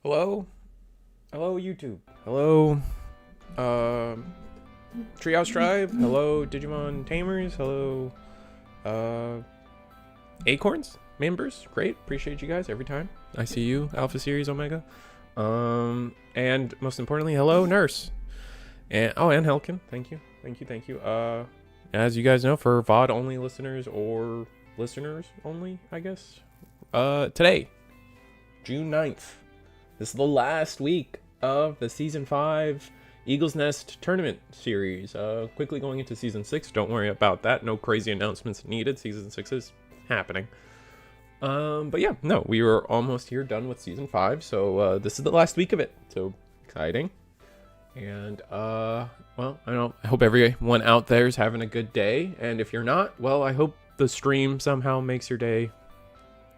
Hello? Hello, YouTube. Hello, Treehouse Tribe. Hello, Digimon Tamers. Hello, Acorns members. Great. Appreciate you guys every time I see you, Alpha Series Omega. And most importantly, hello, Nurse. And Helkin. Thank you. Thank you. As you guys know, for VOD only listeners or listeners only, I guess. Today, June 9th. This is the last week of the Season 5 Eagle's Nest Tournament Series. Quickly going into Season 6. Don't worry about that. No crazy announcements needed. Season 6 is happening. But yeah, no, we were almost here done with Season 5. So this is the last week of it. So exciting. And, well, I hope everyone out there is having a good day. And if you're not, well, I hope the stream somehow makes your day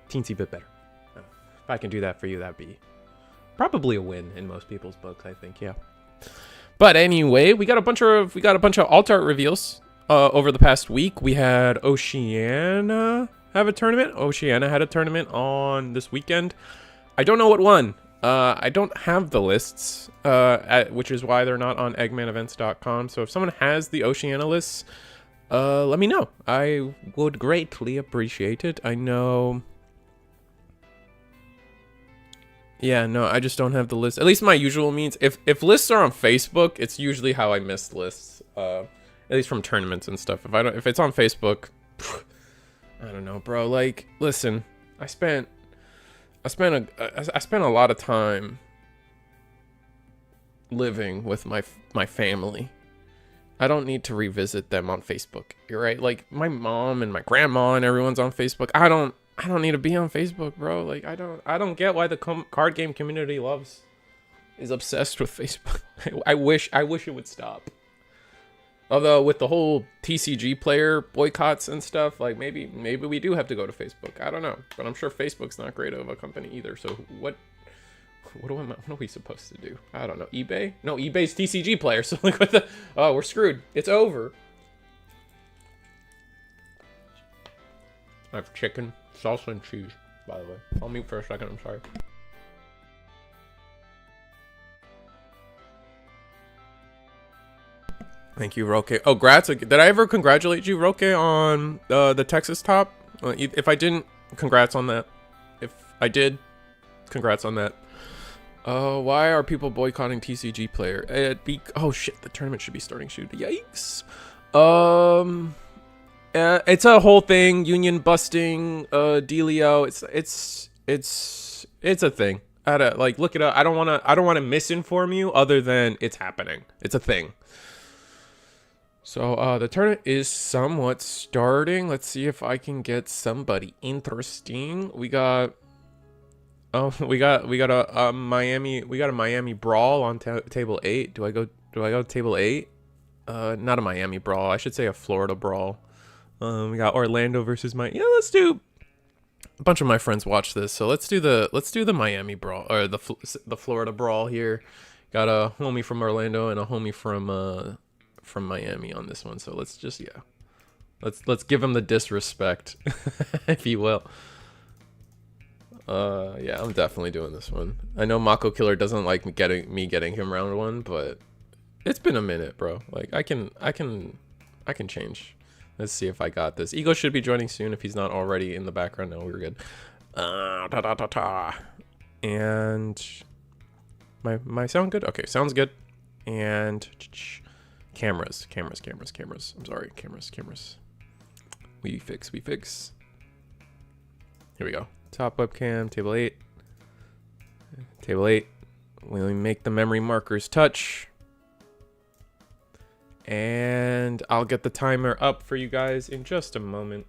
teensy bit better. If I can do that for you, that'd be probably a win in most people's books, I think. Yeah. But anyway, we got a bunch of alt art reveals over the past week. We had Oceania have a tournament. Oceania had a tournament on this weekend. I don't know what won. I don't have the lists, which is why they're not on eggmanevents.com. So if someone has the Oceania lists, let me know. I would greatly appreciate it. I know. Yeah, no, I just don't have the list. At least my usual means. If lists are on Facebook, it's usually how I miss lists. At least from tournaments and stuff. If it's on Facebook, I don't know, bro. Like, listen, I spent a lot of time living with my family. I don't need to revisit them on Facebook. You're right. Like, my mom and my grandma and everyone's on Facebook. I don't need to be on Facebook, bro. Like, I don't get why the card game community is obsessed with Facebook. I wish it would stop. Although with the whole TCG player boycotts and stuff, like maybe we do have to go to Facebook. I don't know, but I'm sure Facebook's not great of a company either. So what are we supposed to do? I don't know. eBay? No, eBay's TCG player. So like, what the? Oh, we're screwed. It's over. I have chicken, salsa, and cheese, by the way. I'll mute for a second, I'm sorry. Thank you, Roque. Oh, grats. Did I ever congratulate you, Roque, on the Texas top? If I didn't, congrats on that. If I did, congrats on that. Why are people boycotting TCG player? Oh, shit, the tournament should be starting soon. Yikes. It's a whole thing, union busting, dealio. It's a thing. I had to like look it up. I don't want to misinform you other than it's happening. It's a thing. So the tournament is somewhat starting. Let's see if I can get somebody interesting. We got a Miami brawl on table 8. Do I go to table 8? Not a Miami brawl. I should say a Florida brawl. We got Orlando versus Yeah, let's do. A bunch of my friends watch this, so let's do the Miami brawl or the Florida brawl here. Got a homie from Orlando and a homie from Miami on this one. So let's just let's give him the disrespect, if you will. Yeah, I'm definitely doing this one. I know Mako Killer doesn't like me getting him round 1, but it's been a minute, bro. Like I can change. Let's see if I got this. Ego should be joining soon if he's not already in the background. No, we're good. And my sound good? Okay, sounds good. And cameras. I'm sorry, cameras. We fix. Here we go. Top webcam, table 8. Table 8. We make the memory markers touch. And I'll get the timer up for you guys in just a moment.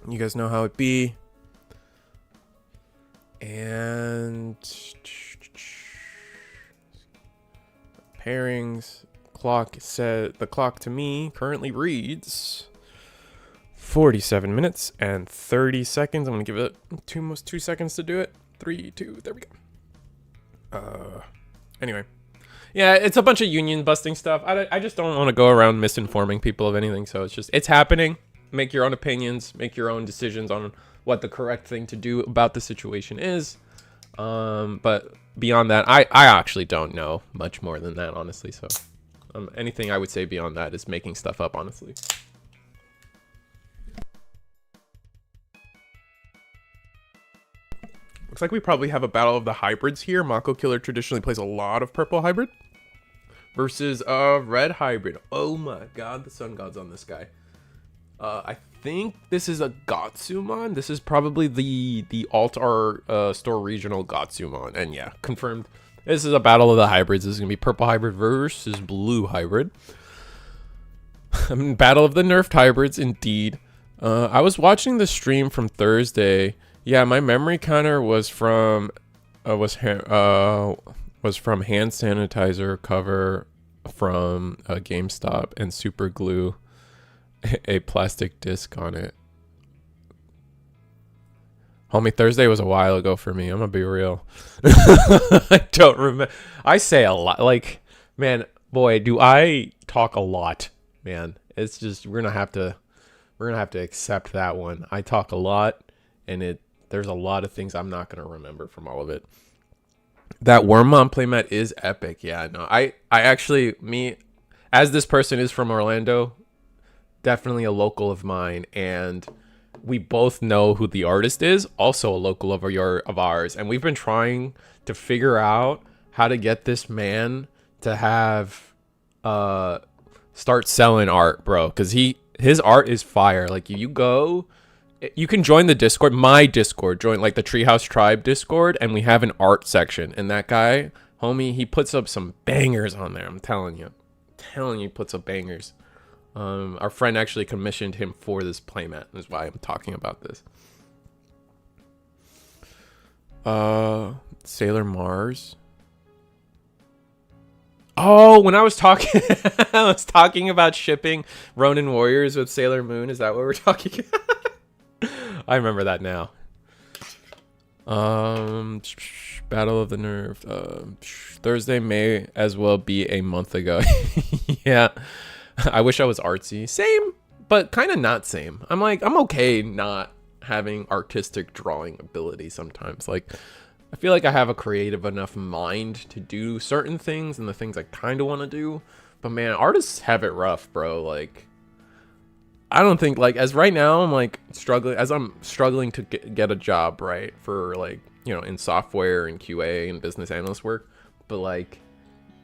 You guys know how it be. And pairings. The clock to me currently reads 47 minutes and 30 seconds. I'm gonna give it almost 2 seconds to do it. 3, 2, there we go. Anyway. Yeah, it's a bunch of union busting stuff. I just don't want to go around misinforming people of anything. So it's happening. Make your own opinions. Make your own decisions on what the correct thing to do about the situation is. But beyond that, I actually don't know much more than that, honestly. So anything I would say beyond that is making stuff up, honestly. Looks like we probably have a battle of the hybrids here. Mako Killer traditionally plays a lot of purple hybrid versus red hybrid. Oh my god, the sun god's on this guy. I think this is a Gatsumon. This is probably the alt art store regional Gatsumon. And yeah, confirmed. This is a battle of the hybrids. This is gonna be purple hybrid versus blue hybrid. Battle of the nerfed hybrids, indeed. I was watching the stream from Thursday. Yeah, my memory counter was from was from hand sanitizer cover from GameStop and super glue a plastic disc on it. Homie, Thursday was a while ago for me. I'm gonna be real. I don't remember. I say a lot. Like, man, boy, do I talk a lot, man. It's just we're gonna have to accept that one. I talk a lot, and there's a lot of things I'm not gonna remember from all of it. That Wormmon playmat is epic. Yeah, no, I actually, me, as this person is from Orlando, definitely a local of mine, and we both know who the artist is, also a local of ours, and we've been trying to figure out how to get this man to have start selling art, bro, because his art is fire. Like, you can join the Discord, my Discord, join like the Treehouse Tribe Discord, and we have an art section, and that guy, homie, he puts up some bangers on there. I'm telling you, he puts up bangers. Our friend actually commissioned him for this playmat. That's why I'm talking about this. Sailor Mars. Oh, when I was talking, I was talking about shipping Ronin Warriors with Sailor Moon. Is that what we're talking about? I remember that now. Battle of the Nerve. Thursday may as well be a month ago. Yeah. I wish I was artsy. Same, but kind of not same. I'm okay not having artistic drawing ability sometimes. Like, I feel like I have a creative enough mind to do certain things and the things I kind of want to do. But man, artists have it rough, bro. Like, I don't think, like, as right now, I'm like struggling to get a job, right? For like, you know, in software and QA and business analyst work. But like,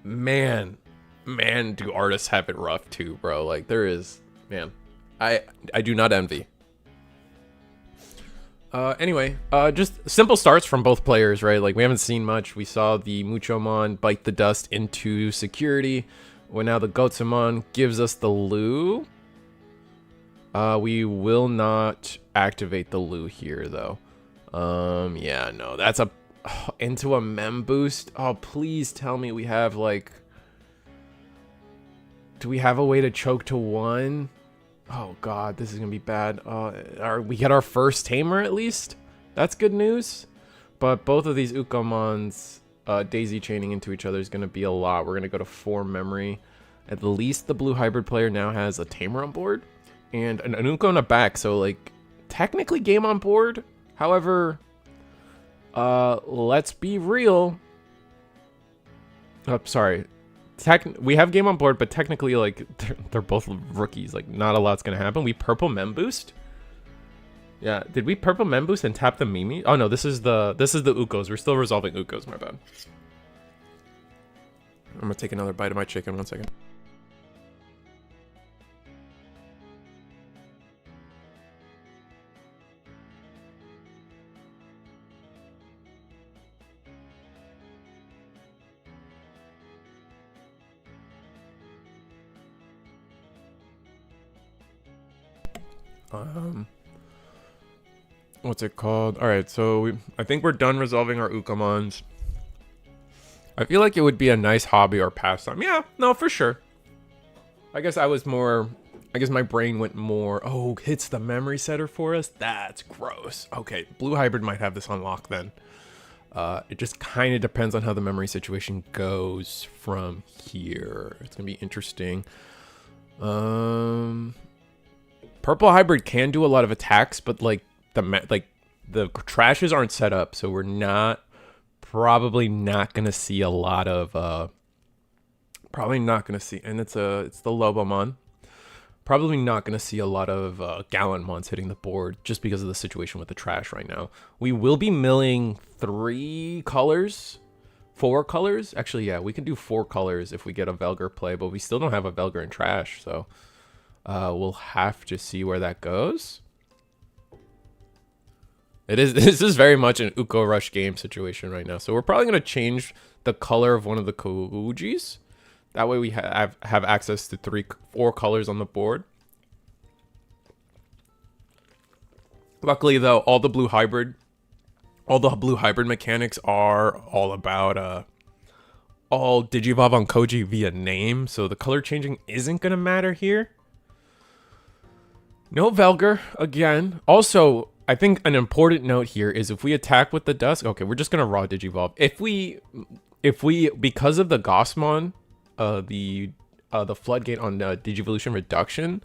man, do artists have it rough too, bro. Like, there is, man, I do not envy. Anyway, just simple starts from both players, right? Like, we haven't seen much. We saw the Muchomon bite the dust into security. Well, now the Gotsumon gives us the Lu. We will not activate the Lu here, though. Yeah, no, that's into a mem boost. Oh, please tell me we have, like, do we have a way to choke to one? Oh god, this is gonna be bad. We get our first tamer at least. That's good news. But both of these Ukomons daisy chaining into each other is gonna be a lot. We're gonna go to 4 memory. At least the blue hybrid player now has a tamer on board and an Uko in the back. So like, technically game on board. However, let's be real. Oh, sorry. We have game on board, but technically, like, they're both rookies. Like, not a lot's gonna happen. We purple mem boost. Yeah, did we purple mem boost and tap the Mimi? Oh no, this is the Ukos. We're still resolving Ukos. My bad. I'm gonna take another bite of my chicken. 1 second. What's it called? All right, so I think we're done resolving our Ukomons. I feel like it would be a nice hobby or pastime. Yeah, no, for sure. I guess my brain went more, oh, hits the memory setter for us? That's gross. Okay, blue hybrid might have this unlocked then. It just kind of depends on how the memory situation goes from here. It's gonna be interesting. Purple hybrid can do a lot of attacks, but like the trashes aren't set up, so we're not probably not gonna see a lot of probably not gonna see, and it's the Lobomon. Probably not gonna see a lot of Galactimons hitting the board just because of the situation with the trash right now. We will be milling 3 colors, 4 colors. Actually, yeah, we can do 4 colors if we get a Velgar play, but we still don't have a Velgar in trash, so we'll have to see where that goes. This is very much an Uko Rush game situation right now. So we're probably gonna change the color of one of the Koujis. That way we have access to 4 colors on the board. Luckily though, all the blue hybrid mechanics are all about all Digivolve on Koji via name, so the color changing isn't gonna matter here. No Velgar again. Also, I think an important note here is if we attack with the Dusk, okay, we're just gonna raw Digivolve. If we because of the Gossmon, the floodgate on Digivolution reduction,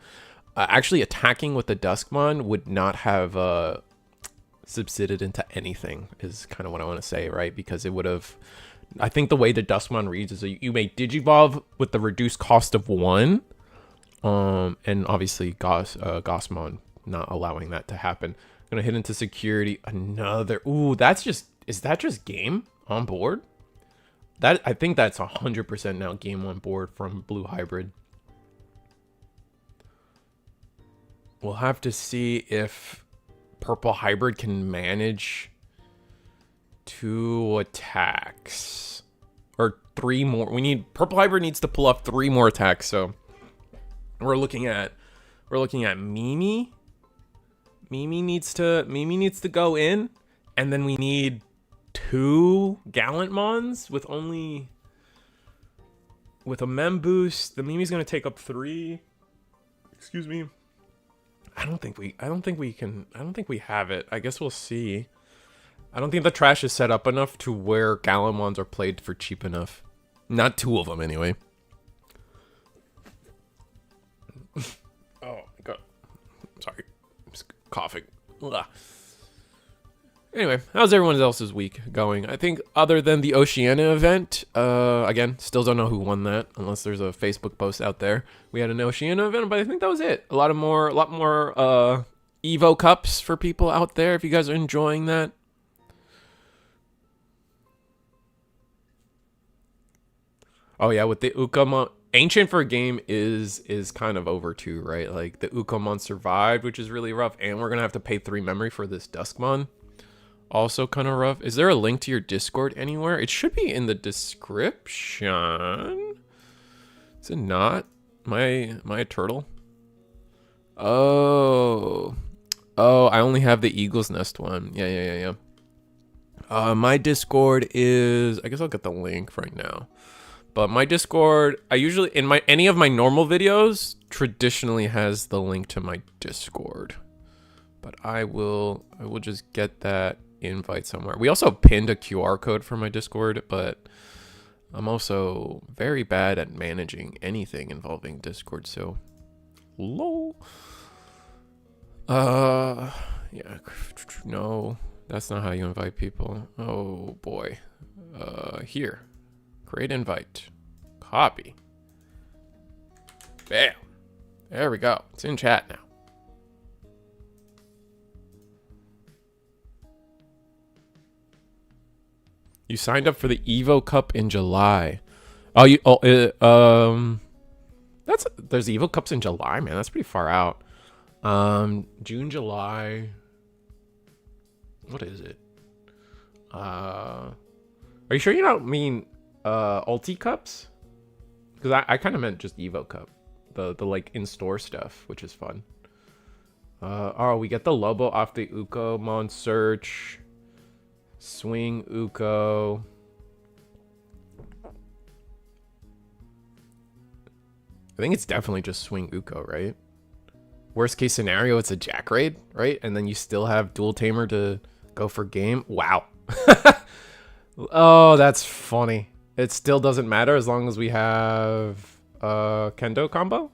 actually attacking with the Duskmon would not have subsided into anything, is kind of what I want to say, right? Because it would have, I think the way the Duskmon reads is that you may Digivolve with the reduced cost of 1, and obviously Gossmon not allowing that to happen. Gonna hit into security, another, ooh, is that just game on board? That, I think that's 100% now game on board from Blue Hybrid. We'll have to see if Purple Hybrid can manage 2 attacks. Or 3 more. Purple Hybrid needs to pull off 3 more attacks, so we're looking at Mimi. Mimi needs to go in, and then we need 2 Galactimons with a mem boost. The Mimi's gonna take up 3. Excuse me. I don't think we have it. I guess we'll see. I don't think the trash is set up enough to where Galactimons are played for cheap enough. Not 2 of them anyway. Oh my god. Sorry. I'm just coughing. Ugh. Anyway, how's everyone else's week going? I think other than the Oceania event, again, still don't know who won that, unless there's a Facebook post out there. We had an Oceania event, but I think that was it. A lot more Evo Cups for people out there, if you guys are enjoying that. Oh yeah, with the Ukomon, Ancient for a game is kind of over too, right? Like the Ukomon survived, which is really rough, and we're gonna have to pay 3 memory for this Duskmon. Also kind of rough. Is there a link to your Discord anywhere? It should be in the description. Is it not? My turtle? Oh, I only have the Eagle's Nest one. Yeah. My Discord is, I guess I'll get the link right now. But my Discord, I usually, in any of my normal videos, traditionally has the link to my Discord. But I will just get that invite somewhere. We also pinned a QR code for my Discord, but I'm also very bad at managing anything involving Discord, so lol. Yeah, no, that's not how you invite people. Oh boy. Here, create invite, copy, bam, there we go. It's in chat now. You signed up for the Evo Cup in July. Oh, there's Evo Cups in July, man. That's pretty far out. June, July. What is it? Are you sure you don't mean Ulti Cups? Because I kind of meant just Evo Cup, the like in-store stuff, which is fun. Oh, we get the Lobo off the Ukomon search. Swing Uko. I think it's definitely just swing Uko, right? Worst case scenario, it's a Jack Raid, right? And then you still have Dual Tamer to go for game. Wow. Oh, that's funny. It still doesn't matter as long as we have Kendo combo.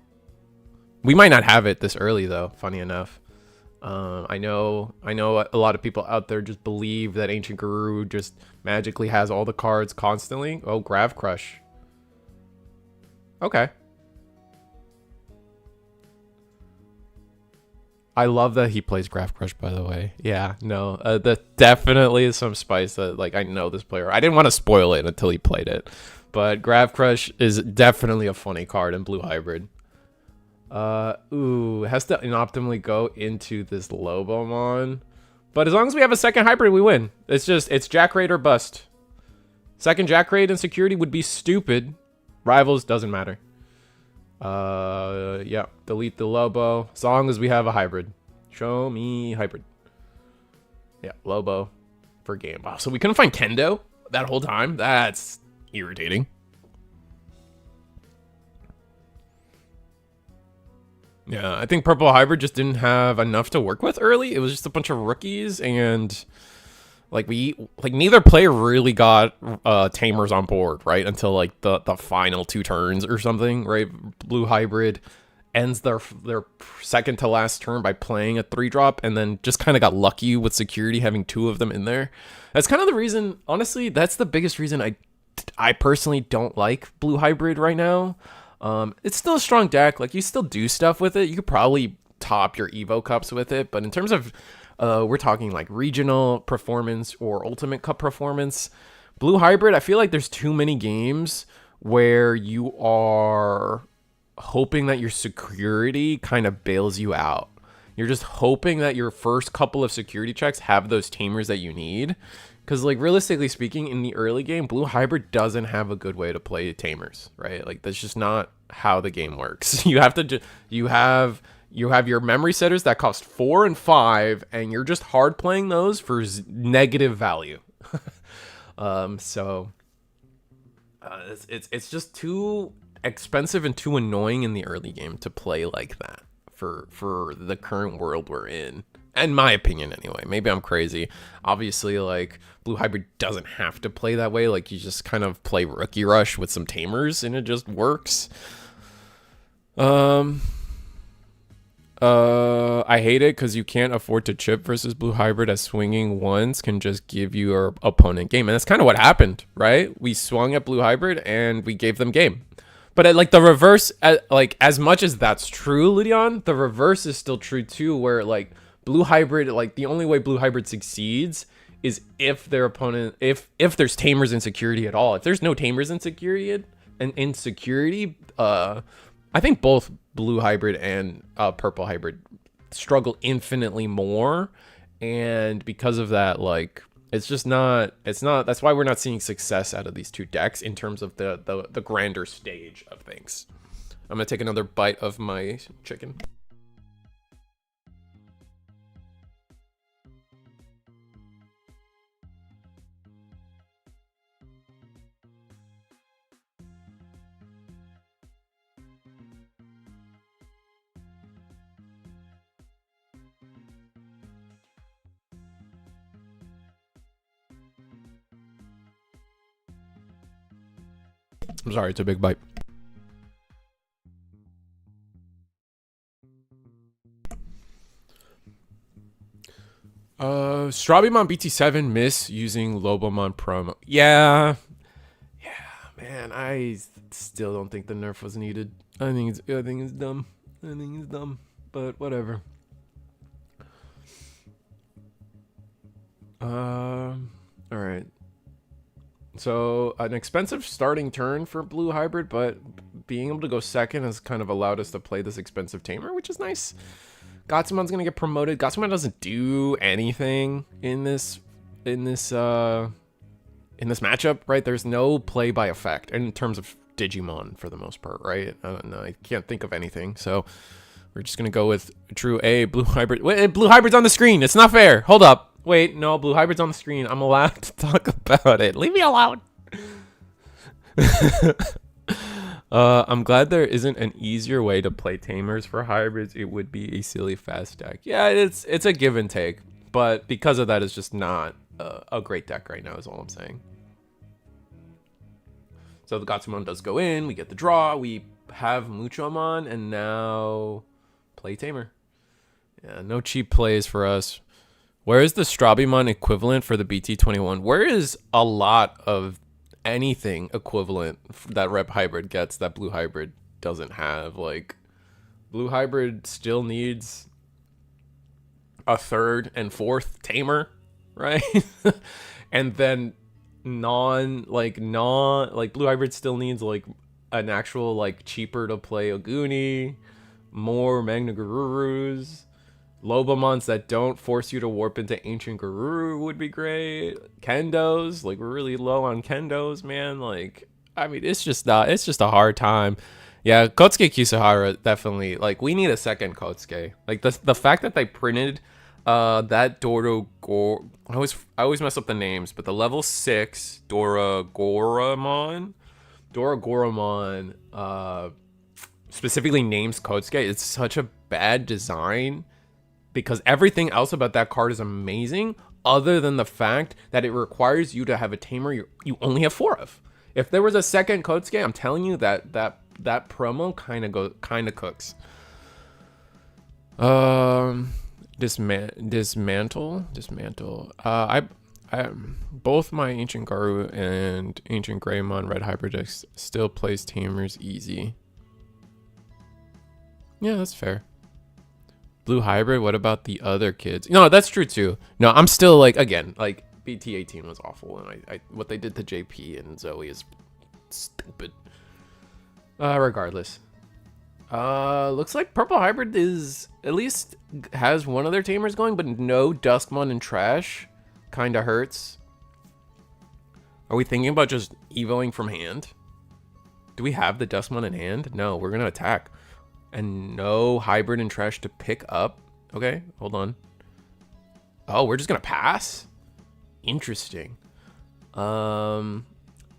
We might not have it this early though, funny enough. I know a lot of people out there just believe that Ancient Guru just magically has all the cards constantly. Oh, Grav Crush. Okay. I love that he plays Grav Crush, by the way. Yeah, no, that definitely is some spice that, like, I know this player. I didn't want to spoil it until he played it, but Grav Crush is definitely a funny card in Blue Hybrid. Ooh, it has to inoptimally go into this Lobomon. But as long as we have a second hybrid, we win. It's Jack Raid or bust. Second Jack Raid and security would be stupid. Rivals doesn't matter. Yeah, delete the Lobo. As long as we have a hybrid. Show me hybrid. Yeah, Lobo for game. Wow, so we couldn't find Kendo that whole time? That's irritating. Yeah, I think Purple Hybrid just didn't have enough to work with early. It was just a bunch of rookies, and like neither player really got Tamers on board, right? Until like the final 2 turns or something, right? Blue Hybrid ends their second to last turn by playing a 3-drop, and then just kind of got lucky with security having 2 of them in there. That's kind of the reason, honestly, that's the biggest reason I personally don't like Blue Hybrid right now. It's still a strong deck. Like, you still do stuff with it. You could probably top your Evo Cups with it. But in terms of, we're talking like regional performance or Ultimate Cup performance, Blue Hybrid, I feel like there's too many games where you are hoping that your security kind of bails you out. You're just hoping that your first couple of security checks have those tamers that you need. Because, like, realistically speaking, in the early game, Blue Hybrid doesn't have a good way to play tamers, right? Like, that's just not how the game works. You have to you have your memory setters that cost 4 and 5, and you're just hard playing those for negative value. It's just too expensive and too annoying in the early game to play like that for the current world we're in. In my opinion, anyway. Maybe I'm crazy. Obviously, like, Blue Hybrid doesn't have to play that way. Like, you just kind of play Rookie Rush with some tamers, and it just works. I hate it because you can't afford to chip versus Blue Hybrid, as swinging once can just give your opponent game. And that's kind of what happened, right? We swung at Blue Hybrid, and we gave them game. But like the reverse, like, as much as that's true, Lydion, the reverse is still true too, where, like, Blue Hybrid, like, the only way Blue Hybrid succeeds is if their opponent, if there's tamers in security at all. If there's no tamers in security, I think both Blue Hybrid and Purple Hybrid struggle infinitely more, and because of that, like, it's not. That's why we're not seeing success out of these 2 decks in terms of the grander stage of things. I'm gonna take another bite of my chicken. I'm sorry, it's a big bite. Strawbymon BT7 miss using Lobomon promo. Yeah, man, I still don't think the nerf was needed. I think it's dumb. But whatever. All right. So an expensive starting turn for Blue Hybrid, but being able to go second has kind of allowed us to play this expensive tamer, which is nice. Galactimon's gonna get promoted. Galactimon doesn't do anything in this matchup, right? There's no play by effect in terms of Digimon for the most part, right? I don't know. I can't think of anything, so we're just gonna go with true A Blue Hybrid. Wait, Blue Hybrid's on the screen. It's not fair. Hold up. Wait, no, Blue Hybrid's on the screen. I'm allowed to talk about it. Leave me alone. I'm glad there isn't an easier way to play tamers for hybrids. It would be a silly fast deck. Yeah, it's a give and take, but because of that, it's just not a great deck right now is all I'm saying. So the Galactimon does go in. We get the draw. We have Muchomon, and now play tamer. Yeah, no cheap plays for us. Where is the Strabimon equivalent for the BT21? Where is a lot of anything equivalent that Rep Hybrid gets that Blue Hybrid doesn't have? Like, Blue Hybrid still needs a third and fourth tamer, right? And then Blue Hybrid still needs like an actual like cheaper to play Oguni, more Magna Garurus. Lobomons that don't force you to warp into Ancient Garuru would be great. Kendos, like we're really low on Kendos, man. Like, I mean, it's just a hard time. Yeah, Kotsuke Kisahara definitely. Like, we need a second Kotsuke. Like the fact that they printed that Doro Gor. I always mess up the names, but the level 6 Doragoramon specifically names Kotsuke. It's such a bad design. Because everything else about that card is amazing, other than the fact that it requires you to have a tamer you only have 4 of. If there was a second Kotsuke, I'm telling you that promo kind of cooks. Dismantle. I both my Ancient Garu and Ancient Greymon Red Hybrid decks still plays tamers easy. Yeah, that's fair. Blue Hybrid, what about the other kids? No, that's true too. No, I'm still like, again, like BT18 was awful, and I what they did to JP and Zoe is stupid. Regardless. Looks like Purple Hybrid is at least has one of their tamers going, but no Duskmon and Trash. Kinda hurts. Are we thinking about just evoing from hand? Do we have the Duskmon in hand? No, we're gonna attack. And no Hybrid and Trash to pick up. Okay, hold on. Oh, we're just gonna pass? Interesting. I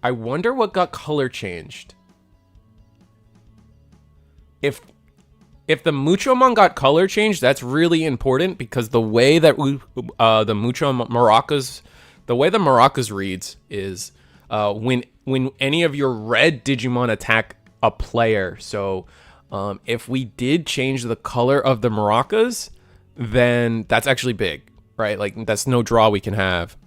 wonder what got color changed. If the Muchomon got color changed, that's really important because the way that the Maracas reads is when any of your red Digimon attack a player. So if we did change the color of the Maracas, then that's actually big, right? Like, that's no draw we can have.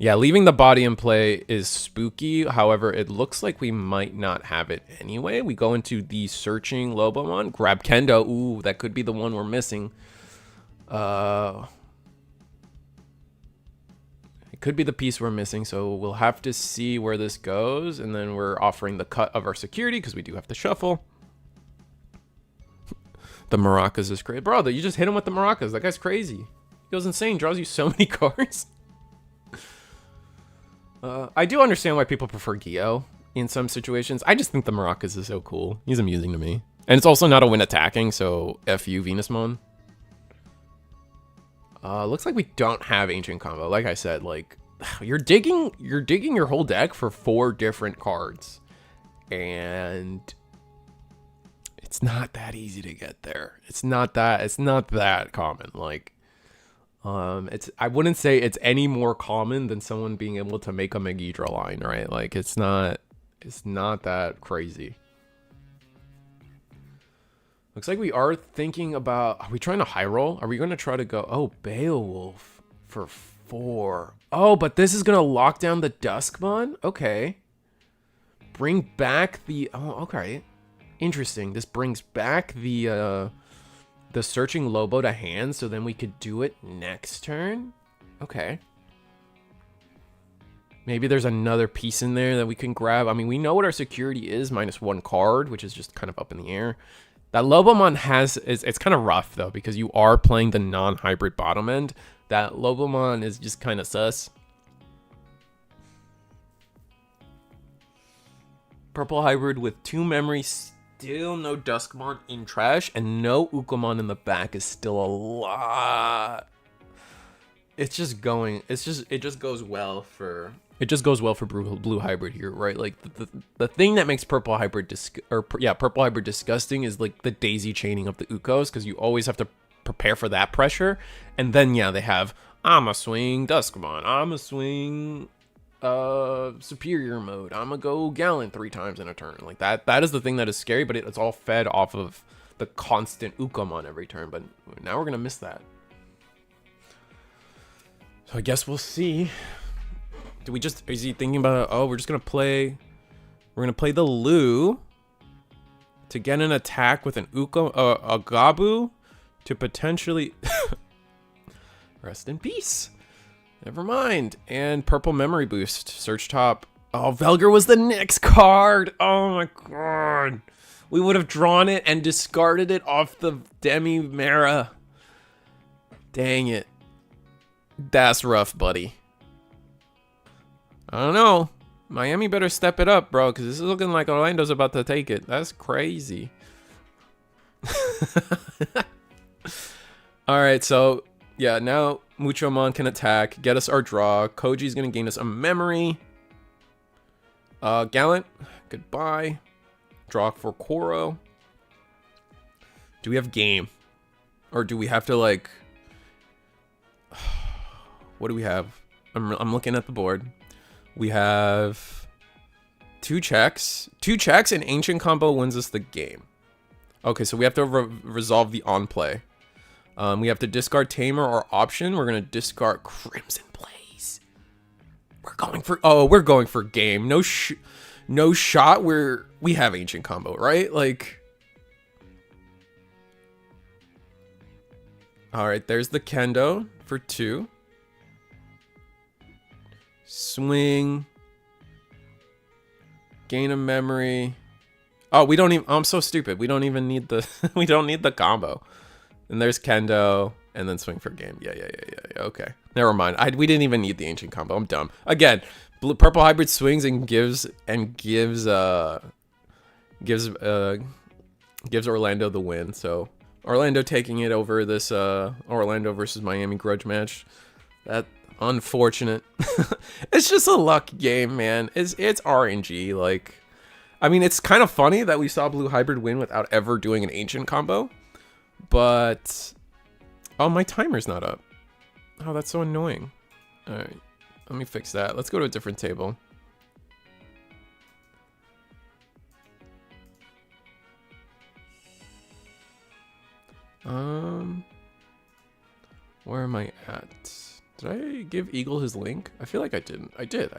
Yeah, leaving the body in play is spooky. However, it looks like we might not have it anyway. We go into the searching Lobomon, grab Kendo. Ooh, that could be the one we're missing. It could be the piece we're missing, so we'll have to see where this goes. And then we're offering the cut of our security because we do have to shuffle. The Maracas is great. Bro, you just hit him with the Maracas. That guy's crazy. He goes insane, draws you so many cards. I do understand why people prefer Gio in some situations. I just think the Maracas is so cool. He's amusing to me. And it's also not a win attacking, so F you, Venusmon. Looks like we don't have Ancient Combo. Like I said, like, you're digging your whole deck for 4 different cards. And it's not that easy to get there. It's not that common. Like, I wouldn't say it's any more common than someone being able to make a Megidra line, right? Like, it's not that crazy. Looks like we are thinking about, are we trying to high roll? Are we going to try to go, oh, Beowulf for 4. Oh, but this is going to lock down the Duskmon? Okay. Bring back the, oh, okay. Interesting. This brings back the searching Lobo to hand, so then we could do it next turn. Okay. Maybe there's another piece in there that we can grab. I mean, we know what our security is, -1 card, which is just kind of up in the air. That Lobomon it's kind of rough, though, because you are playing the non-hybrid bottom end. That Lobomon is just kind of sus. Purple Hybrid with 2 memories. Still no Duskmon in Trash, and no Ukomon in the back is still a lot. It just goes well for Blue Hybrid here, right? Like the thing that makes Purple Hybrid disgusting is like the daisy chaining of the Ukos, because you always have to prepare for that pressure. And then yeah, they have I'ma swing Duskmon, I'ma swing superior mode, I'ma go Gallant 3 times in a turn. Like that is the thing that is scary, but it's all fed off of the constant Ukomon every turn, but now we're gonna miss that. So I guess we'll see. Do we just, is he thinking about, oh, we're just gonna play, we're gonna play the Lu to get an attack with an a Gabu to potentially rest in peace. Never mind. And purple memory boost, search top. Oh, Velgar was the next card. Oh my god. We would have drawn it and discarded it off the Demi Mera. Dang it. That's rough, buddy. I don't know. Miami better step it up, bro, because this is looking like Orlando's about to take it. That's crazy. Alright, so, yeah, now Muchomon can attack, get us our draw. Koji's going to gain us a memory. Gallant, goodbye. Draw for Koro. Do we have game? Or do we have to, like... What do we have? I'm looking at the board. We have 2 checks. 2 checks and Ancient Combo wins us the game. Okay, so we have to resolve the on-play. We have to discard Tamer or Option. We're going to discard Crimson Blaze. We're going for... Oh, we're going for game. No shot. We have Ancient Combo, right? Like... Alright, there's the Kendo for 2. Swing. Gain a memory. Oh, we don't even... I'm so stupid. We don't even need the... we don't need the combo. And there's Kendo. And then swing for game. Yeah. Okay. Never mind. We didn't even need the Ancient Combo. I'm dumb. Again, purple hybrid swings and gives Orlando the win. So Orlando taking it over this Orlando versus Miami grudge match. That unfortunate. It's just a luck game, man. It's RNG. Like, I mean, it's kind of funny that we saw blue hybrid win without ever doing an Ancient Combo. But oh, my timer's not up. Oh, that's so annoying. All right. Let me fix that. Let's go to a different table. Where am I at? Did I give Eagle his link? I feel like I didn't. I did.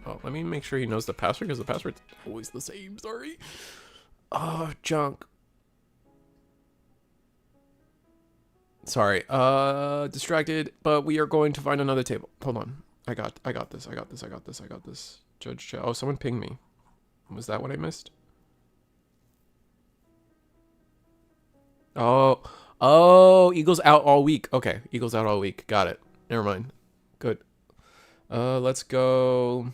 Oh, let me make sure he knows the password because the password's always the same. Sorry. Oh, junk. Sorry. Distracted, but we are going to find another table. Hold on. I got this. Judge Chow. Oh, someone pinged me. Was that what I missed? Oh, Eagle's out all week. Okay, Eagle's out all week. Got it. Never mind. Good. Let's go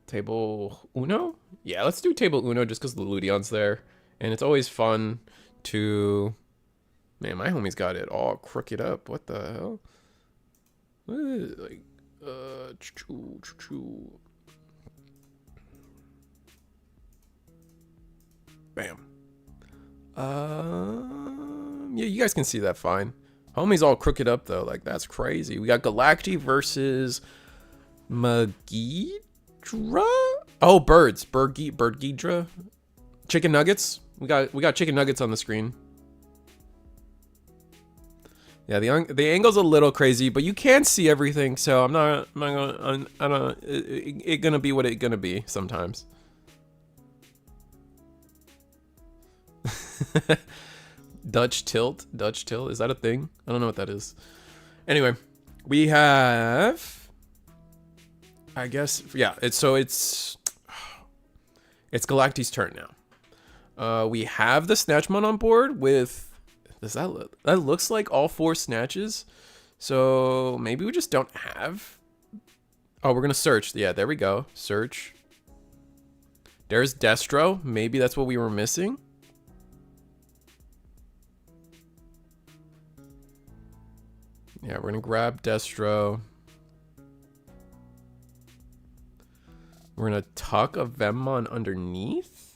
table Uno? Yeah, let's do table Uno just because the Ludion's there. And it's always fun to... Man, my homie's got it all crooked up. What the hell? Like, bam. Yeah, you guys can see that fine. Homie's all crooked up though. Like, that's crazy. We got Galacti versus Magidra. Oh, birds. Birdgidra. Chicken nuggets. We got chicken nuggets on the screen. Yeah, the angle's a little crazy, but you can see everything, so I'm not gonna, it's gonna be what it's gonna be sometimes. Dutch tilt, is that a thing? I don't know what that is. Anyway, we have, I guess, yeah, it's Galacti's turn now. We have the Snatchmon on board with... That looks like all 4 snatches. So maybe we just don't have... Oh, we're going to search. Yeah, there we go. Search. There's Destro. Maybe that's what we were missing. Yeah, we're going to grab Destro. We're going to tuck a Vemmon underneath.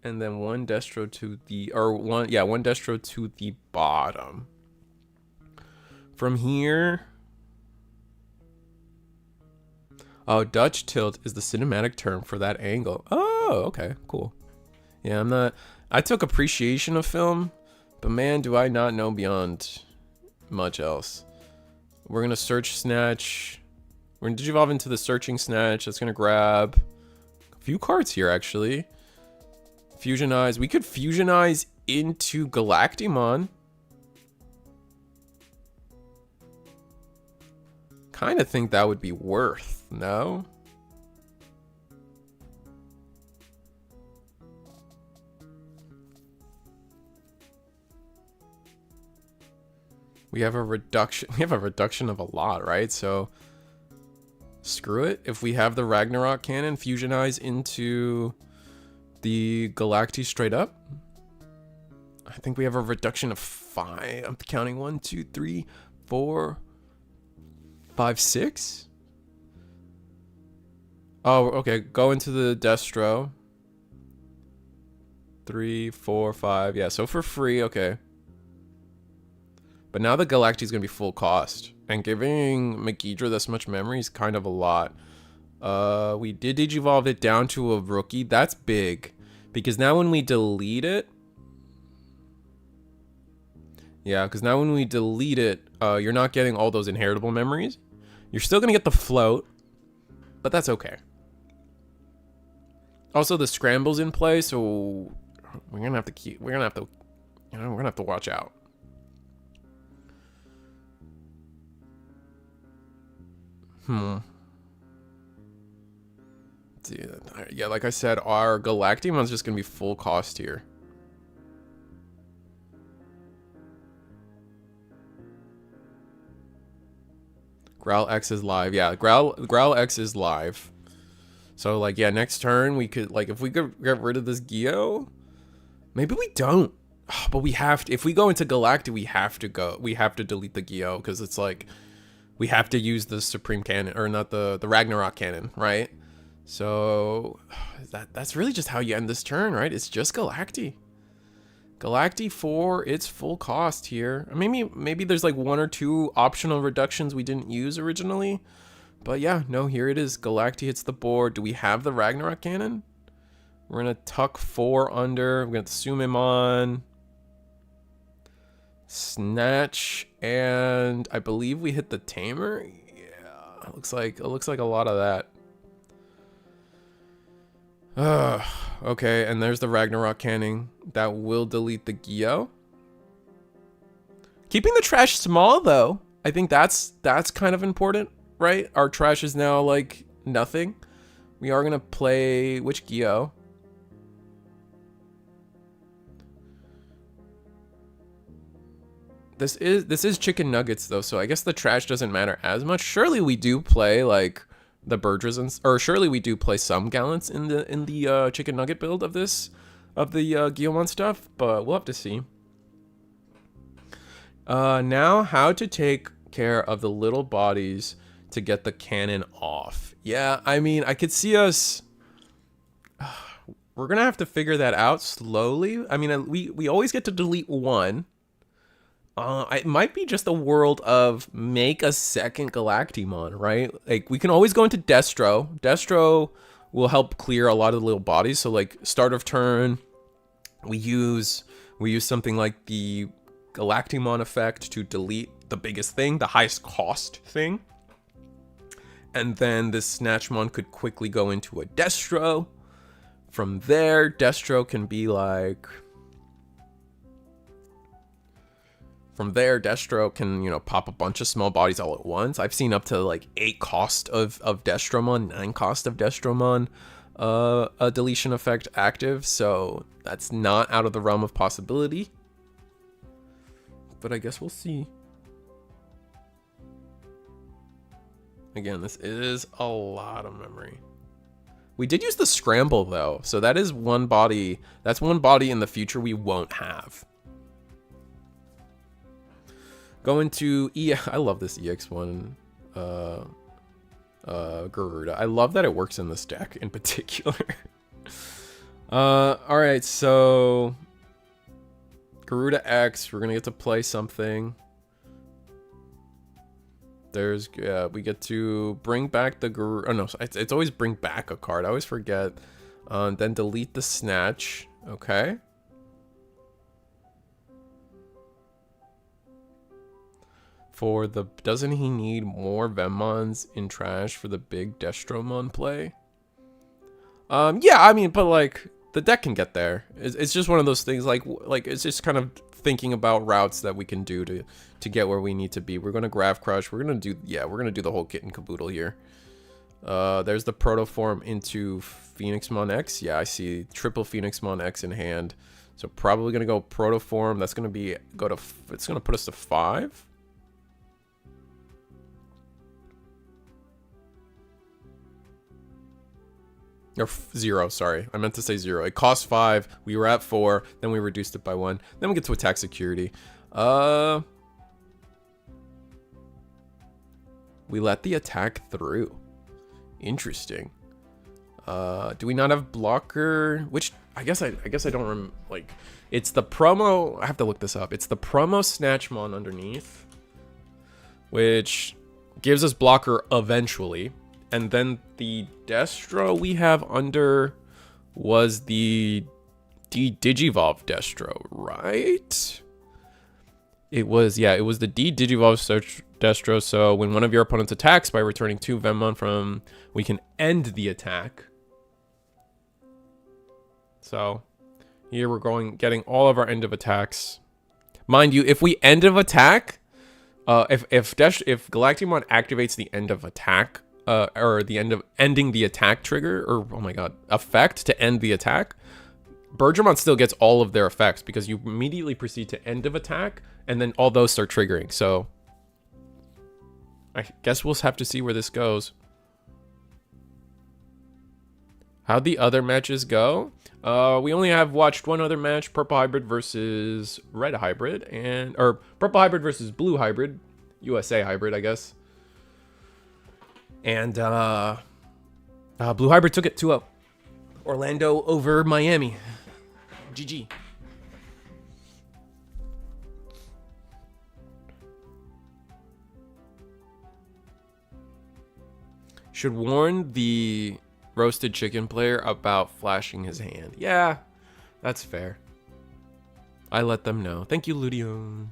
And then one Destro to the, one Destro to the bottom. From here. Oh, Dutch tilt is the cinematic term for that angle. Oh, okay, cool. Yeah, I'm I took appreciation of film, but man, do I not know beyond much else. We're gonna search snatch. We're gonna digivolve into the searching snatch. That's gonna grab a few cards here actually. Fusionize. We could fusionize into Galactimon. Kind of think that would be worth, no? We have a reduction of a lot, right? So screw it. If we have the Ragnarok cannon fusionize into the Galacti straight up, I think we have a reduction of 5. I'm counting 1, 2, 3, 4, 5, 6. Oh, okay. Go into the Destro. 3, 4, 5. Yeah, so for free, okay. But now the Galacti is going to be full cost. And giving Megidra this much memory is kind of a lot. We did digivolve it down to a rookie. That's big. Because now when we delete it... Yeah, because now when we delete it, you're not getting all those inheritable memories. You're still going to get the float. But that's okay. Also, the scramble's in play, so... We're going to have to keep... We're going to have to... You know, we're going to have to watch out. Dude, yeah, like I said, our Galactimon's just gonna be full cost here. Growl X is live. Yeah, Growl X is live. So like, yeah, next turn we could, like, if we could get rid of this Geo, maybe we don't. But we have to. If we go into Galacti, we have to delete the Geo because it's like. We have to use the Supreme Cannon, or not the Ragnarok Cannon, right? So that's really just how you end this turn, right? It's just Galacti. Galacti for its full cost here. Maybe there's like 1 or 2 optional reductions we didn't use originally. But yeah, no, here it is. Galacti hits the board. Do we have the Ragnarok Cannon? We're going to tuck 4 under. We're going to zoom him on. Snatch, and I believe we hit the Tamer. Yeah, it looks like a lot of that. Okay, and there's the Ragnarok cannon that will delete the Geo. Keeping the trash small though, I think that's kind of important, right? Our trash is now like nothing. We are gonna play which Geo? This is chicken nuggets though, so I guess the trash doesn't matter as much. Surely we do play like the Burgess or surely we do play some Gallants in the chicken nugget build of the Guillemon stuff, but we'll have to see. Now how to take care of the little bodies to get the cannon off. Yeah, I mean, I could see us. We're gonna have to figure that out slowly. I mean, we always get to delete 1. It might be just a world of make a second Galactimon, right? Like, we can always go into Destro. Destro will help clear a lot of the little bodies. So, like, start of turn, we use something like the Galactimon effect to delete the biggest thing, the highest cost thing. And then this Snatchmon could quickly go into a Destro. From there, Destro can be like... From there, Destro can, you know, pop a bunch of small bodies all at once. I've seen up to like 8 cost of Destromon, 9 cost of Destromon, a deletion effect active. So that's not out of the realm of possibility. But I guess we'll see. Again, this is a lot of memory. We did use the scramble though, so that is one body. That's one body in the future we won't have. Going to I love this EX1 Garuda. I love that it works in this deck in particular. All right, so Garuda X, we're gonna get to play something. There's we get to bring back the Garuda. Oh no, it's always bring back a card. I always forget. Then delete the Snatch. Okay. For the... Doesn't he need more Vemmons in trash for the big Destromon play? Yeah, I mean, but like, the deck can get there. It's just one of those things, like it's just kind of thinking about routes that we can do to get where we need to be. We're gonna Graph Crush. We're gonna do, yeah, we're gonna do the whole kit and caboodle here. There's the Protoform into Phoenixmon X. Yeah, I see triple Phoenixmon X in hand. So probably gonna go Protoform. That's gonna be it's gonna put us to 5. Or 0, sorry. I meant to say 0. It cost 5. We were at 4. Then we reduced it by 1. Then we get to attack security. We let the attack through. Interesting. Do we not have blocker? Which I guess I don't like. It's the promo. I have to look this up. It's the promo Snatchmon underneath, which gives us blocker eventually. And then the Destro we have under was the Digivolve Destro, right? It was, yeah, it was the Digivolve Destro. So when one of your opponents attacks by returning 2 Vemmon from, we can end the attack. So here we're getting all of our end of attacks. Mind you, if we end of attack, if Galactimon activates the end of attack, or the end of ending the attack trigger, or oh my god, effect to end the attack, Bergermon still gets all of their effects because you immediately proceed to end of attack, and then all those start triggering. So I guess we'll have to see where this goes. How'd the other matches go? We only have watched one other match, Purple Hybrid versus Red Hybrid, or Purple Hybrid versus Blue Hybrid, USA Hybrid, I guess. And Blue Hybrid took it 2-0. Orlando over Miami. GG. Should warn the roasted chicken player about flashing his hand. Yeah, that's fair. I let them know. Thank you, Ludion.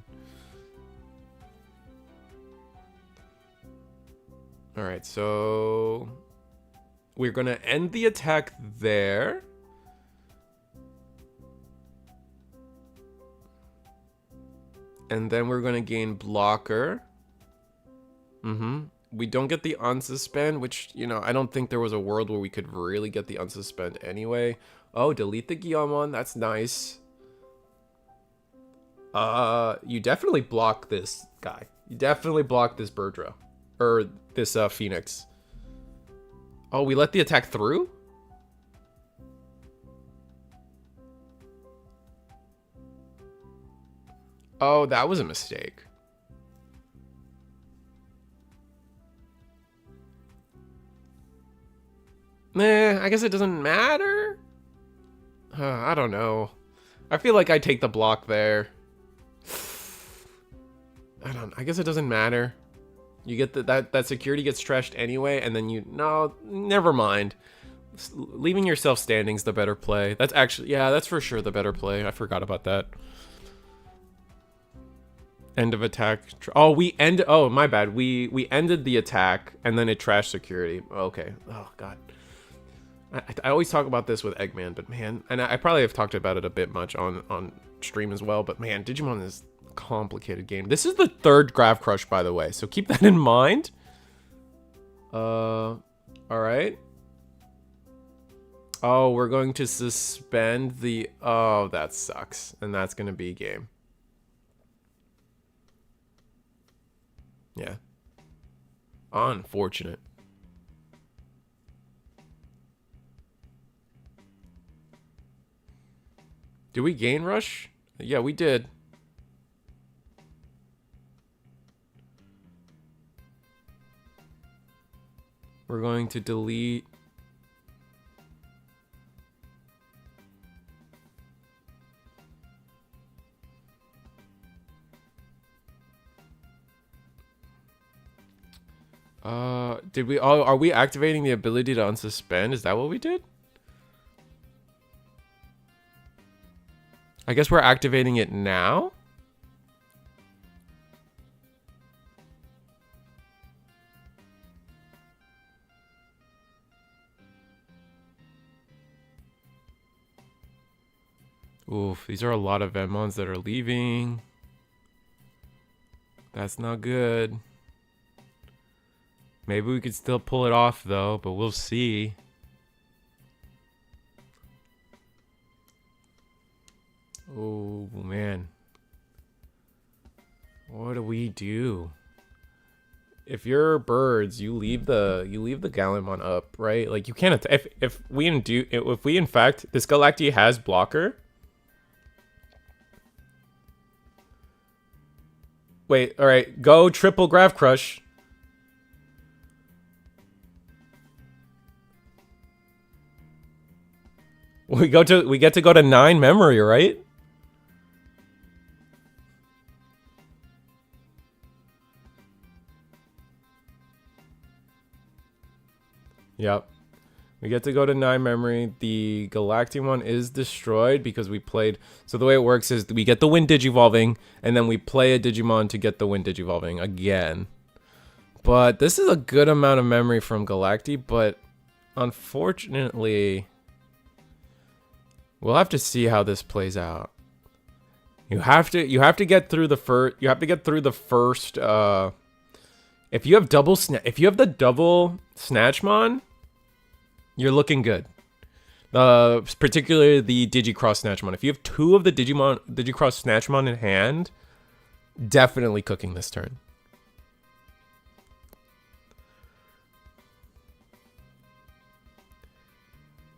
All right, so we're going to end the attack there. And then we're going to gain blocker. We don't get the unsuspend, which, you know, I don't think there was a world where we could really get the unsuspend anyway. Oh, delete the Guillemon. That's nice. You definitely block this guy. You definitely block this Birdra. Or this Phoenix. Oh, we let the attack through? Oh, that was a mistake. I guess it doesn't matter. I don't know. I feel like I take the block there. I guess it doesn't matter. You get that security gets trashed anyway, and then no, never mind. Leaving yourself standing's the better play. That's actually, yeah, that's for sure the better play. I forgot about that. End of attack. Oh, my bad. We ended the attack, and then it trashed security. Okay. Oh, God. I always talk about this with Eggman, but man, and I probably have talked about it a bit much on stream as well, but man, Digimon is a complicated game. This is the 3rd Graph Crush, by the way, so keep that in mind. All right. Oh, we're going to suspend the... Oh, that sucks. And that's going to be game. Yeah. Unfortunate. Did we gain rush? Yeah, we did. We're going to delete... Did we... Oh, are we activating the ability to unsuspend? Is that what we did? I guess we're activating it now? Oof, these are a lot of Venmons that are leaving. That's not good. Maybe we could still pull it off though, but we'll see. Oh man. What do we do? If you're birds, you leave the Galactimon up, right? Like you can't if we in fact this Galacti has blocker. Wait, all right, go triple Grav Crush. We get to go to 9 memory, right? Yep. We get to go to 9 memory. The Galactimon is destroyed because we played... So the way it works is we get the Wind Digivolving, and then we play a Digimon to get the Wind Digivolving again. But this is a good amount of memory from Galacti, but unfortunately... We'll have to see how this plays out. You have to get through the first... if you have the double Snatchmon... You're looking good. Particularly the Digicross Snatchmon. If you have 2 of the Digicross Snatchmon in hand, definitely cooking this turn.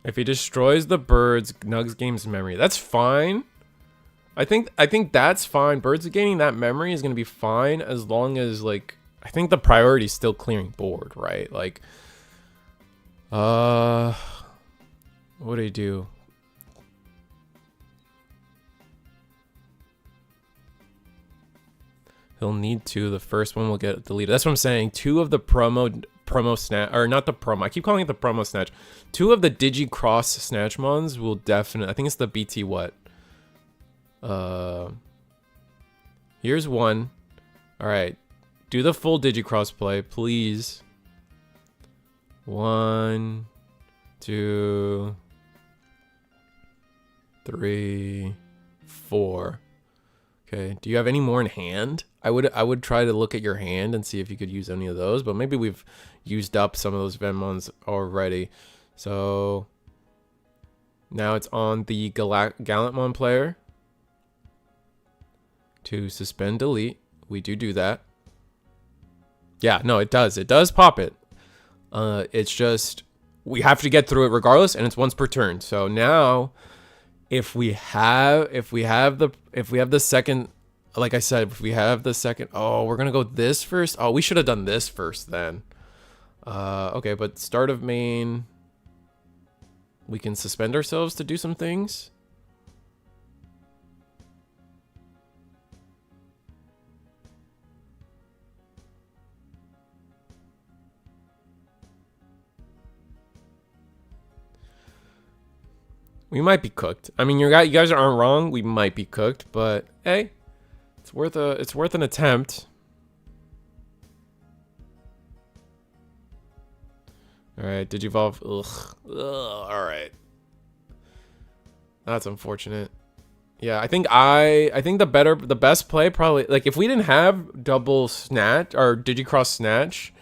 If he destroys the birds, Nugs gains memory. That's fine. I think that's fine. Birds gaining that memory is gonna be fine as long as like I think the priority is still clearing board, right? Like what do you do? He'll need 2. The first one will get deleted. That's what I'm saying. 2 of the promo snatch, or not the promo. I keep calling it the promo snatch. 2 of the Digicross Snatchmons will definitely. I think it's the BT what? Here's 1. All right, do the full Digicross play, please. 1, 2, 3, 4. Okay. Do you have any more in hand? I would try to look at your hand and see if you could use any of those, but maybe we've used up some of those Venmons already. So now it's on the Galactimon player to suspend delete. We do that. Yeah, no, it does. It does pop it. It's just we have to get through it regardless, and it's once per turn. So now, if we have the second, like I said, if we have the second, oh, we're gonna go this first. Oh, we should have done this first then. Okay, but start of main, we can suspend ourselves to do some things. We might be cooked. I mean, you guys aren't wrong. We might be cooked, but hey, it's worth an attempt. All right, Digivolve. Ugh. All right. That's unfortunate. Yeah, I think the best play probably, like if we didn't have double snatch or Digicross snatch,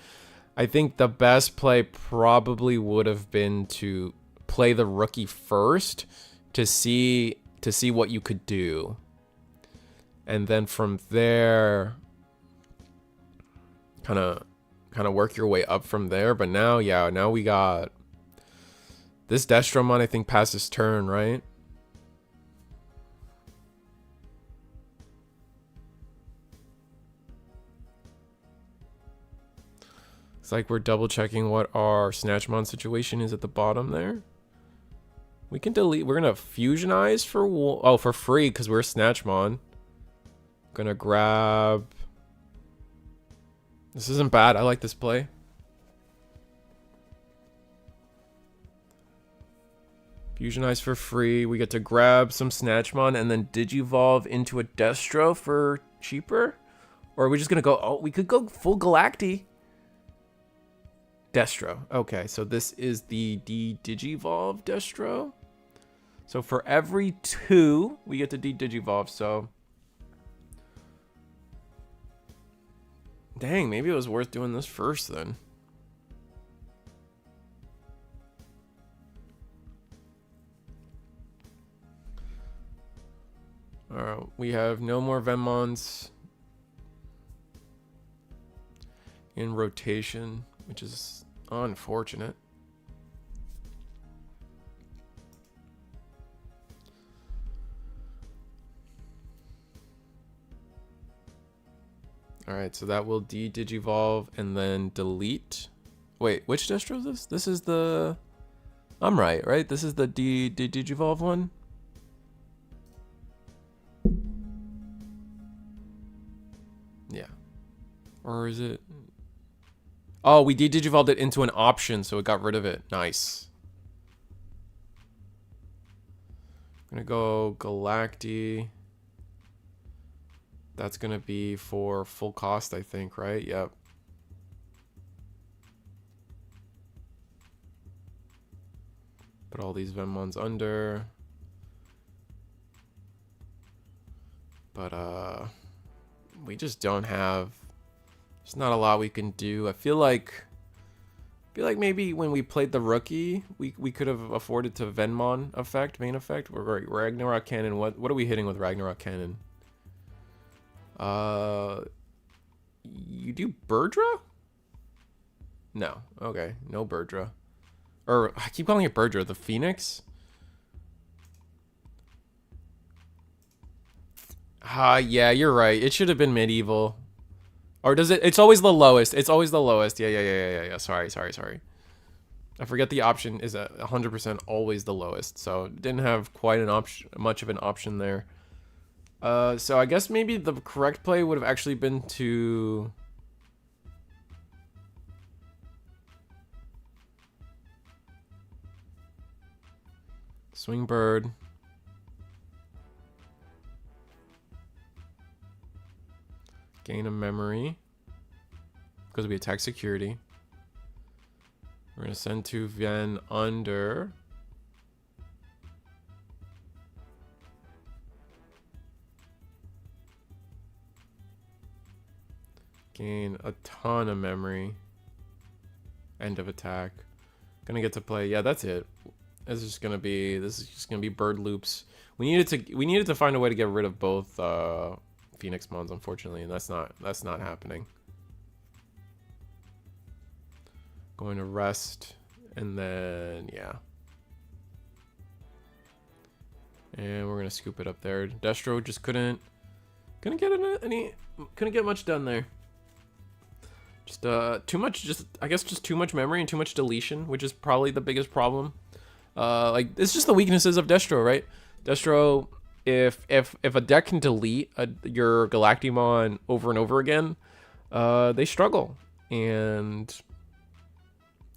I think the best play probably would have been to play the rookie first to see what you could do, and then from there kind of work your way up from there. But now, yeah, now we got this Destromon, I think, passes turn, right? It's like we're double checking what our Snatchmon situation is at the bottom there. We can delete. We're gonna fusionize for free because we're Snatchmon. Gonna grab. This isn't bad. I like this play. Fusionize for free. We get to grab some Snatchmon and then Digivolve into a Destro for cheaper. Or are we just gonna go? Oh, we could go full Galacti. Destro. Okay, so this is the Digivolve Destro. So for every 2, we get to de-digivolve, so... Dang, maybe it was worth doing this first then. Alright, we have no more Venmons in rotation, which is unfortunate. Alright, so that will de-digivolve and then delete. Wait, which distro is this? This is the... I'm right? This is the de-digivolve one? Yeah. Or is it... Oh, we de-digivolved it into an option, so it got rid of it. Nice. I'm gonna go galacti. That's gonna be for full cost, I think, right? Yep. Put all these Venmons under. But we just don't have... There's not a lot we can do. I feel like maybe when we played the rookie, we could have afforded to Venmon effect, main effect. Ragnarok Cannon. What are we hitting with Ragnarok Cannon? You do Birdra? No. Okay, no Birdra. Or I keep calling it Birdra. The Phoenix. Yeah, you're right. It should have been medieval. Or does it? It's always the lowest. It's always the lowest. Yeah. Sorry. I forget the option is 100% always the lowest. So didn't have quite an option, much of an option there. So I guess maybe the correct play would have actually been to... Swing Bird. Gain a memory. Because we attack security. We're going to send to Ven under... Gain a ton of memory. End of attack. Gonna get to play. Yeah, that's it. This is just gonna be bird loops. We needed to find a way to get rid of both Phoenix Mons, unfortunately, and that's not happening. Going to rest, and then yeah. And we're gonna scoop it up there. Destro just couldn't get much done there. Just too much, I guess just too much memory and too much deletion, which is probably the biggest problem. Like it's just the weaknesses of Destro, right? Destro, if a deck can delete your Galactimon over and over again, they struggle. And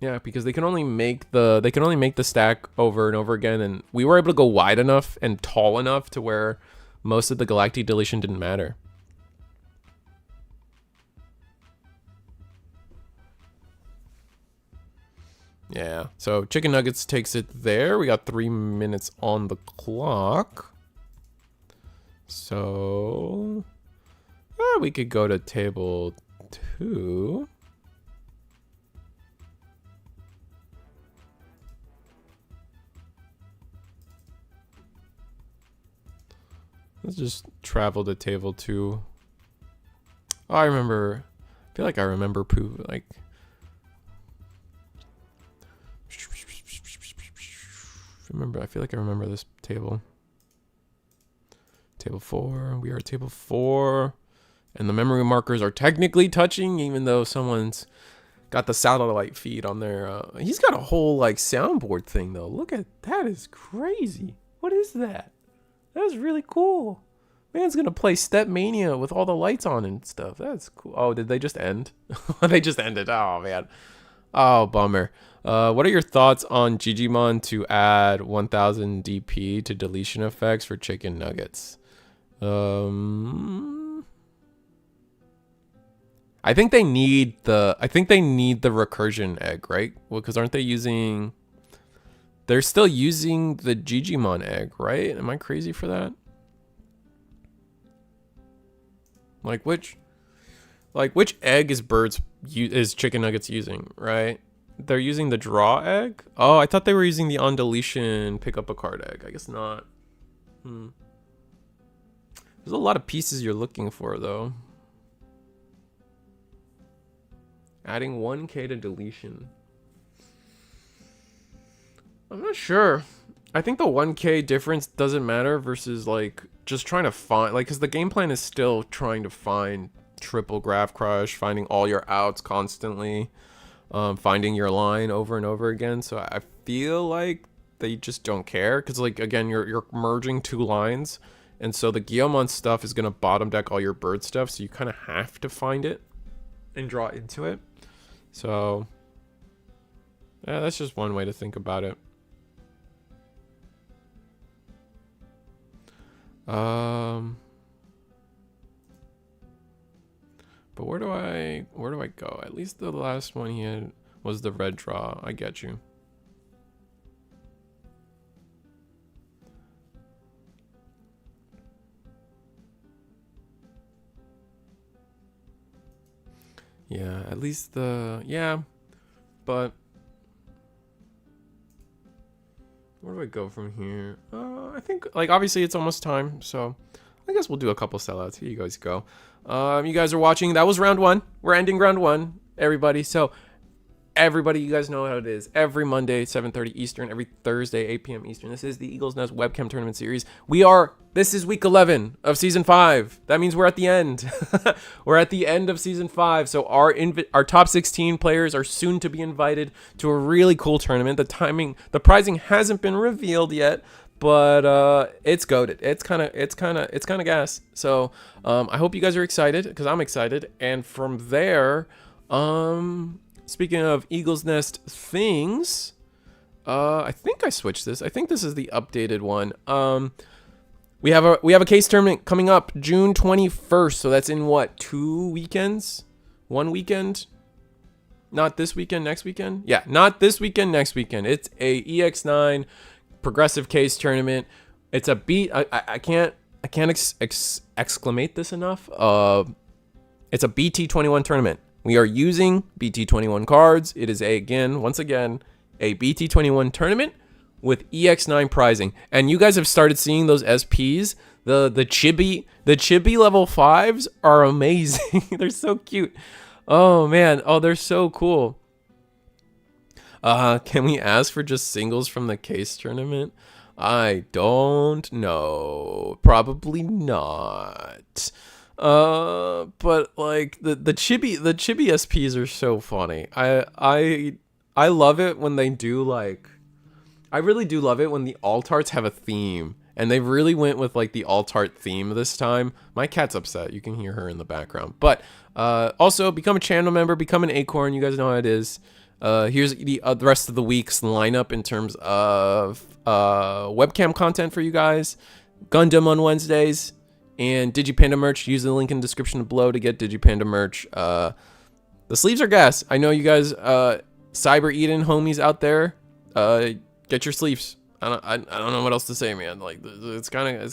yeah, because they can only make the stack over and over again, and we were able to go wide enough and tall enough to where most of the galacti deletion didn't matter. Yeah, so Chicken Nuggets takes it there. We got 3 minutes on the clock. So we could go to table 2. Let's just travel to table 2. Oh, I feel like I remember Pooh, like... I feel like I remember this table. Table 4. We are at table 4. And the memory markers are technically touching, even though someone's got the satellite feed on there. He's got a whole, like, soundboard thing, though. Look at that. Is crazy. What is that? That's really cool. Man's gonna play Step Mania with all the lights on and stuff. That's cool. Oh, did they just end? They just ended. Oh, man. Oh, bummer. What are your thoughts on Digimon to add 1000 DP to deletion effects for chicken nuggets? I think they need the recursion egg, right? Well, because aren't they using they're still using the Digimon egg, right? Am I crazy for that? Like which egg is Chicken Nuggets using, right? They're using the draw egg? Oh, I thought they were using the on deletion pick up a card egg. I guess not. There's a lot of pieces you're looking for though. Adding 1K to deletion. I'm not sure. I think the 1K difference doesn't matter versus like just trying to find, like, because the game plan is still trying to find triple graph crush, finding all your outs constantly, finding your line over and over again. So I feel like they just don't care because, like, again, you're merging two lines, and so the Guillemon stuff is gonna bottom deck all your bird stuff, so you kind of have to find it and draw into it. So yeah, that's just one way to think about it. But where do I go? At least the last one he had was the red draw. I get you. Yeah, at least yeah, but where do I go from here? I think, like, obviously it's almost time, so I guess we'll do a couple sellouts. Here you guys go. You guys are watching. That was round one. We're ending round one, everybody. So everybody, you guys know how it is. Every Monday, 7:30 Eastern. Every Thursday, 8 p.m. Eastern. This is the Eagles Nest webcam tournament series. This is week 11 of season 5. That means we're at the end. We're at the end of season 5. So our top 16 players are soon to be invited to a really cool tournament. The pricing hasn't been revealed yet, but it's goated. It's kind of gas. So I hope you guys are excited because I'm excited. And from there, speaking of Eagles Nest things, I think I switched this. I think this is the updated one. We have a case tournament coming up June 21st. So that's in what, 2 weekends? 1 weekend? Not this weekend, next weekend? Yeah, not this weekend, next weekend. It's a EX9 progressive case tournament. It's a beat. I can't exclamate this enough. It's a BT21 tournament. We are using BT21 cards. It is once again, a BT21 tournament with EX9 prizing. And you guys have started seeing those SPs. The chibi level 5s are amazing. They're so cute. Oh man. Oh, they're so cool. Can we ask for just singles from the case tournament? I don't know. Probably not. But like the chibi SPs are so funny. I love it when they do, like, I really do love it when the alt arts have a theme, and they really went with like the alt art theme this time. My cat's upset. You can hear her in the background. But also become a channel member, become an acorn. You guys know how it is. Here's the rest of the week's lineup in terms of webcam content for you guys. Gundam on Wednesdays. And Digipanda merch. Use the link in the description below to get Digipanda merch. The sleeves are gas. I know you guys, Cyber Eden homies out there, get your sleeves. I don't know what else to say, man. Like, it's kind of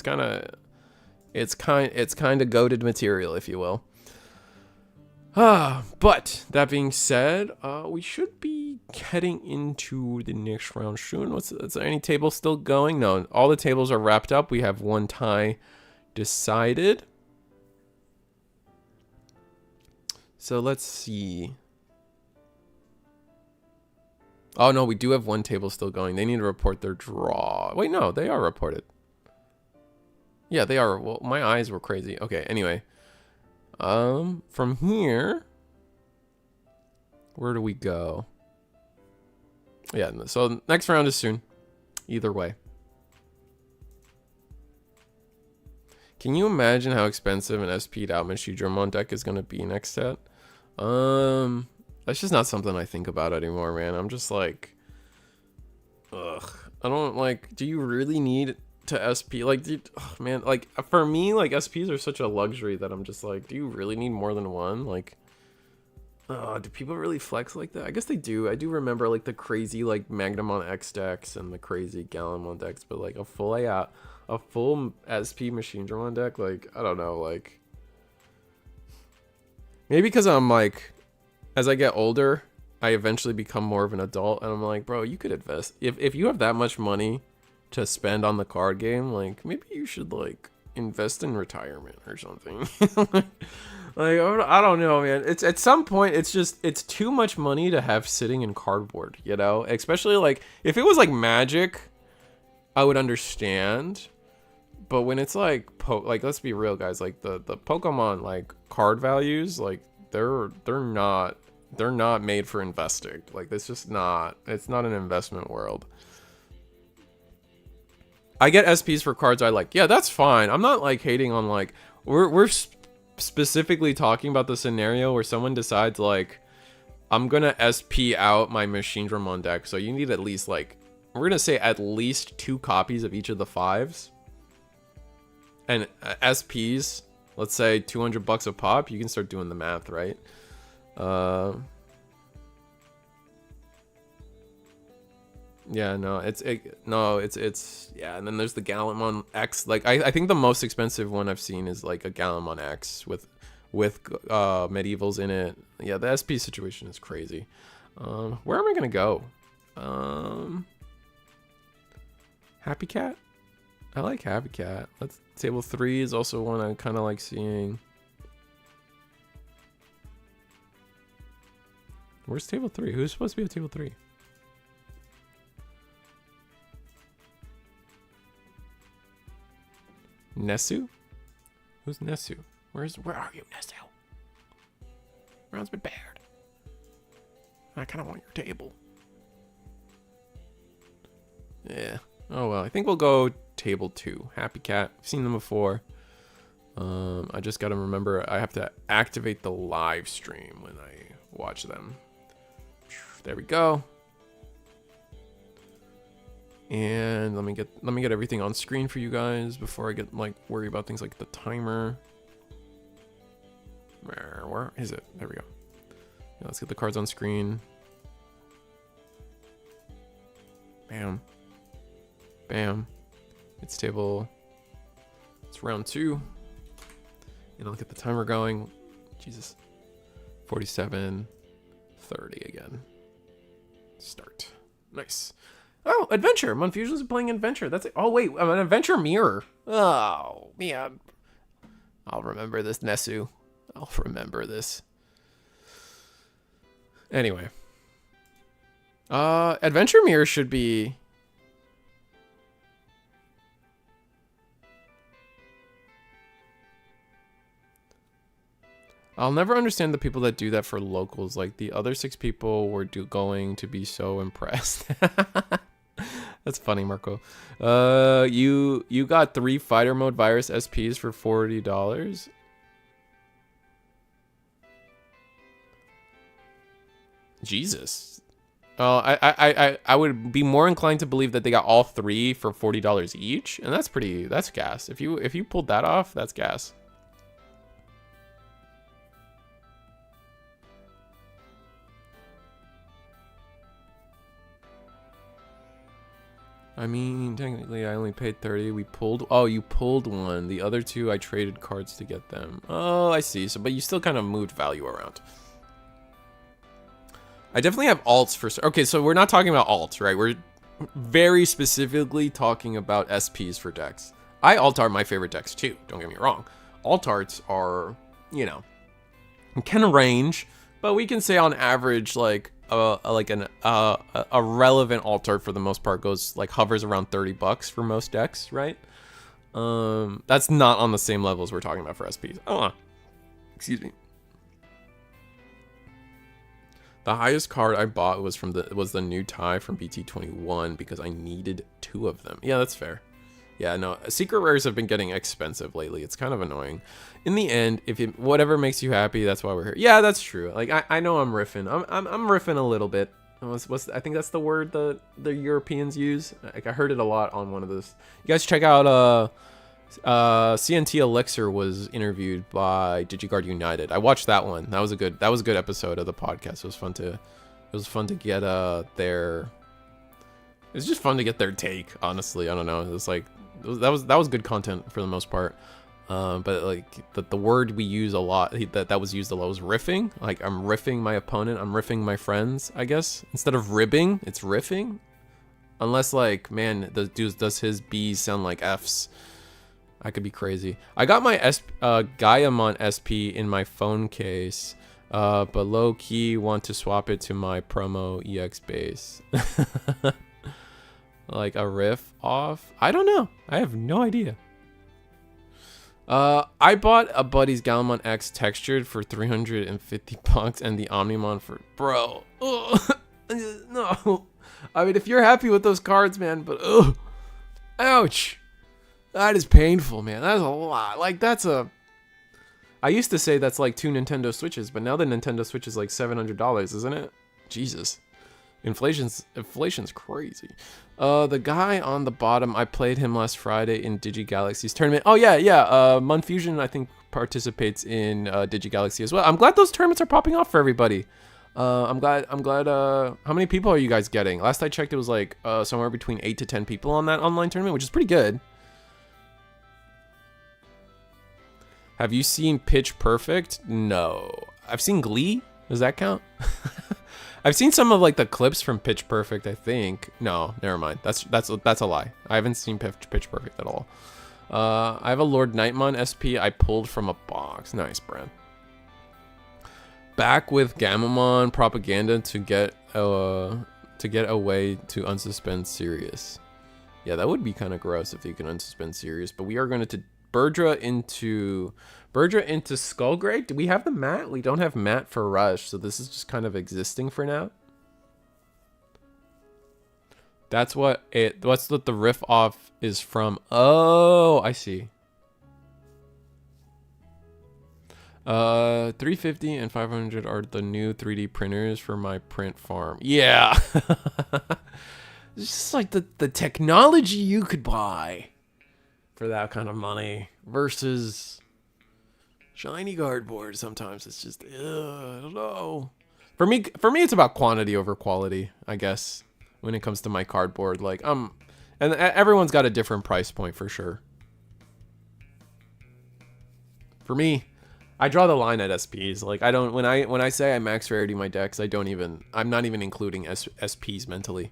goated material, if you will. But that being said, we should be heading into the next round soon. Is there any tables still going? No, all the tables are wrapped up. We have one tie decided. So let's see. Oh no, we do have one table still going. They need to report their draw. Wait, no, they are reported. Yeah, they are. Well, my eyes were crazy. Okay, anyway. From here, where do we go? Yeah, so next round is soon. Either way. Can you imagine how expensive an SP'd out Mashidramon deck is going to be next set? That's just not something I think about anymore, man. I'm just like, ugh. I don't, like, do you really need to SP? Like, man, like, for me, like, SPs are such a luxury that I'm just like, do you really need more than one? Like, Do people really flex like that? I guess they do. I do remember like the crazy like Magnamon X decks and the crazy Galactimon decks, but like a full SP Machine Dramon deck, like I don't know, like maybe because I'm like, as I get older, I eventually become more of an adult, and I'm like, bro, you could invest if you have that much money to spend on the card game, like maybe you should like invest in retirement or something. Like I don't know, man. It's at some point it's too much money to have sitting in cardboard, you know? Especially like if it was like Magic, I would understand. But when it's like like let's be real, guys, like the Pokemon like card values, like they're not made for investing. Like it's not an investment world. I get SPs for cards I like. Yeah, that's fine. I'm not like hating on like we're specifically talking about the scenario where someone decides like I'm gonna SP out my Machine Dramon deck, so you need at least like we're gonna say at least 2 copies of each of the 5s. And SPs, let's say $200 a pop. You can start doing the math, right? Yeah, no, it's yeah, and then there's the Galactimon X. Like I think the most expensive one I've seen is like a Galactimon X with medievals in it. Yeah, the SP situation is crazy. Where am I gonna go? Happy Cat? I like Happy Cat. Let's table 3 is also one I kind of like seeing. Where's table 3? Who's supposed to be at table 3? Nesu? Who's Nesu? Where are you, Nesu? Round's been bared. I kind of want your table. Yeah. Oh well, I think we'll go table 2. Happy Cat. I've seen them before. I just gotta remember I have to activate the live stream when I watch them. There we go. And let me get everything on screen for you guys before I get like worry about things like the timer. Where is it? There we go. Yeah, let's get the cards on screen. Bam. Bam. It's round 2. And I'll get the timer going. Jesus. 47, 30 again. Start. Nice. Oh, Adventure. Monfusions is playing Adventure. That's it. Oh, wait. I'm an Adventure Mirror. Oh, man. I'll remember this, Nesu. I'll remember this. Anyway. Adventure Mirror should be... I'll never understand the people that do that for locals. Like, the other 6 people were going to be so impressed. That's funny, Marco. You got 3 fighter mode virus SPs for $40. Jesus. I would be more inclined to believe that they got all 3 for $40 each, and that's gas. If you pulled that off, that's gas. I mean, technically, I only paid 30. We pulled... Oh, you pulled one. The other 2, I traded cards to get them. Oh, I see. So, but you still kind of moved value around. I definitely have alts for... Okay, so we're not talking about alts, right? We're very specifically talking about SPs for decks. Alt art my favorite decks, too. Don't get me wrong. Alt arts are, you know, can range, but we can say on average, like... a relevant alt art for the most part goes like hovers around $30 for most decks, right? That's not on the same level as we're talking about for SPs. Excuse me. The highest card I bought was the new tie from BT21 because I needed 2 of them. Yeah, that's fair. Yeah, no, secret rares have been getting expensive lately. It's kind of annoying. In the end, whatever makes you happy, that's why we're here. Yeah, that's true. Like I know I'm riffing. I'm riffing a little bit. I think that's the word the Europeans use. Like I heard it a lot on one of those. You guys check out CNT Elixir was interviewed by DigiGuard United. I watched that one. That was a good episode of the podcast. It was fun to get their it's just fun to get their take, honestly. I don't know. It was like that was good content for the most part. But like the word we use a lot that was used a lot was riffing. Like I'm riffing my opponent, I'm riffing my friends, I guess. Instead of ribbing, it's riffing. Unless like, man, does his B's sound like F's? I could be crazy. I got my Galactimon SP in my phone case, but low key want to swap it to my promo EX base. Like a riff off? I don't know. I have no idea. I bought a buddy's Galactimon X textured for $350 and the Omnimon for bro. No. I mean, if you're happy with those cards, man, but ouch. That is painful, man. That's a lot. Like I used to say that's like 2 Nintendo Switches, but now the Nintendo Switch is like $700, isn't it? Jesus. Inflation's crazy. The guy on the bottom, I played him last Friday in DigiGalaxy's tournament. Oh yeah. Mun Fusion, I think, participates in DigiGalaxy as well. I'm glad those tournaments are popping off for everybody. I'm glad. How many people are you guys getting? Last I checked, it was like somewhere between 8 to 10 people on that online tournament, which is pretty good. Have you seen Pitch Perfect? No. I've seen Glee. Does that count? I've seen some of like the clips from Pitch Perfect, I think. No, never mind. That's a lie. I haven't seen Pitch Perfect at all. I have a Lord Nightmon SP I pulled from a box. Nice, Brand. Back with Gamamon propaganda to get away to unsuspend Sirius. Yeah, that would be kind of gross if you can unsuspend Sirius, but we are going to Burdra into Skullgrave. Do we have the mat? We don't have mat for Rush, so this is just kind of existing for now. That's what the riff off is from. Oh, I see. 350 and 500 are the new 3D printers for my print farm. Yeah. It's just like the technology you could buy for that kind of money versus shiny cardboard. Sometimes it's just, I don't know. For me, it's about quantity over quality, I guess, when it comes to my cardboard. Like, and everyone's got a different price point for sure. For me, I draw the line at SPs. Like, I don't, when I say I max rarity my decks, I'm not even including SPs mentally.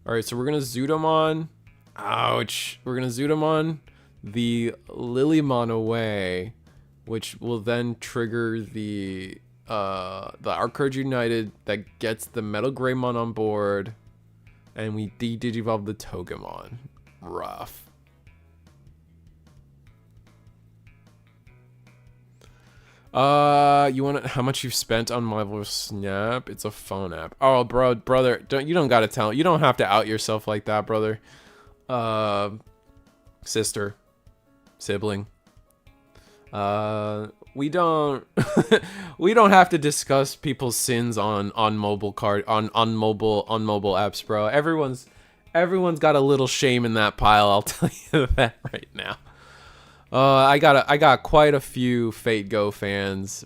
All right, so we're going to Zudomon. Ouch. We're going to Zudomon the Lilymon away, which will then trigger the Arcurge United that gets the Metal Greymon on board, and we de-digivolve the Togemon. Rough. You want how much you've spent on Marvel Snap? It's a phone app. Oh, brother, you don't gotta tell. You don't have to out yourself like that, brother. Sister, sibling. We don't we don't have to discuss people's sins on mobile apps, bro. Everyone's got a little shame in that pile. I'll tell you that right now. I got quite a few Fate Go friends.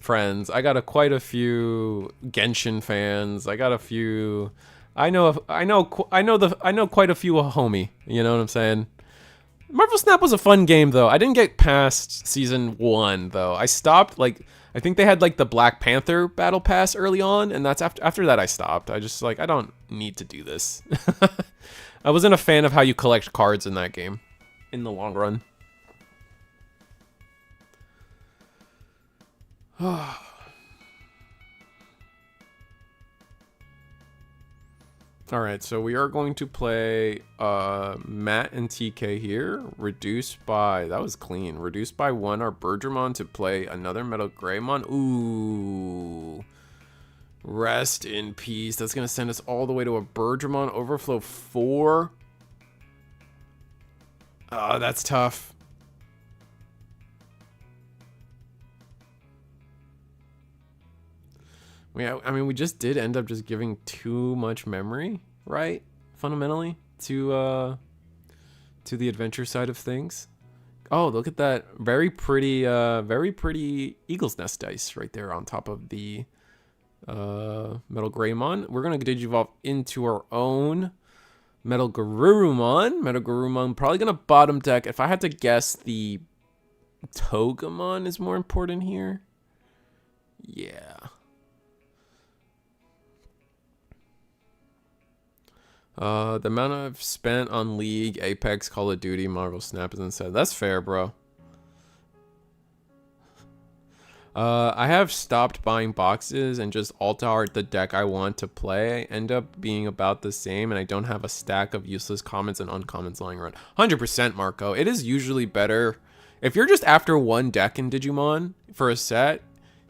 I got quite a few Genshin fans. I got a few. I know quite a few homie. You know what I'm saying? Marvel Snap was a fun game though. I didn't get past season 1 though. I stopped I think they had like the Black Panther battle pass early on, and that's after that I stopped. I just I don't need to do this. I wasn't a fan of how you collect cards in that game in the long run. Alright, so we are going to play Matt and TK here. Reduced by, that was clean. Reduced by 1 our Birdramon to play another Metal Greymon. Ooh. Rest in peace. That's going to send us all the way to a Birdramon Overflow 4. Oh, that's tough. Yeah, I mean, we just did end up just giving too much memory, right? Fundamentally, to to the adventure side of things. Oh, look at that very pretty eagle's nest dice right there on top of the Metal Greymon. We're gonna digivolve into our own Metal Garurumon. Metal Garurumon probably gonna bottom deck. If I had to guess, the Togemon is more important here. Yeah. The amount I've spent on League, Apex, Call of Duty, Marvel Snap is insane. That's fair, bro. I have stopped buying boxes and just alter art the deck I want to play. End up being about the same, and I don't have a stack of useless commons and uncommons lying around. 100%, Marco. It is usually better if you're just after one deck in Digimon for a set.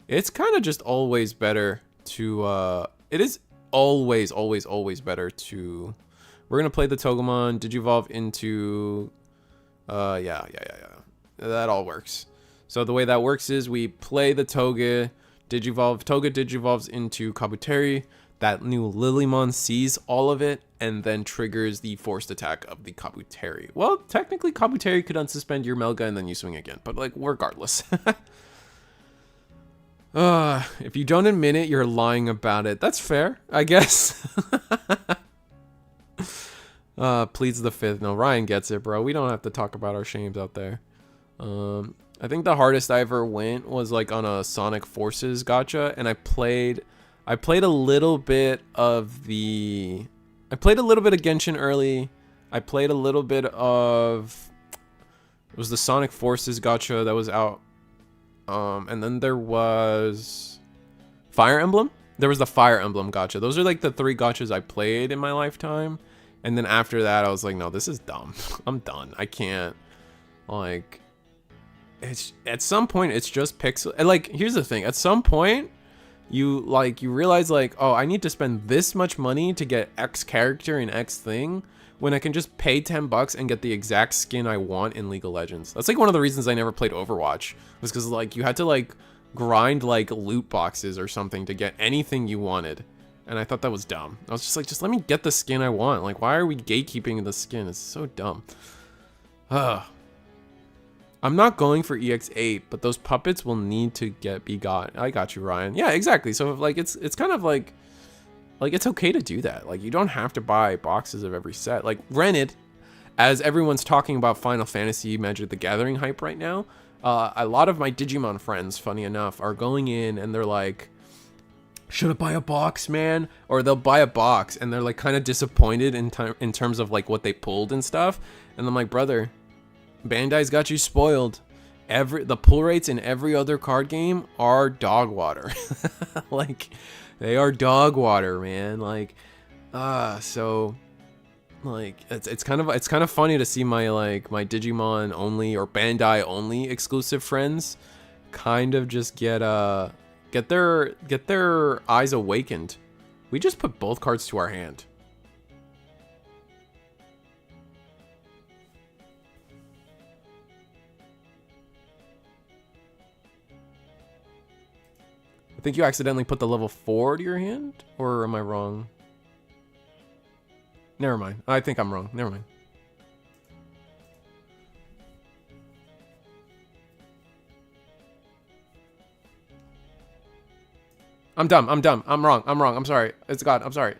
It's kind of just always better to. It is always better to. We're gonna play the Togemon, digivolve into. Yeah. That all works. So the way that works is we play the Toga, digivolves into Kabuteri. That new Lilymon sees all of it and then triggers the forced attack of the Kabuteri. Well, technically Kabuteri could unsuspend your Melga and then you swing again, but like regardless. If you don't admit it, you're lying about it. That's fair, I guess. Pleads the fifth. No, Ryan gets it, bro. We don't have to talk about our shames out there. I think the hardest I ever went was like on a Sonic Forces gacha, and I played a little bit of Genshin early. I played a little bit of, it was the Sonic Forces gacha that was out. And then there was Fire Emblem. There was the Fire Emblem gacha. Those are like the 3 gachas I played in my lifetime. And then after that, I was like, no, this is dumb. I'm done. I can't, like, it's at some point it's just pixel. And like, here's the thing, at some point you realize like, oh, I need to spend this much money to get X character in X thing when I can just pay $10 and get the exact skin I want in League of Legends. That's like one of the reasons I never played Overwatch, was because like you had to like grind like loot boxes or something to get anything you wanted, and I thought that was dumb. I was just like, just let me get the skin I want. Like, why are we gatekeeping the skin? It's so dumb. I'm not going for EX8, but those puppets will need to be got. I got you, Ryan. Yeah, exactly. So like it's kind of like it's okay to do that. Like, you don't have to buy boxes of every set. Like, granted, as everyone's talking about Final Fantasy Magic the Gathering hype right now, a lot of my Digimon friends, funny enough, are going in and they're like, should I buy a box, man? Or they'll buy a box and they're like kind of disappointed in terms of like what they pulled and stuff. And I'm like, brother, Bandai's got you spoiled. The pull rates in every other card game are dog water. Like, they are dog water, man. Like, so like it's kind of funny to see my Digimon only or Bandai only exclusive friends kind of just get their eyes awakened. We just put both cards to our hand. I think you accidentally put the level 4 to your hand, or am I wrong? Never mind. I think I'm wrong. Never mind. I'm dumb. I'm wrong. I'm sorry. It's God. I'm sorry.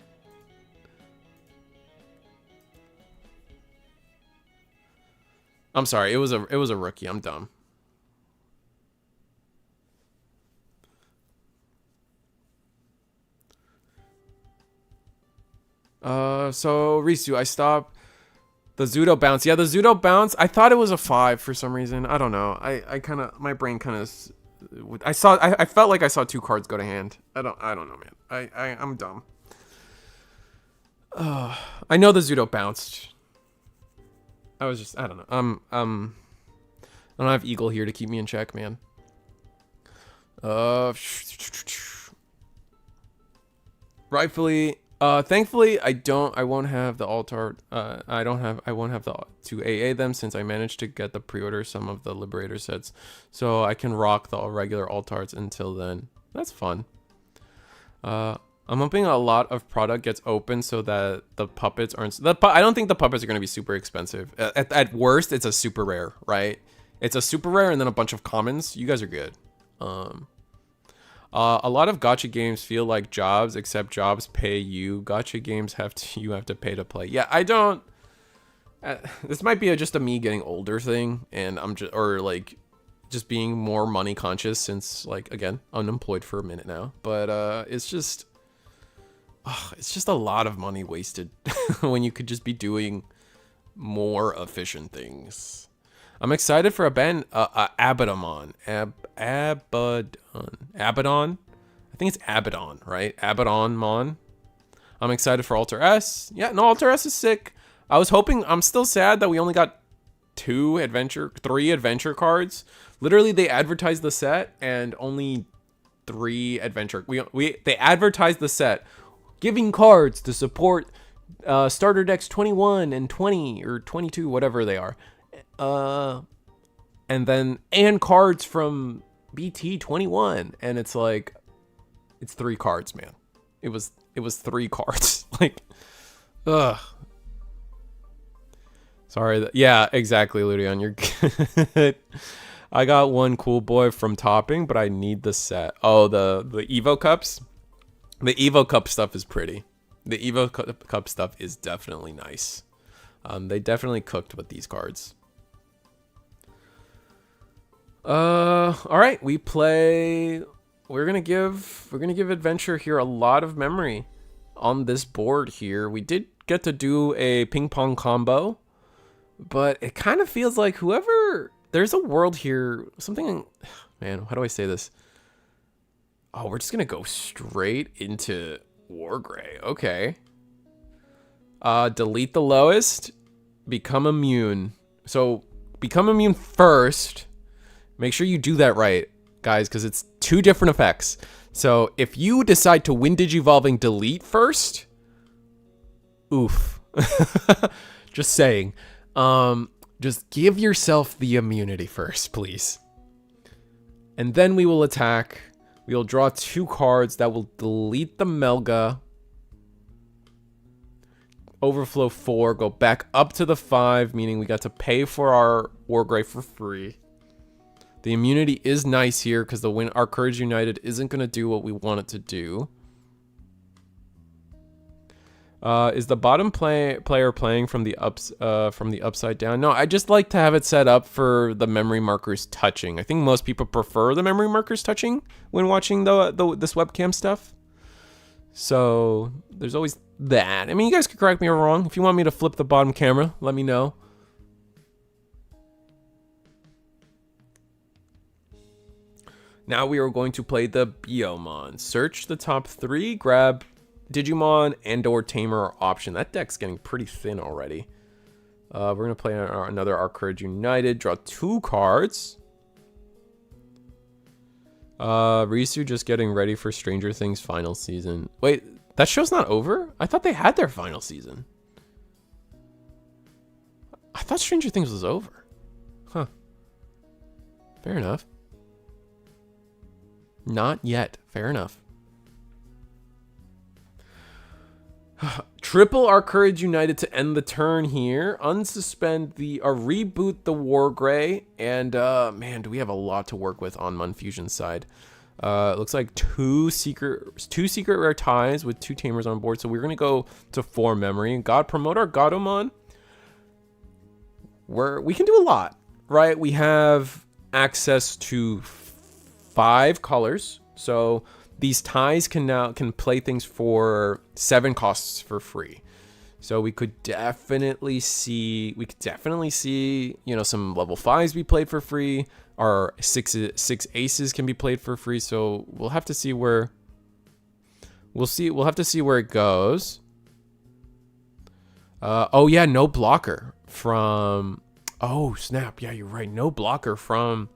I'm sorry. It was a rookie. I'm dumb. So Risu, I stopped the Zudo bounce. Yeah, the Zudo bounce, I thought it was a 5 for some reason. I don't know. I kind of, my brain kind of, I felt like I saw 2 cards go to hand. I don't know, man. I'm dumb. I know the Zudo bounced. I don't know. I don't have Eagle here to keep me in check, man. Rightfully, thankfully, I won't have the alt art. I won't have the to AA them, since I managed to get the pre-order some of the Liberator sets, so I can rock the regular alt arts until then. That's fun. I'm hoping a lot of product gets open so that the puppets aren't. I don't think the puppets are going to be super expensive. At worst, it's a super rare, right? It's a super rare and then a bunch of commons. You guys are good. A lot of gacha games feel like jobs, except jobs pay you. Gacha games you have to pay to play. Yeah, I don't. This might be just a me getting older thing, and I'm just like just being more money conscious since, like, again, unemployed for a minute now. But it's just a lot of money wasted when you could just be doing more efficient things. I'm excited for Abaddon. Abaddon. I think it's Abaddon, right? Abaddon-mon. I'm excited for Alter S. Yeah, no, Alter S is sick. I'm still sad that we only got 3 adventure cards. Literally, they advertised the set and only 3 adventure. They advertised the set, giving cards to support starter decks 21 and 20 or 22, whatever they are. And cards from BT21, and it's like, it's 3 cards, man. It was 3 cards. Like, ugh. Sorry. Yeah, exactly, Ludion. You're good. I got one cool boy from topping, but I need the set. Oh, the Evo Cups? The Evo Cup stuff is pretty. The Evo Cup stuff is definitely nice. They definitely cooked with these cards. All right, we're gonna give Adventure here a lot of memory on this board here. We did get to do a ping pong combo, but it kind of feels like there's a world here, something, man, how do I say this? Oh, we're just gonna go straight into Wargrey. Okay. Delete the lowest, become immune. So become immune first. Make sure you do that right, guys, because it's 2 different effects. So if you decide to win Digivolving delete first, oof. Just saying. Just give yourself the immunity first, please. And then we will attack. We will draw 2 cards that will delete the Melga. Overflow 4, go back up to the 5, meaning we got to pay for our Wargrey for free. The immunity is nice here because our Courage United isn't going to do what we want it to do. Is the bottom player playing from the upside down? No, I just like to have it set up for the memory markers touching. I think most people prefer the memory markers touching when watching this webcam stuff. So there's always that. I mean, you guys could correct me if I'm wrong. If you want me to flip the bottom camera, let me know. Now we are going to play the Biomon. Search the top 3, grab Digimon and/or Tamer option. That deck's getting pretty thin already. We're going to play another Our Courage United. Draw 2 cards. Risu just getting ready for Stranger Things final season. Wait, that show's not over? I thought they had their final season. I thought Stranger Things was over. Huh. Fair enough. Not yet. Fair enough. Triple Our Courage United to end the turn here. Unsuspend reboot the Wargrey. And, man, do we have a lot to work with on Munfusion's side. It looks like 2 secret rare ties with 2 Tamers on board. So we're going to go to 4 memory. God, promote our Godomon. We can do a lot, right? We have access to 5 colors. So these ties can play things for 7 costs for free. So we could definitely see, you know, some level 5s be played for free. Our 6 aces can be played for free. So we'll have to see where it goes. Oh yeah, no blocker from, oh snap. Yeah, you're right. No blocker from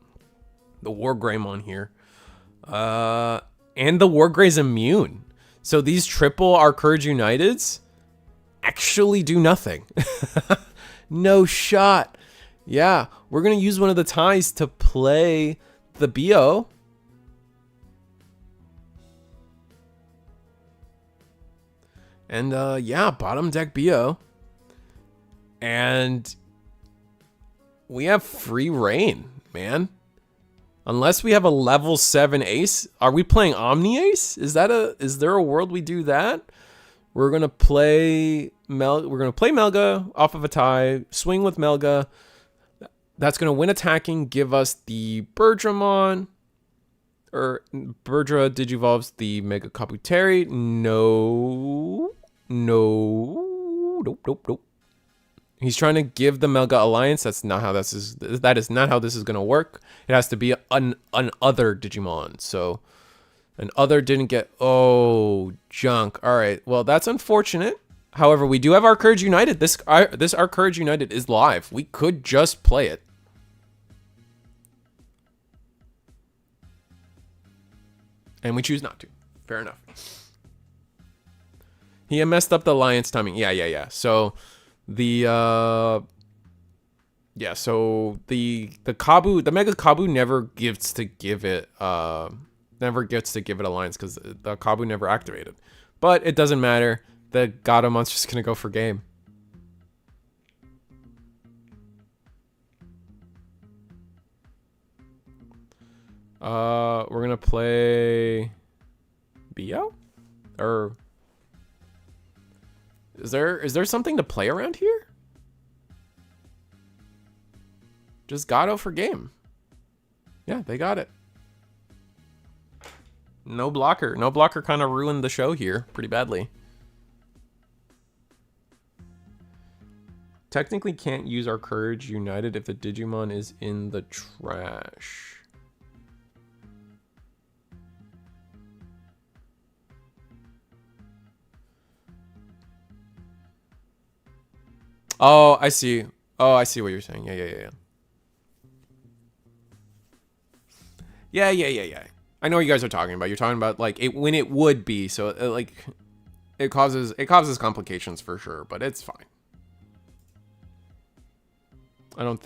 the Wargreymon here. And the Wargrey's immune. So these triple Our Courage Uniteds actually do nothing. No shot. Yeah, we're going to use one of the ties to play the BO. And yeah, bottom deck BO. And we have free reign, man. Unless we have a level 7 ace. Are we playing Omni Ace? Is there a world we do that? We're gonna play Melga off of a tie, swing with Melga. That's gonna win attacking, give us the Birdramon. Or Birdra Digivolves the Mega Kaputeri. No. Nope. He's trying to give the Melga Alliance. That is not how this is gonna work. It has to be an other Digimon. So an other didn't get junk. Alright, well that's unfortunate. However, we do have our Courage United. This our Courage United is live. We could just play it. And we choose not to. Fair enough. He messed up the alliance timing. Yeah. So the Kabu, the Mega Kabu never gets to give it alliance because the Kabu never activated. But it doesn't matter. The Gatomon's just gonna go for game. We're gonna play BO? Or is there something to play around here? Just Gato for game. Yeah, they got it. No blocker. No blocker kind of ruined the show here pretty badly. Technically can't use our Courage United if the Digimon is in the trash. Oh, I see. Oh, I see what you're saying. Yeah. I know what you guys are talking about. You're talking about like when it would be. So like it causes complications for sure, but it's fine. I don't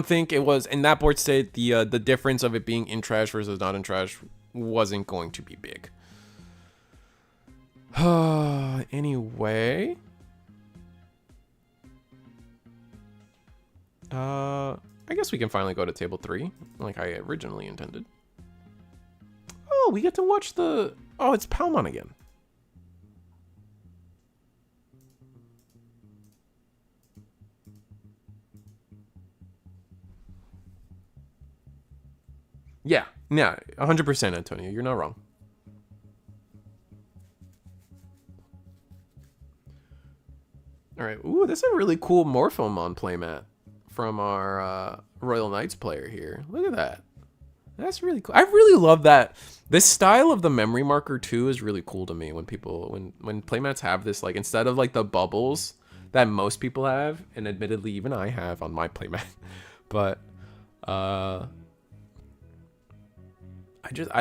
think it was in that board state. The difference of it being in trash versus not in trash wasn't going to be big. Anyway. I guess we can finally go to table 3, like I originally intended. Oh, we get to watch the... Oh, it's Palmon again. Yeah, 100%, Antonio. You're not wrong. All right. Ooh, this is a really cool Morphomon playmat from our Royal Knights player here. Look at that. That's really cool. I really love that. This style of the memory marker too is really cool to me when playmats have this, like, instead of like the bubbles that most people have, and admittedly even I have on my playmat, but I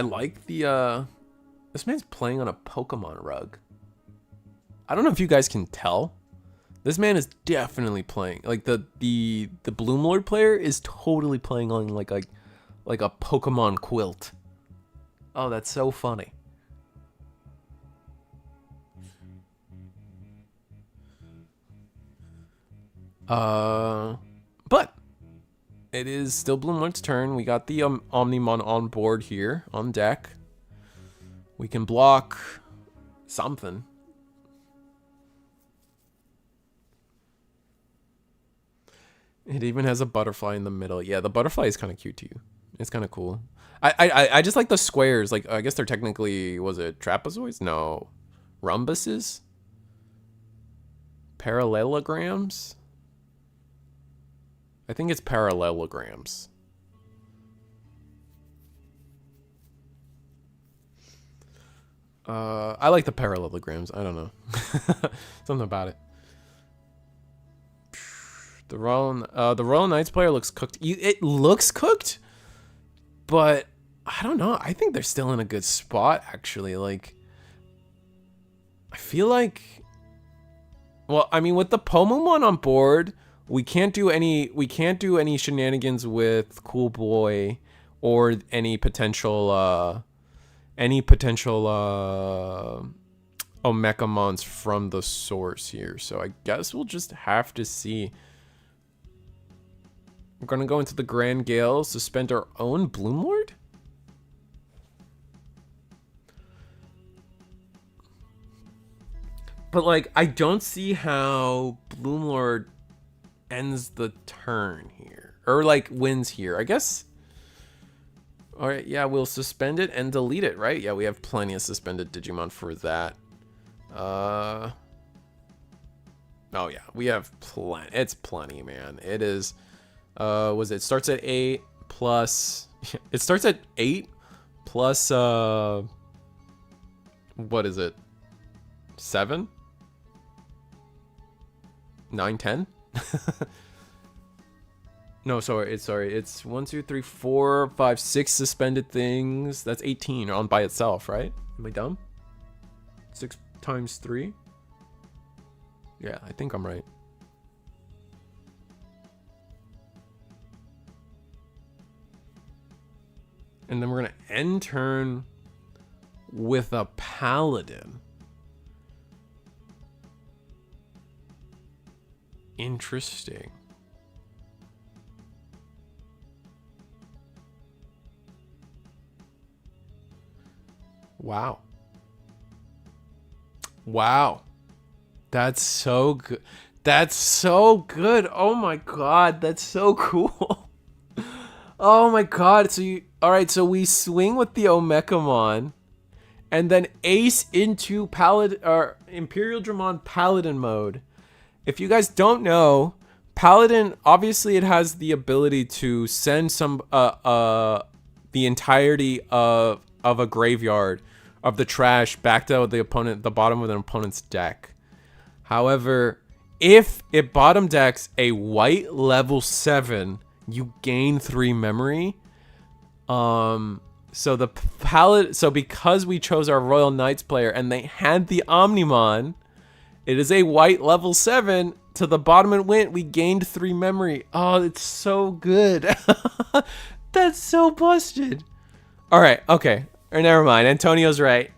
like the this man's playing on a Pokemon rug. I don't know if you guys can tell. This man is definitely playing, like, the Bloom Lord player is totally playing on like a Pokemon quilt. Oh, that's so funny. But it is still Bloom Lord's turn. We got the Omnimon on board here on deck. We can block something. It even has a butterfly in the middle. Yeah, the butterfly is kind of cute too. It's kind of cool. I just like the squares. Like, I guess they're technically, was it trapezoids? No. Rhombuses? Parallelograms? I think it's parallelograms. I like the parallelograms. I don't know. Something about it. The Royal Knights player looks cooked. It looks cooked, but I don't know. I think they're still in a good spot, actually. Like, I feel like, well, I mean, with the Pomomon on board, we can't do any shenanigans with Cool Boy or any potential Omecamons from the source here. So I guess we'll just have to see. We're gonna go into the Grand Gale, suspend our own Bloomlord? But like, I don't see how Bloomlord ends the turn here. Or like wins here. I guess. Alright, yeah, we'll suspend it and delete it, right? Yeah, we have plenty of suspended Digimon for that. Oh yeah, we have plenty. It's plenty, man. It is. It starts at 8 plus. It starts at 8 plus. What is it? 7? 9, 10? No, sorry. It's 1, 2, 3, 4, 5, 6 suspended things. That's 18 on by itself, right? Am I dumb? 6 times 3? Yeah, I think I'm right. And then we're gonna end turn with a Paladin. Interesting. Wow. Wow. That's so good. That's so good. Oh my god, that's so cool. Oh my god. So you alright, so we swing with the Omecamon and then ace into Paladin or Imperial Dramon Paladin mode. If you guys don't know, Paladin obviously it has the ability to send some the entirety of a graveyard of the trash back to the opponent, the bottom of an opponent's deck. However, if it bottom decks a white level 7, you gain 3 memory. So the Paladin, so because we chose our Royal Knights player and they had the Omnimon, it is a white level 7. To the bottom it went. We gained 3 memory. Oh, it's so good. That's so busted. All right. Okay. Or never mind. Antonio's right.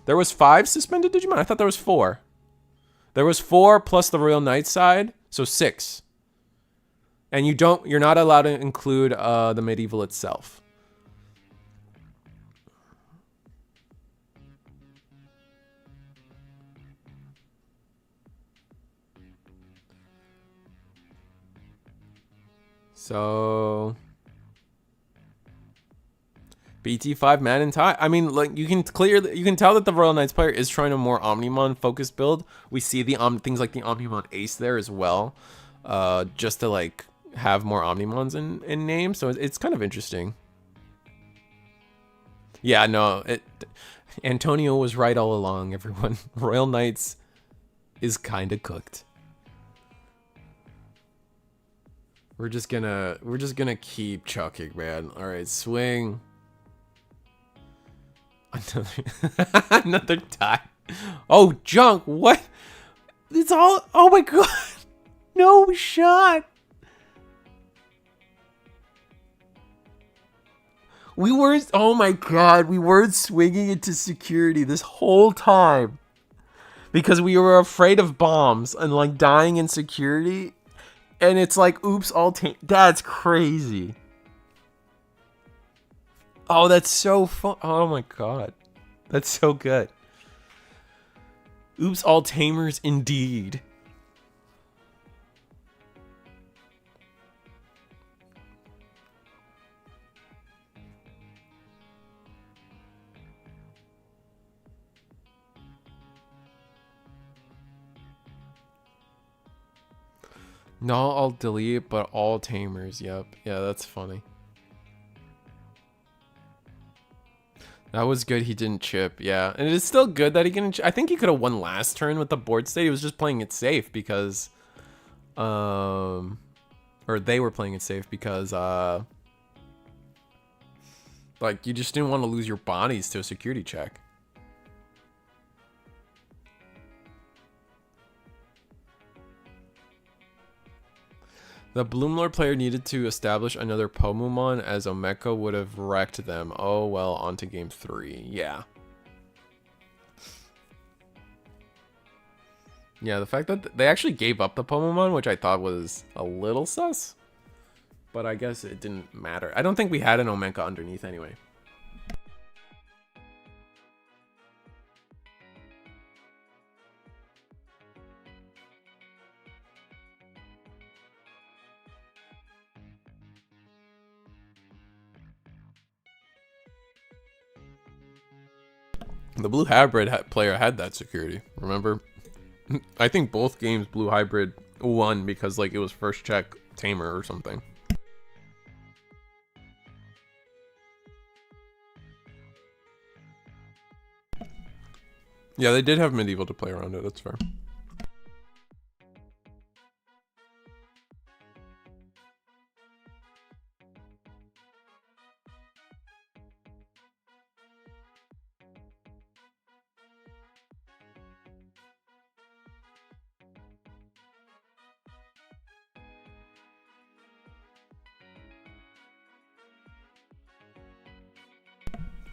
There was 5 suspended Digimon. I thought there was 4. There was 4 plus the Royal Knight side, so 6. And you're not allowed to include the medieval itself. So BT5 man and tie. I mean, like you can tell that the Royal Knights player is trying a more Omnimon focused build. We see the things like the Omnimon Ace there as well, just to like have more Omnimons in name. So it's kind of interesting. Yeah, no, Antonio was right all along. Everyone, Royal Knights is kind of cooked. We're just gonna keep chucking, man. All right, swing. Another tie. Oh, junk. What? It's all. Oh my god. No shot. We weren't. Oh my god. We weren't swinging into security this whole time because we were afraid of bombs and like dying in security. And it's like, oops, that's crazy. Oh, that's so fun. Oh my god. That's so good. Oops, all tamers indeed. Not all delete, but all tamers. Yep. Yeah, that's funny. That was good he didn't chip. Yeah. And it's still good that he didn't I think he could have won last turn with the board state. He was just playing it safe because or they were playing it safe because like you just didn't want to lose your bodies to a security check. The Bloomlord player needed to establish another Pomumon as Omeka would have wrecked them. Oh well, on to game 3. Yeah. Yeah, the fact that they actually gave up the Pomamon, which I thought was a little sus. But I guess it didn't matter. I don't think we had an Omega underneath anyway. The blue hybrid player had that security, remember? I think both games blue hybrid won because like it was first check tamer or something. Yeah, they did have medieval to play around it, that's fair.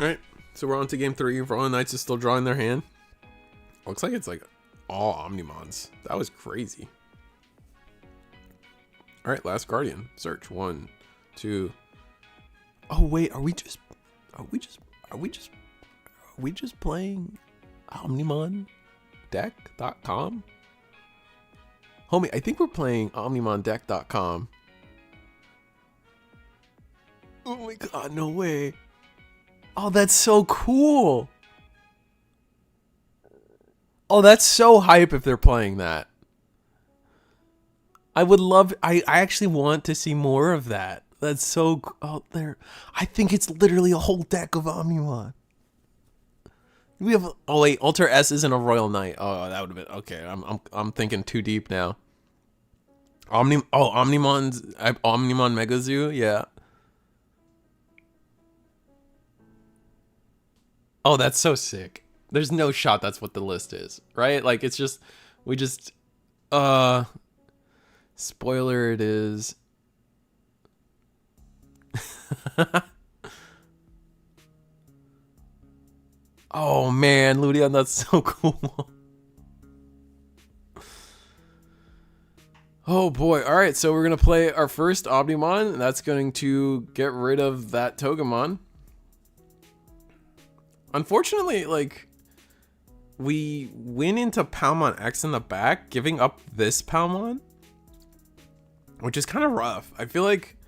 Alright, so we're on to game 3. Royal Knights is still drawing their hand. Looks like it's like all Omnimons. That was crazy. Alright, last Guardian. Search. 1, 2. Oh wait, are we just playing Omnimon deck.com? Homie, I think we're playing OmnimonDeck.com. Oh my god, no way. Oh, that's so cool. Oh, that's so hype if they're playing that. I would love, I actually want to see more of that. That's so, oh, there. I think it's literally a whole deck of Omnimon. We have, oh wait, Alter S isn't a Royal Knight. Oh, that would have been, okay, I'm thinking too deep now. Omnimon Mega Zoo, yeah. Oh, that's so sick. There's no shot that's what the list is, right? Like, it's just, we just, spoiler it is. Oh man, Ludion, that's so cool. Oh boy, alright, so we're gonna play our first Omnimon, and that's going to get rid of that Togemon. Unfortunately, like, we win into Palmon X in the back, giving up this Palmon, which is kind of rough. I feel like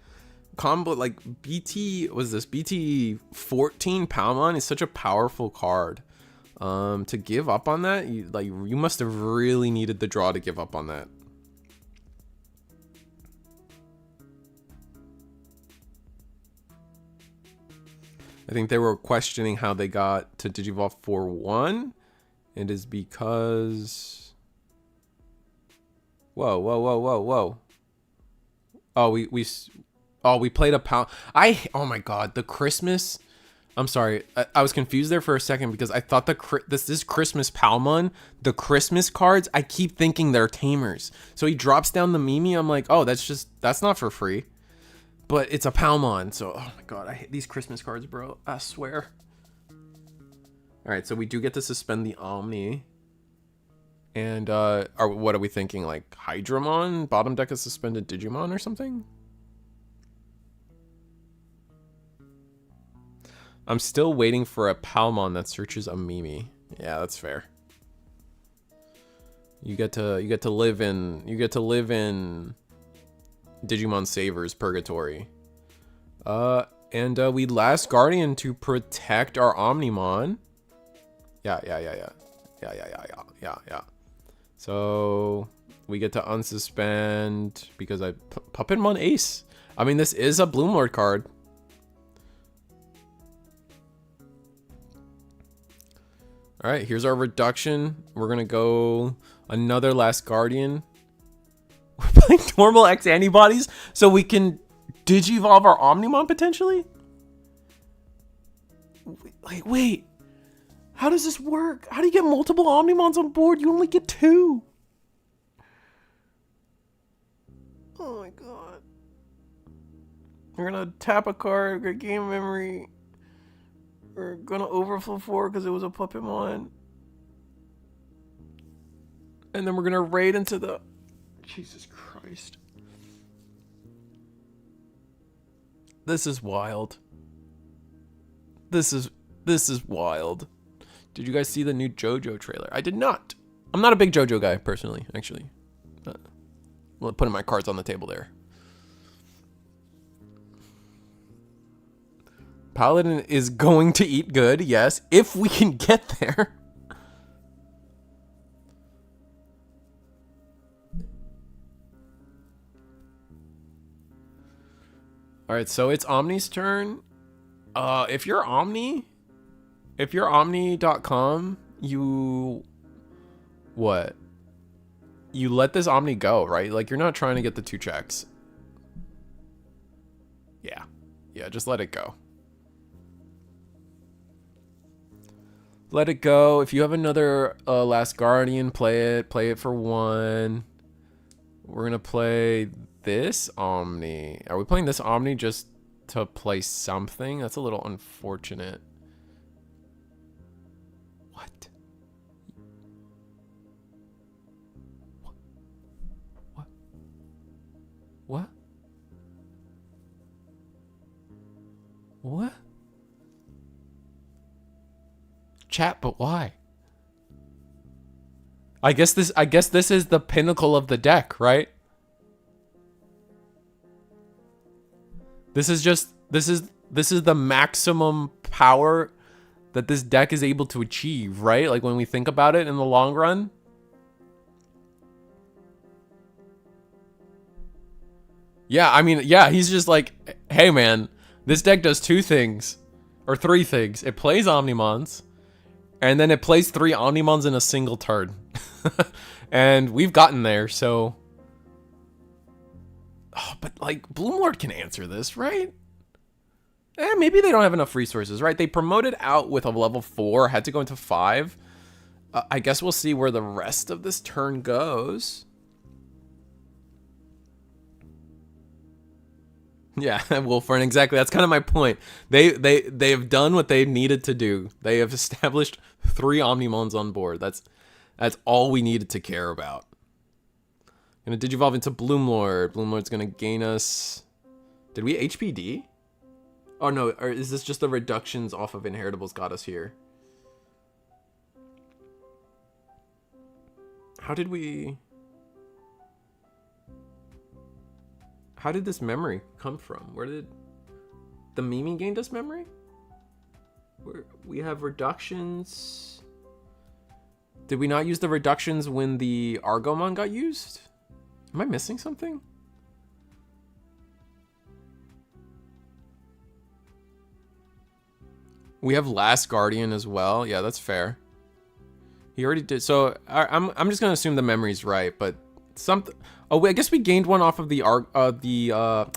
combo, like BT14 Palmon is such a powerful card. To give up on that, you must have really needed the draw to give up on that. I think they were questioning how they got to Digivolve 4-1. It is because... Whoa. Oh, we played a pound. Oh my god, the Christmas... I'm sorry, I was confused there for a second because I thought this is Christmas Palmon. The Christmas cards, I keep thinking they're tamers. So he drops down the Mimi, I'm like, oh, that's not for free. But it's a Palmon, so, oh my god, I hate these Christmas cards, bro. I swear. Alright, so we do get to suspend the Omni. And, what are we thinking? Like, Hydramon? Bottom deck is suspended Digimon or something? I'm still waiting for a Palmon that searches a Mimi. Yeah, that's fair. You get to live in Digimon Savers Purgatory. And we last Guardian to protect our Omnimon. Yeah. So we get to unsuspend because Puppetmon Ace. I mean, this is a Bloomlord card. All right, here's our reduction. We're gonna go another last Guardian. We're playing normal X antibodies so we can Digivolve our Omnimon potentially? Wait. How does this work? How do you get multiple Omnimons on board? You only get 2. Oh my god. We're gonna tap a card, get game memory. We're gonna overflow 4 because it was a Puppetmon. And then we're gonna raid into the... Jesus Christ. This is wild. This is wild. Did you guys see the new JoJo trailer? I did not. I'm not a big JoJo guy, personally, actually. Well, putting my cards on the table there. Paladin is going to eat good, yes, if we can get there. All right, so it's Omni's turn. If you're Omni.com, you what? You let this Omni go, right? Like, you're not trying to get the 2 checks. Yeah, just let it go. Let it go. If you have another Last Guardian, play it for 1. We're gonna play this Omni. Are we playing this Omni just to play something? That's a little unfortunate. What? What? What? Chat, but why? I guess this is the pinnacle of the deck, right? This is the maximum power that this deck is able to achieve, right? Like, when we think about it in the long run. Yeah, I mean, yeah, he's just like, hey man, this deck does 2 things, or 3 things. It plays Omnimons, and then it plays 3 Omnimons in a single turn. And we've gotten there, so... Oh, but, like, Bloomlord can answer this, right? Maybe they don't have enough resources, right? They promoted out with a level 4, had to go into 5. I guess we'll see where the rest of this turn goes. Yeah, Wolfern, exactly. That's kind of my point. They've done what they needed to do. They have established 3 Omnimons on board. That's all we needed to care about. Gonna Digivolve into Bloomlord. Bloomlord's gonna gain us... Did we HPD? Oh no, or is this just the reductions off of Inheritables got us here? How did this memory come from? Where did the Mimi gained us memory? We have reductions. Did we not use the reductions when the Argomon got used? Am I missing something? We have Last Guardian as well. Yeah, that's fair. He already did. So I'm just gonna assume the memory's right, but something. Oh, I guess we gained one off of the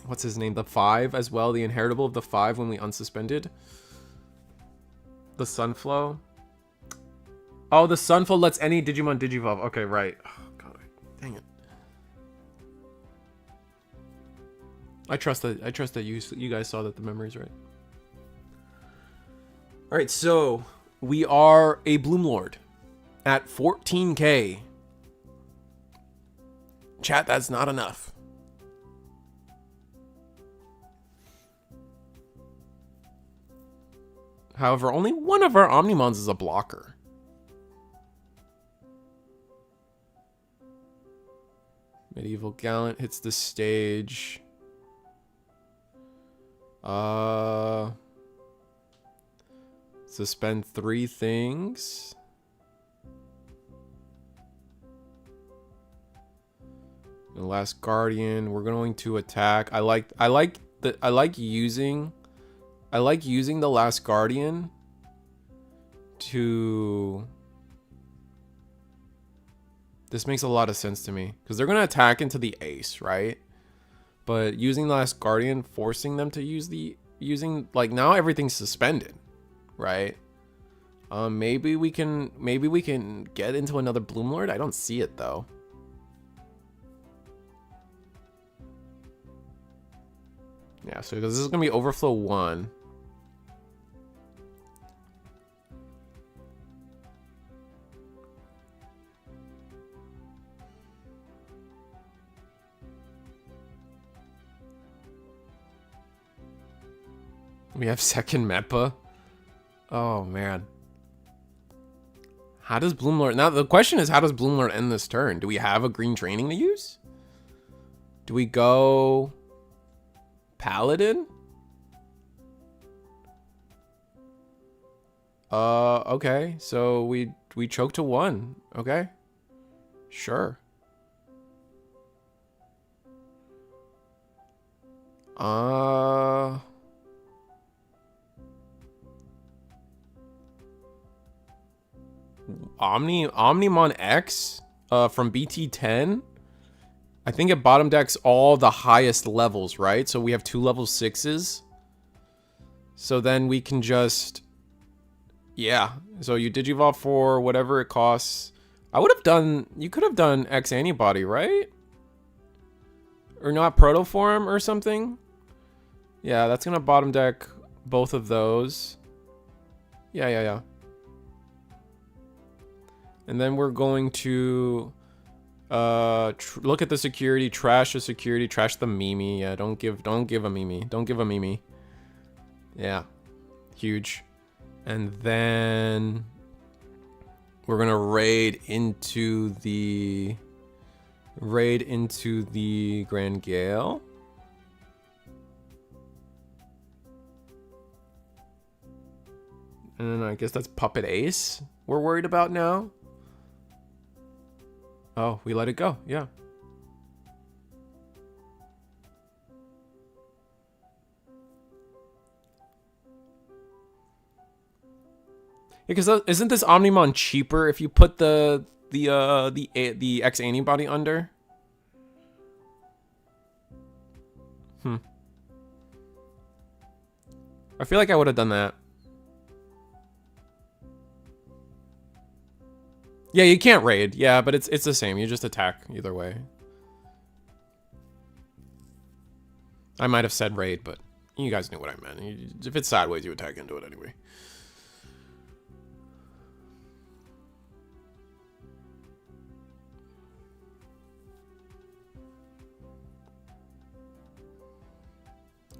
what's his name? The 5 as well. The inheritable of the 5 when we unsuspended. The Sunflow. Oh, the Sunflow lets any Digimon Digivolve. Okay, right. Oh, God, dang it. I trust that you guys saw that the memory's right. All right, so we are a Bloomlord at 14K. Chat, that's not enough. However, only one of our Omnimons is a blocker. Medieval Gallant hits the stage. Suspend 3 things. The Last Guardian, we're going to attack. I like using the Last Guardian to... This makes a lot of sense to me because they're going to attack into the ace, right? But using the Last Guardian, forcing them to use like, now everything's suspended, right? Maybe we can get into another Bloomlord. I don't see it though. Yeah, so this is gonna be Overflow 1. We have second Metpa. Oh, man. How does Bloomlord... Now, the question is, how does Bloomlord end this turn? Do we have a green training to use? Do we go... Paladin? Okay. So we choke to 1. Okay. Sure. Omnimon X from BT10. I think it bottom decks all the highest levels, right? So we have 2 level 6s. So then we can just... Yeah. So you Digivolve for whatever it costs. I would have done... You could have done X Antibody, right? Or not Protoform or something? Yeah, that's going to bottom deck both of those. Yeah. And then we're going to... look at the security, trash the security, trash the Mimi. Yeah, don't give a Mimi. Don't give a Mimi. Yeah. Huge. And then we're gonna raid into the Grand Gale. And I guess that's Puppet Ace we're worried about now. Oh, we let it go. Yeah. Because isn't this Omnimon cheaper if you put the X antibody under? I feel like I would have done that. Yeah, you can't raid. Yeah, but it's the same. You just attack either way. I might have said raid, but you guys knew what I meant. If it's sideways, you attack into it anyway.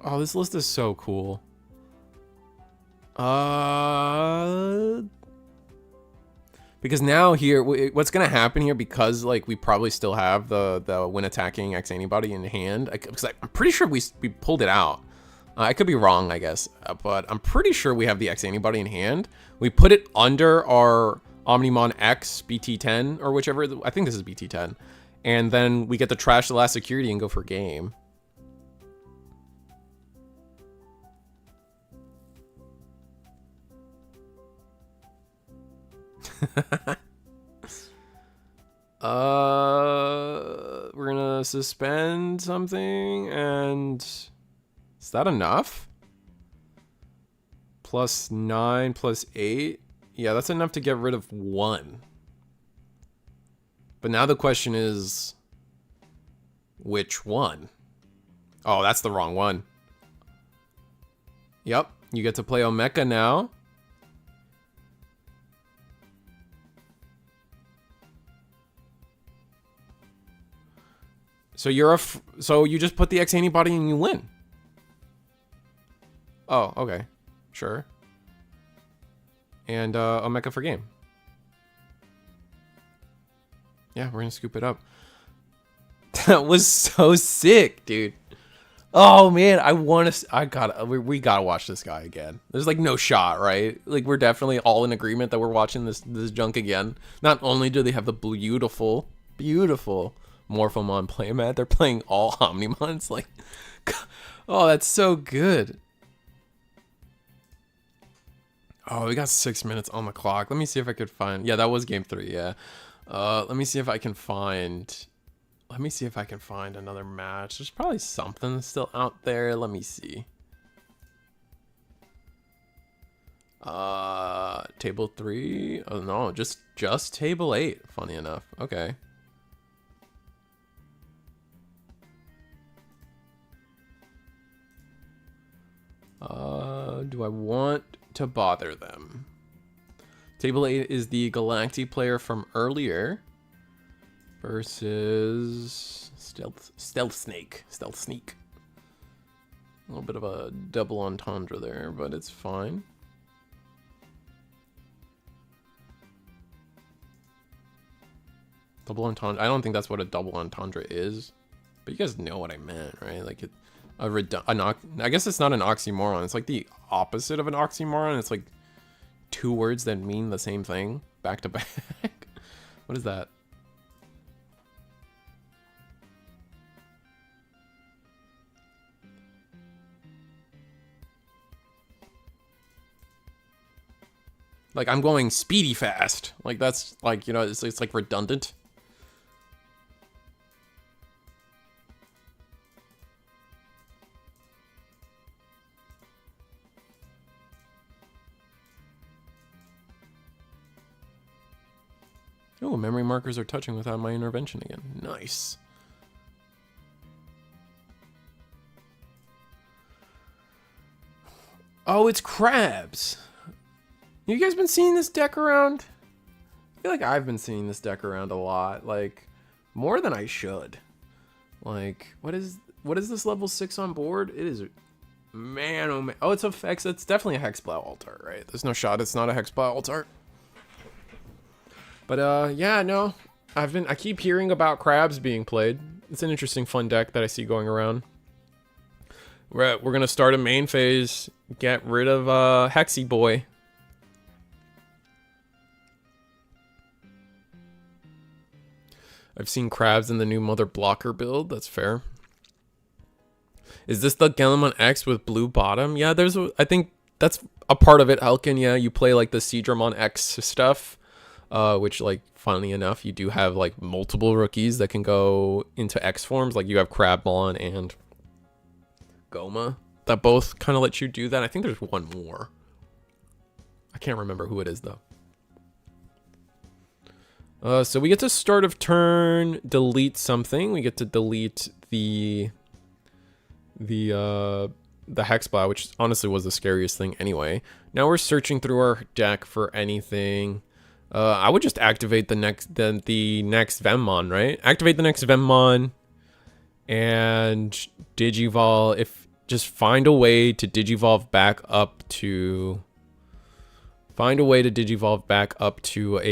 Oh, this list is so cool. Because now here, what's gonna happen here? Because like we probably still have the when attacking X antibody in hand. Because I'm pretty sure we pulled it out. I could be wrong, I guess, but I'm pretty sure we have the X antibody in hand. We put it under our Omnimon X BT10 or whichever. I think this is BT10, and then we get to trash the last security and go for game. We're gonna suspend something, and is that enough? +9 +8. Yeah, that's enough to get rid of 1. But now the question is, which one? Oh, that's the wrong one. Yep, you get to play Omeka now. So so you just put the X antibody and you win. Oh, okay. Sure. And Omeka for game. Yeah, we're gonna scoop it up. That was so sick, dude. Oh man, we gotta watch this guy again. There's like no shot, right? Like we're definitely all in agreement that we're watching this junk again. Not only do they have the beautiful Morphomon playmat, they're playing all Omnimons. Like, oh, that's so good. Oh, we got 6 minutes on the clock. Let me see if I could find. Yeah, that was game 3. Yeah. Let me see if I can find. Let me see if I can find another match. There's probably something still out there. Let me see. Table 3. Oh no, just table 8. Funny enough. Okay. Do I want to bother them? Table 8 is the Galacti player from earlier versus Stealth Sneak. A little bit of a double entendre there, but it's fine. Double entendre. I don't think that's what a double entendre is, but you guys know what I meant, right? Like I guess it's not an oxymoron. It's like the opposite of an oxymoron. It's like two words that mean the same thing back to back. What is that? Like I'm going speedy fast. Like that's like, you know, it's like redundant. Oh, memory markers are touching without my intervention again. Nice. Oh, it's crabs. You guys been seeing this deck around? I feel like I've been seeing this deck around a lot. Like, more than I should. Like, what is this level 6 on board? It is... Man, oh man. Oh, it's a hex. It's definitely a Hexblow Altar, right? There's no shot it's not a Hexblow Altar. But yeah, no, I keep hearing about crabs being played. It's an interesting, fun deck that I see going around. We're gonna start a main phase, get rid of Hexy Boy. I've seen crabs in the new Mother Blocker build. That's fair. Is this the Galactimon X with blue bottom? Yeah, I think that's a part of it, Elkin. Yeah, you play like the Seadramon X stuff. Which, like, funnily enough, you do have, like, multiple rookies that can go into X forms. Like, you have Crabmon and Goma that both kind of let you do that. I think there's one more. I can't remember who it is, though. So we get to start of turn, delete something. We get to delete the Hexblow, which honestly was the scariest thing anyway. Now we're searching through our deck for anything... I would just activate the next Vemmon, right? Activate the next Vemmon and Digivolve. Just find a way to Digivolve back up to a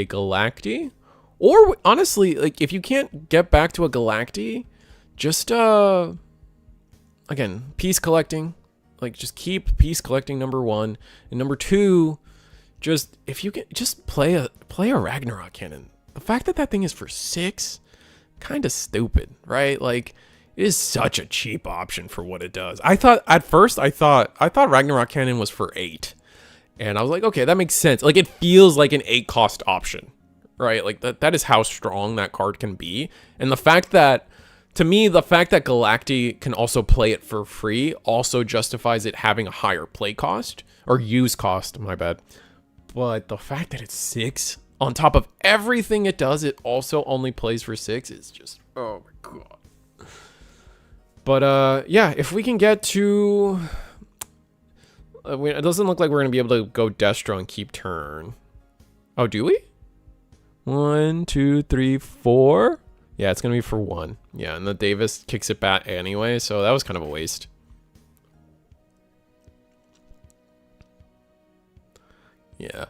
Galacti. Or honestly, like if you can't get back to a Galacti, just again, piece collecting. Like just keep piece collecting number 1 and number 2. Just if you can just play a Ragnarok cannon. The fact that thing is for 6, kind of stupid, right? Like it is such a cheap option for what it does. I thought at first I thought Ragnarok cannon was for 8, and I was like, okay, that makes sense. Like it feels like an 8 cost option, right? Like that is how strong that card can be. And the fact that to me, the fact that Galacti can also play it for free also justifies it having a higher play cost or use cost. My bad. But the fact that it's 6, on top of everything it does, it also only plays for 6. It's just, oh my god. But yeah, if we can get to... it doesn't look like we're going to be able to go Destro and keep turn. Oh, do we? 1, 2, 3, 4. Yeah, it's going to be for 1. Yeah, and the Davis kicks it back anyway, so that was kind of a waste. Yeah.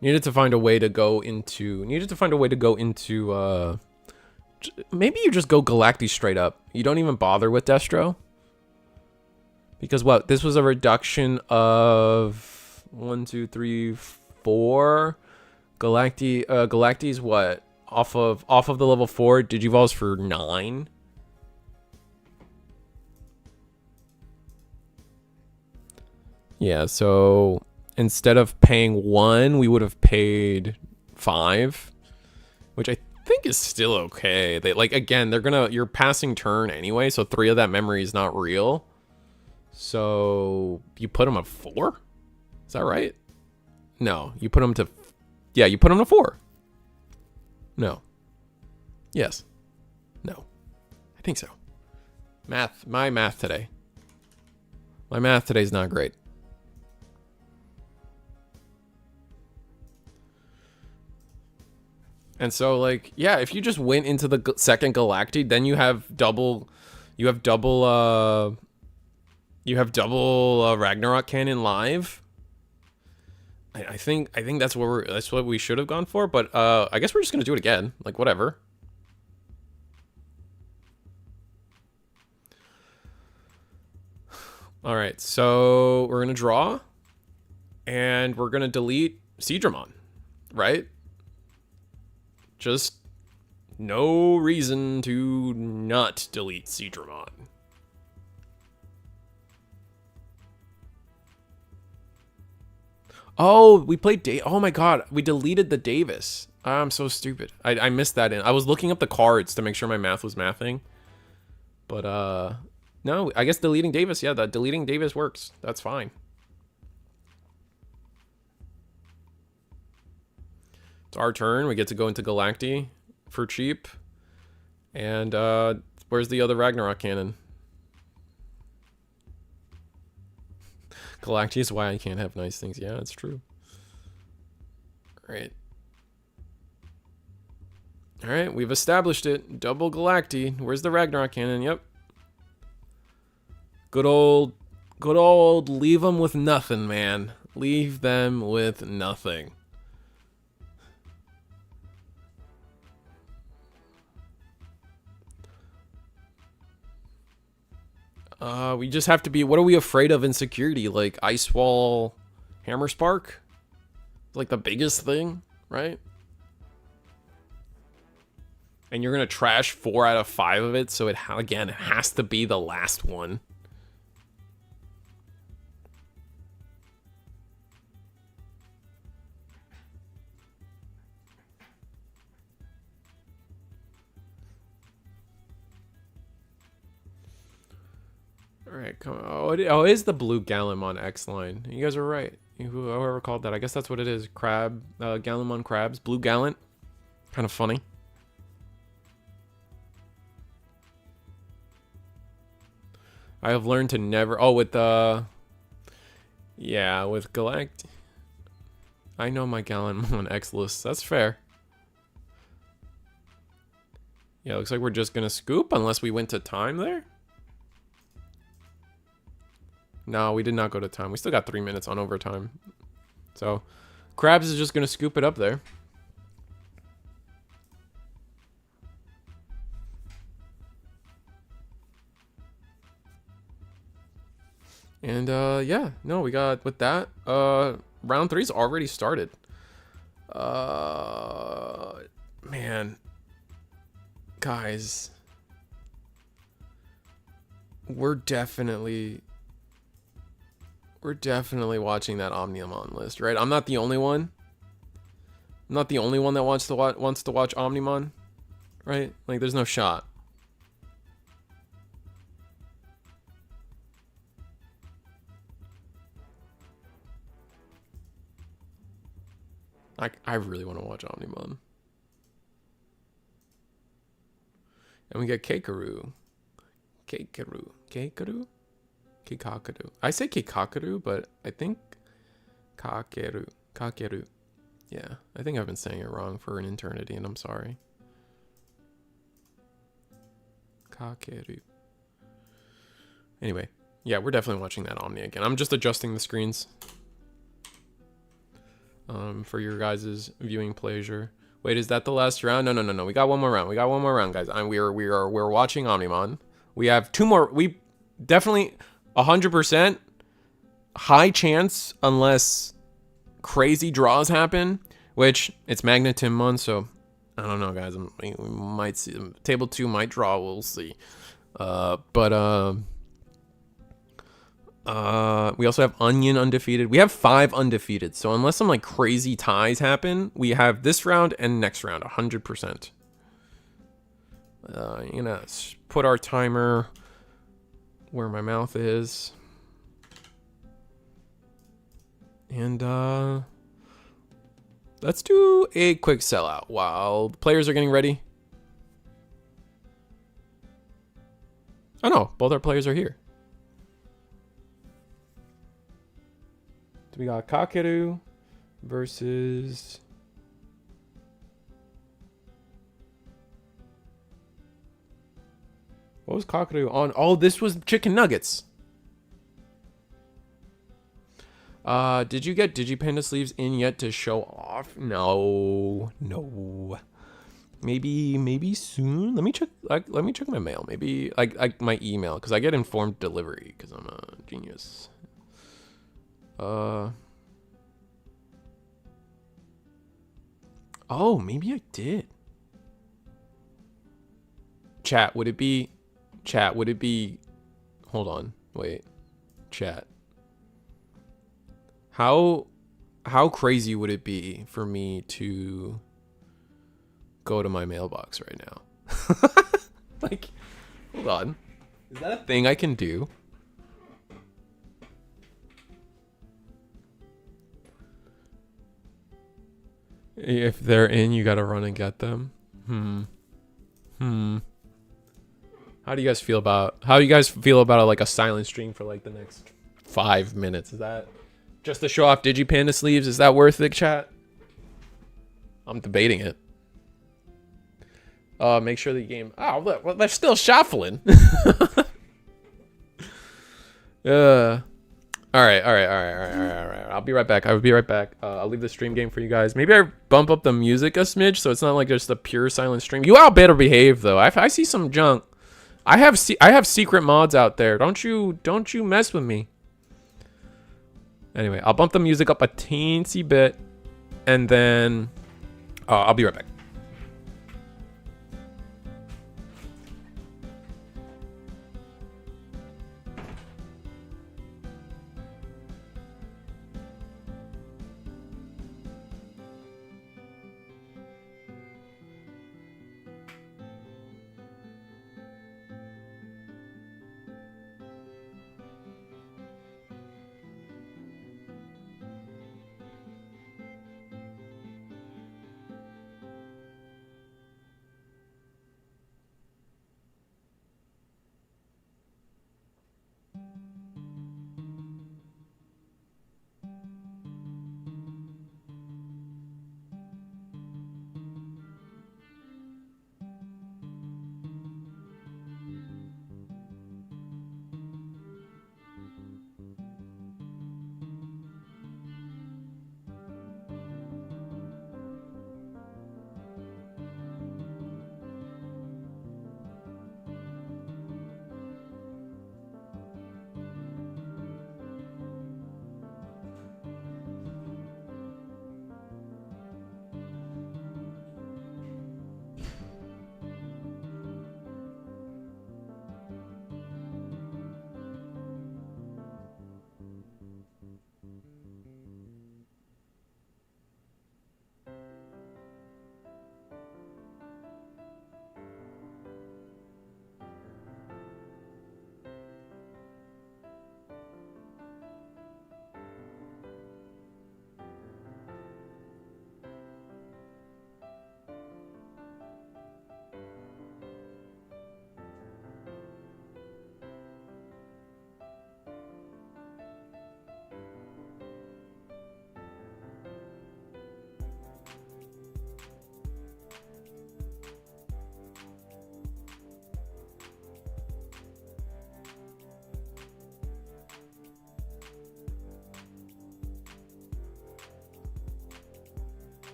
Needed to find a way to go into... maybe you just go Galacti straight up. You don't even bother with Destro. Because what? This was a reduction of 1, 2, 3, 4. Galacti's what? Off of the level 4, Digivolve's for 9. Yeah, so instead of paying 1, we would have paid 5, which I think is still okay. They like again, you're passing turn anyway, so 3 of that memory is not real. So you put them at 4? Is that right? No, you put them to... Yeah, you put them to 4. No. Yes. No. I think so. Math. My math today. My math today is not great. And so, like, yeah, if you just went into the second Galacti, then you have double You have double Ragnarok cannon live. I think that's what we should have gone for, but I guess we're just gonna do it again. Like whatever. All right, so we're gonna draw, and we're gonna delete Digmon, right? Just no reason to not delete Digmon. Oh, we played oh my god, we deleted the Davis. I'm so stupid. I missed that in. I was looking up the cards to make sure my math was mathing. But no, I guess deleting Davis, yeah, that deleting Davis works. That's fine. It's our turn. We get to go into Galacti for cheap. And where's the other Ragnarok cannon? Galacti is why I can't have nice things. Yeah, it's true. Alright. Alright, we've established it. Double Galacti. Where's the Ragnarok cannon? Yep. Good old leave them with nothing, man. Leave them with nothing. We just have to be, what are we afraid of in security? Like Ice Wall, Hammer Spark? It's like the biggest thing, right? And you're gonna trash 4 out of 5 of it, so it again, it has to be the last one. Alright, come on. Oh, it is the blue Galactimon X line. You guys are right. Whoever called that. I guess that's what it is. Crab, Galactimon crabs. Blue Gallant. Kind of funny. I have learned to never... Oh, with yeah, with Galacti. I know my Galactimon X list. That's fair. Yeah, looks like we're just gonna scoop unless we went to time there. No, we did not go to time. We still got 3 minutes on overtime. So, Krabs is just going to scoop it up there. And, yeah. No, we got, with that, round 3's already started. Man. Guys. We're definitely watching that Omnimon list, right? I'm not the only one. I'm not the only one that wants to watch Omnimon, right? Like, there's no shot. I really want to watch Omnimon. And we get Kekaru. Kekaru? Kikakaru. I say Kikakaru, but I think Kakeru. Yeah, I think I've been saying it wrong for an eternity, and I'm sorry. Kakeru. Anyway, yeah, we're definitely watching that Omni again. I'm just adjusting the screens for your guys' viewing pleasure. Wait, is that the last round? No. We got one more round. We got one more round, guys. We're watching Omnimon. We have 2 more. We definitely 100% high chance unless crazy draws happen, which it's Magnetimon, so I don't know, guys. We might see table 2 might draw. We'll see. We also have Onion undefeated. We have 5 undefeated. So unless some like crazy ties happen, we have this round and next round 100%. I'm gonna put our timer where my mouth is. And let's do a quick sellout while the players are getting ready. Oh no, both our players are here. So we got Kakeru versus what was Kakeru on? Oh, this was chicken nuggets. Did you get Digipanda sleeves in yet to show off? No. Maybe soon. Let me check. Let me check my mail. Maybe like my email, because I get informed delivery because I'm a genius. Oh, maybe I did. Chat, would it be? Hold on. Wait. Chat. How crazy would it be for me to go to my mailbox right now? Like, hold on. Is that a thing I can do? If they're in, you gotta run and get them. How do you guys feel about like a silent stream for like the next 5 minutes? Is that just to show off Digipanda sleeves? Is that worth it, chat? I'm debating it. Make sure the game. Oh, look, well, they're still shuffling. All right. I'll be right back. I'll leave the stream game for you guys. Maybe I bump up the music a smidge so it's not like just a pure silent stream. You all better behave though. I see some junk. I have secret mods out there. Don't you mess with me. Anyway, I'll bump the music up a teensy bit, and then I'll be right back.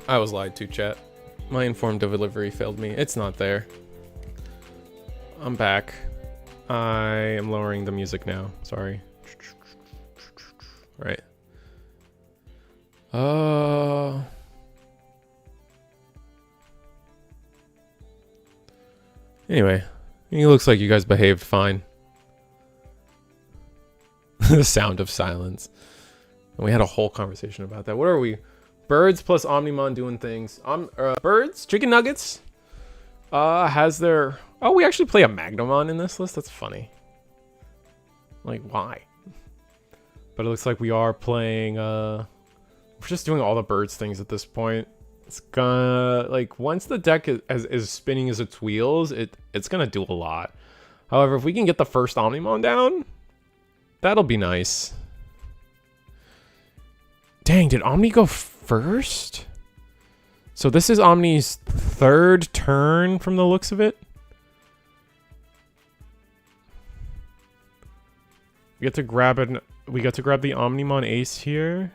I was lied to, chat. My informed delivery failed me. It's not there. I'm back. I am lowering the music now. Sorry. Right. Anyway, it looks like you guys behaved fine. The sound of silence. And we had a whole conversation about that. What are we? Birds plus Omnimon doing things. Birds, chicken nuggets. Has their... Oh, we actually play a Magnamon in this list. That's funny. Like, why? But it looks like we are playing... We're just doing all the birds things at this point. It's gonna... Like, once the deck is spinning as its wheels, it's gonna do a lot. However, if we can get the first Omnimon down, that'll be nice. Dang, did Omni go first? So this is Omni's third turn from the looks of it. We get to grab the Omnimon Ace here.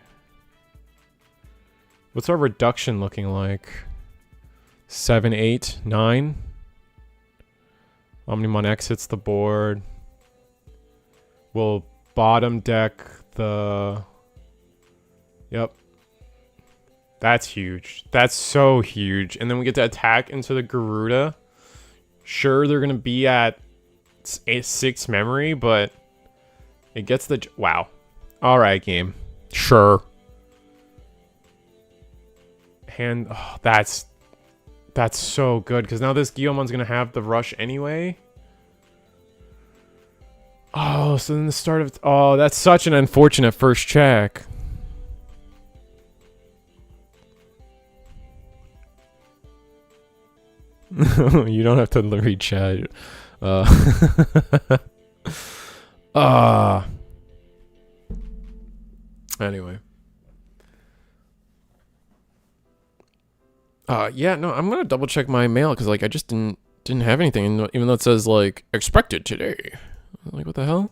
What's our reduction looking like? 7, 8, 9. Omnimon exits the board. We'll bottom deck the... Yep. That's huge. That's so huge. And then we get to attack into the Garuda. Sure, they're going to be at 6 memory, but it gets the... Wow. All right, game. Sure. And oh, that's so good, because now this Guillomon's going to have the rush anyway. Oh, so then the start of... Oh, that's such an unfortunate first check. You don't have to read chat. Anyway. Yeah, no, I'm gonna double check my mail because like I just didn't have anything, and even though it says like expected today, like what the hell?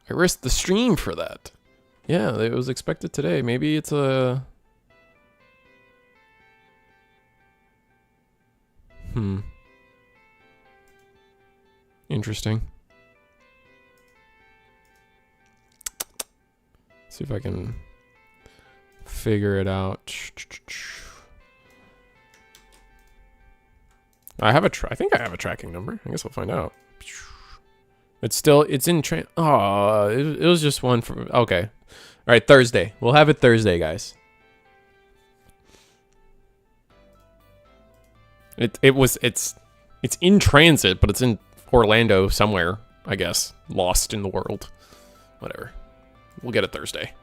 I risked the stream for that. Yeah, it was expected today. Maybe it's a. Interesting. See if I can figure it out. I think I have a tracking number. I guess we'll find out. It's in oh, it was just one from... Okay. All right, Thursday. We'll have it Thursday, guys. It's in transit, but it's in Orlando somewhere, I guess. Lost in the world. Whatever. We'll get it Thursday.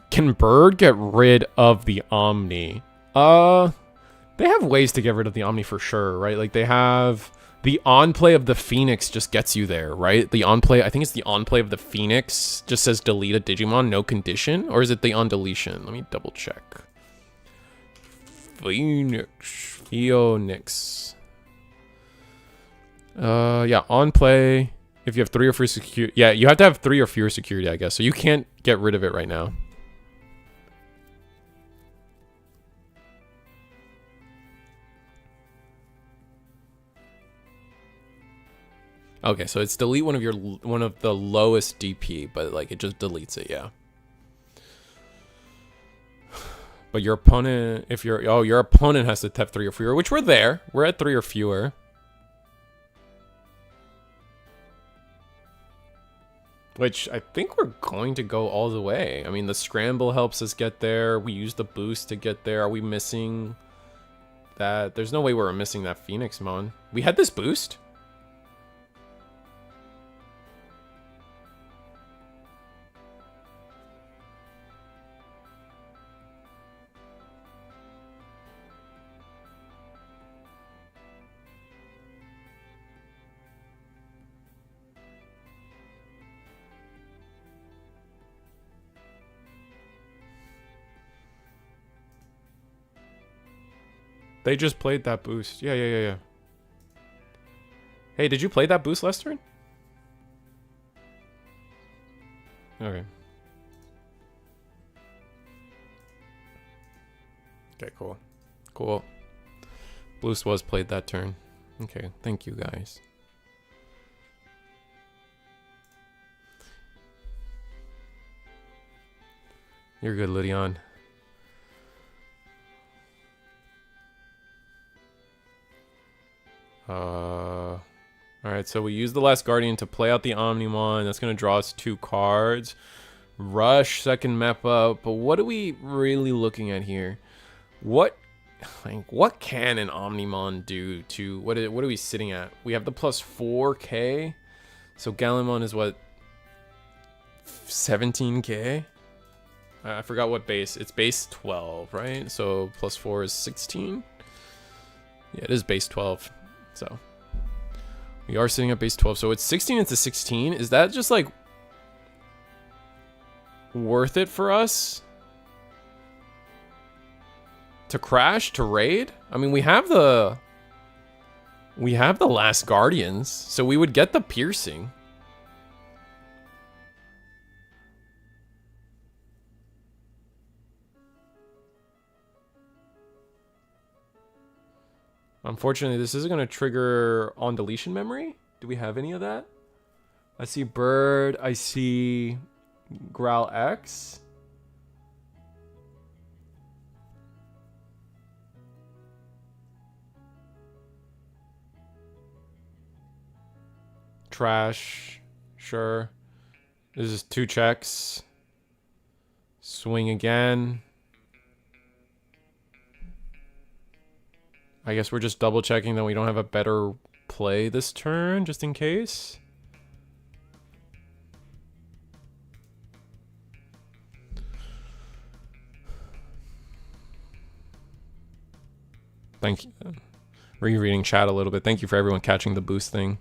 Can Bird get rid of the Omni? They have ways to get rid of the Omni for sure, right? Like they have the on-play of the Phoenix just gets you there, right? The on-play, I think it's the on-play of the Phoenix just says delete a Digimon, no condition, or is it the on-deletion? Let me double check. Phoenix. Yeah, on-play. If you have 3 or 4 security, yeah, you have to have 3 or fewer security, I guess. So you can't get rid of it right now. Okay, so it's delete one of the lowest DP, but like it just deletes it, yeah. But your opponent, if your opponent has to have 3 or fewer, which we're there. We're at 3 or fewer. Which I think we're going to go all the way. I mean, the scramble helps us get there. We use the boost to get there. Are we missing that? There's no way we're missing that Phoenix Mon. We had this boost? They just played that boost. Yeah. Hey, did you play that boost last turn? Okay. Okay, cool. Cool. Boost was played that turn. Okay, thank you guys. You're good, Lydion. All right, so we use the last Guardian to play out the Omnimon. That's going to draw us 2 cards. Rush, second map up. But what are we really looking at here? What can an Omnimon do to... What are we sitting at? We have the plus 4k. So Galactimon is what? 17k? I forgot what base. It's base 12, right? So plus 4 is 16? Yeah, it is base 12. So we are sitting at base 12. So it's 16 into 16. Is that just like worth it for us to crash, to raid? I mean, we have the last Guardians, so we would get the piercing. Unfortunately, this isn't going to trigger on deletion memory. Do we have any of that? I see Bird. I see Growl X. Trash. Sure. This is 2 checks. Swing again. I guess we're just double checking that we don't have a better play this turn, just in case. Thank you. Rereading chat a little bit. Thank you for everyone catching the boost thing.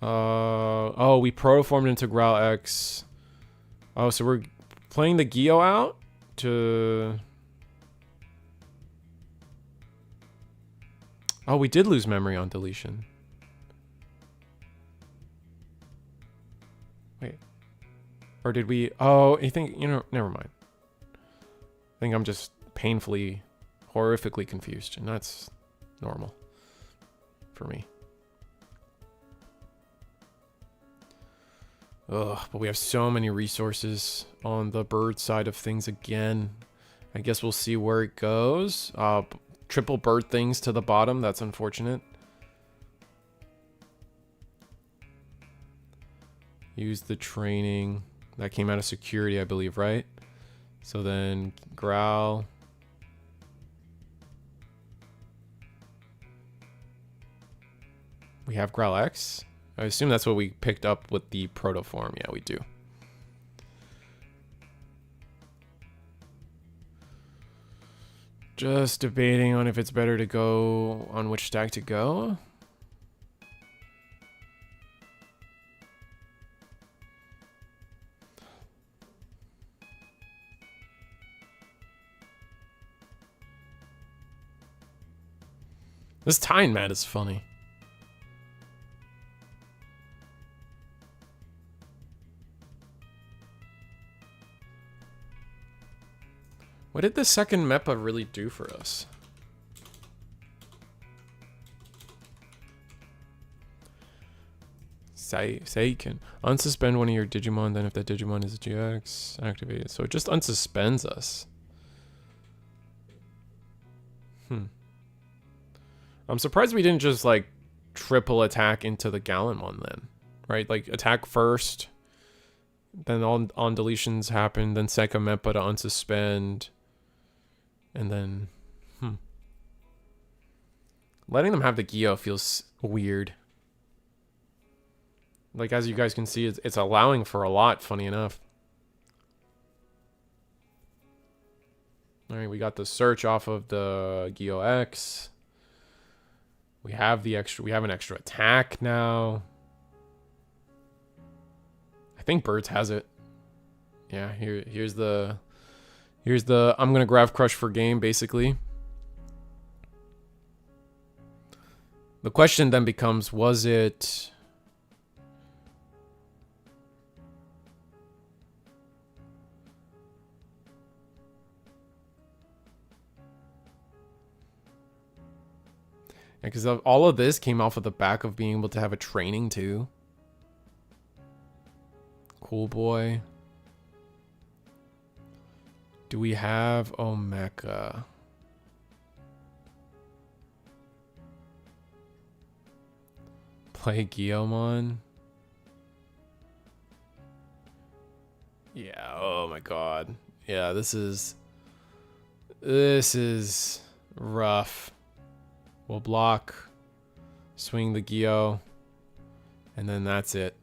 Oh, we protoformed into Growl X. Oh, so we're playing the Geo out to... Oh, we did lose memory on deletion. Wait. Or did we... Oh, I think... You know, never mind. I think I'm just painfully, horrifically confused. And that's normal for me. Ugh, but we have so many resources on the bird side of things again. I guess we'll see where it goes. Triple bird things to the bottom. That's unfortunate. Use the training. That came out of security, I believe, right? So then Growl. We have Growl X. I assume that's what we picked up with the protoform. Yeah, we do. Just debating on if it's better to go on which stack to go. This Tyne mat is funny. What did the second MEPA really do for us? Say you can unsuspend one of your Digimon, then if that Digimon is a GX, activate it. So it just unsuspends us. I'm surprised we didn't just like triple attack into the Galactimon then, right? Like attack first, then on deletions happen, then second MEPA to unsuspend, and then letting them have the Geo feels weird. Like, as you guys can see, it's allowing for a lot, funny enough. All right, we got the search off of the Geo X. We have the extra, we have an extra attack now. I think Birds has it. Yeah, here's the I'm gonna Grav Crush for game, basically. The question then becomes, was it... Because all of this came off of the back of being able to have a training too. Cool boy. Do we have Omega? Play Guillemon. Yeah, oh my god. Yeah, this is rough. We'll block, swing the Geo, and then that's it.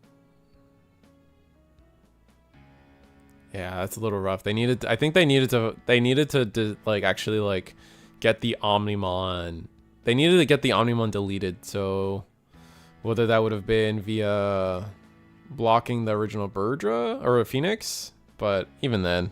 Yeah, that's a little rough. They needed I think they needed to like actually like get the Omnimon. They needed to get the Omnimon deleted, so whether that would have been via blocking the original Birdra or a Phoenix, but even then.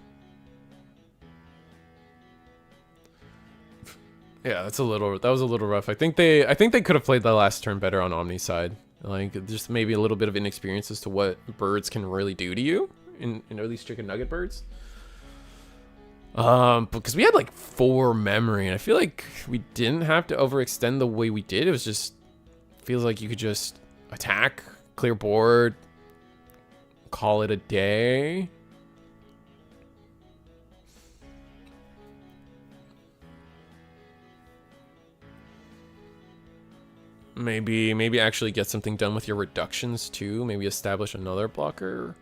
Yeah, that was a little rough. I think they could have played the last turn better on Omni's side. Like just maybe a little bit of inexperience as to what birds can really do to you in at least chicken nugget birds. Because we had like 4 memory, and I feel like we didn't have to overextend the way we did. It was just feels like you could just attack, clear board, call it a day. Maybe actually get something done with your reductions too. Maybe establish another blocker.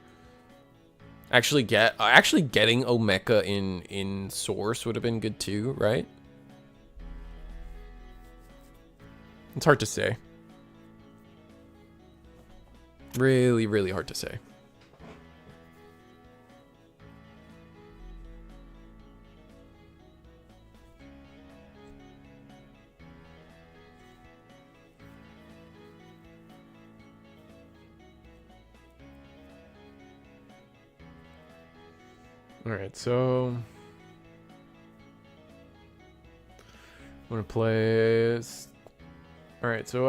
Actually getting Omeka in source would have been good too, right? It's hard to say. Really, really hard to say. All right, so I'm gonna play. All right, so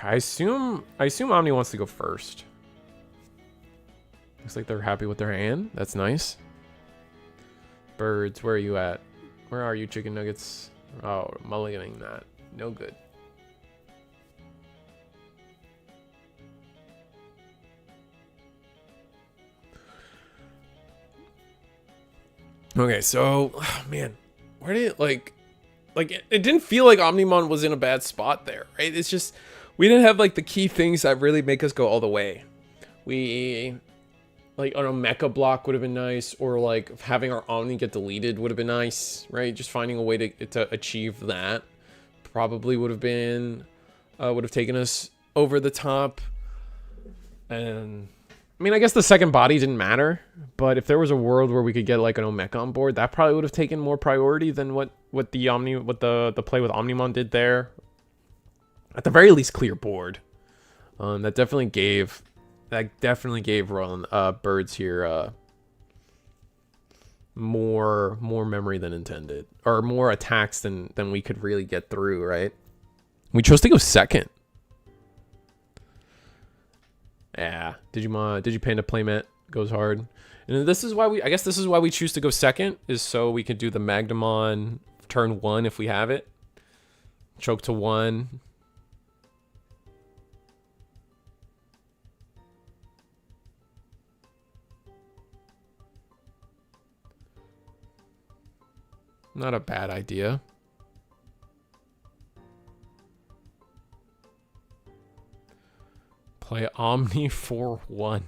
I assume Omni wants to go first. Looks like they're happy with their hand. That's nice. Birds, where are you at? Where are you, chicken nuggets? Oh, mulliganing that. No good. Okay, so, oh, man, where did it, like it didn't feel like Omnimon was in a bad spot there, right? It's just, we didn't have, like, the key things that really make us go all the way. We, like, I don't know, mecha block would have been nice, or, like, having our Omni get deleted would have been nice, right? Just finding a way to achieve that probably would have been, would have taken us over the top. And I mean, I guess the second body didn't matter, but if there was a world where we could get like an Omeka on board, that probably would have taken more priority than what the play with Omnimon did there. At the very least, clear board. That definitely gave birds here more memory than intended, or more attacks than we could really get through. Right? We chose to go second. Yeah, Digipanda playmat goes hard. And this is why I guess this is why we choose to go second, is so we could do the Magnemon turn 1 if we have it. Choke to 1. Not a bad idea. Play Omni 4-1.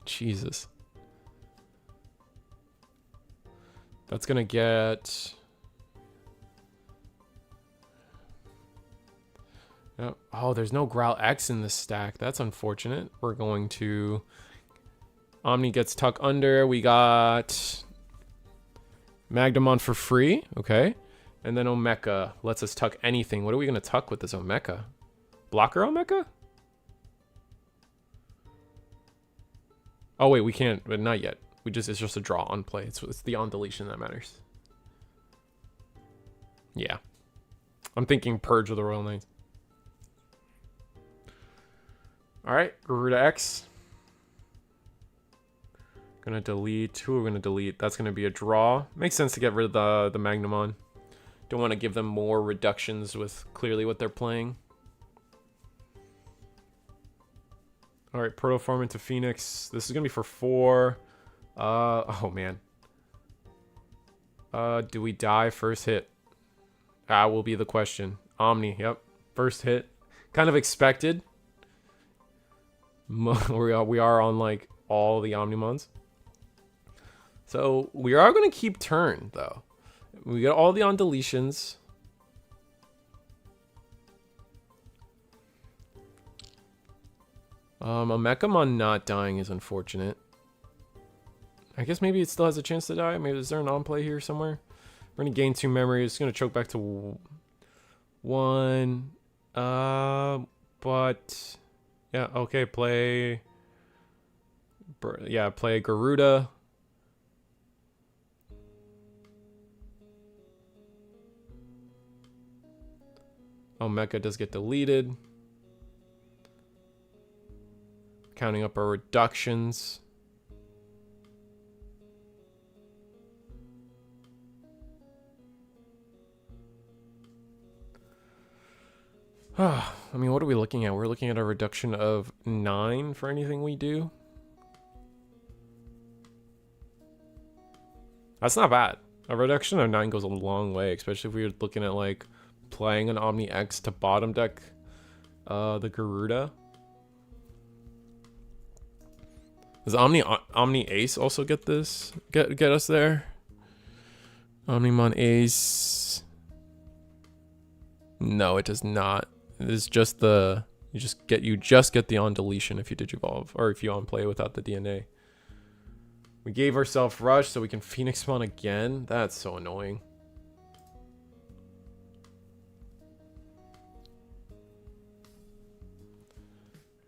Jesus. That's going to get... Oh, there's no Growl X in this stack. That's unfortunate. We're going to... Omni gets Tuck Under. We got... Magnemon for free. Okay. And then Omeka lets us tuck anything. What are we going to tuck with this Omeka? Blocker Omeka? Oh wait, we can't, but not yet. It's just a draw on play. It's the on deletion that matters. Yeah. I'm thinking Purge of the Royal Knights. Alright, Garuda X. Gonna delete. Who are we gonna delete? That's gonna be a draw. Makes sense to get rid of the Magnemon. Don't want to give them more reductions with clearly what they're playing. All right, Protoform into Phoenix. This is gonna be for 4. Oh man. Do we die first hit? Will be the question. Omni, yep. First hit. Kind of expected. We are on like all the Omnimons. So we are going to keep turn though. We got all the on deletions. A Mechamon not dying is unfortunate. I guess maybe it still has a chance to die. Maybe is there an on play here somewhere? We're gonna gain 2 memory. It's gonna choke back to 1. But yeah, okay. Play Garuda. Oh, Mecha does get deleted. Counting up our reductions. I mean, what are we looking at? We're looking at a reduction of 9 for anything we do. That's not bad. A reduction of 9 goes a long way, especially if we were looking at like playing an Omni X to bottom deck the Garuda. Does Omni Ace also get this? Get us there? Omnimon Ace. No, it does not. It is just the you just get the on deletion if you digivolve or if you on play without the DNA. We gave ourselves rush so we can Phoenix spawn again. That's so annoying.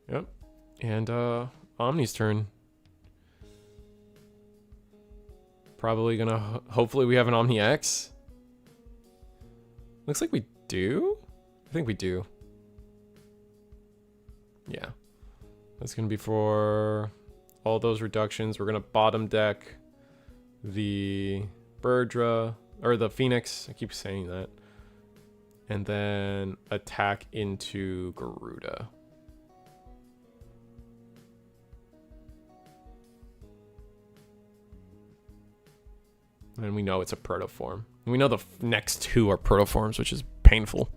Yep. And Omni's turn. Probably gonna hopefully we have an Omni X. Looks like we do. I think we do. Yeah. That's gonna be for all those reductions. We're gonna bottom deck the Birdra or the Phoenix. I keep saying that. And then attack into Garuda. And we know it's a protoform. We know the next 2 are protoforms, which is painful.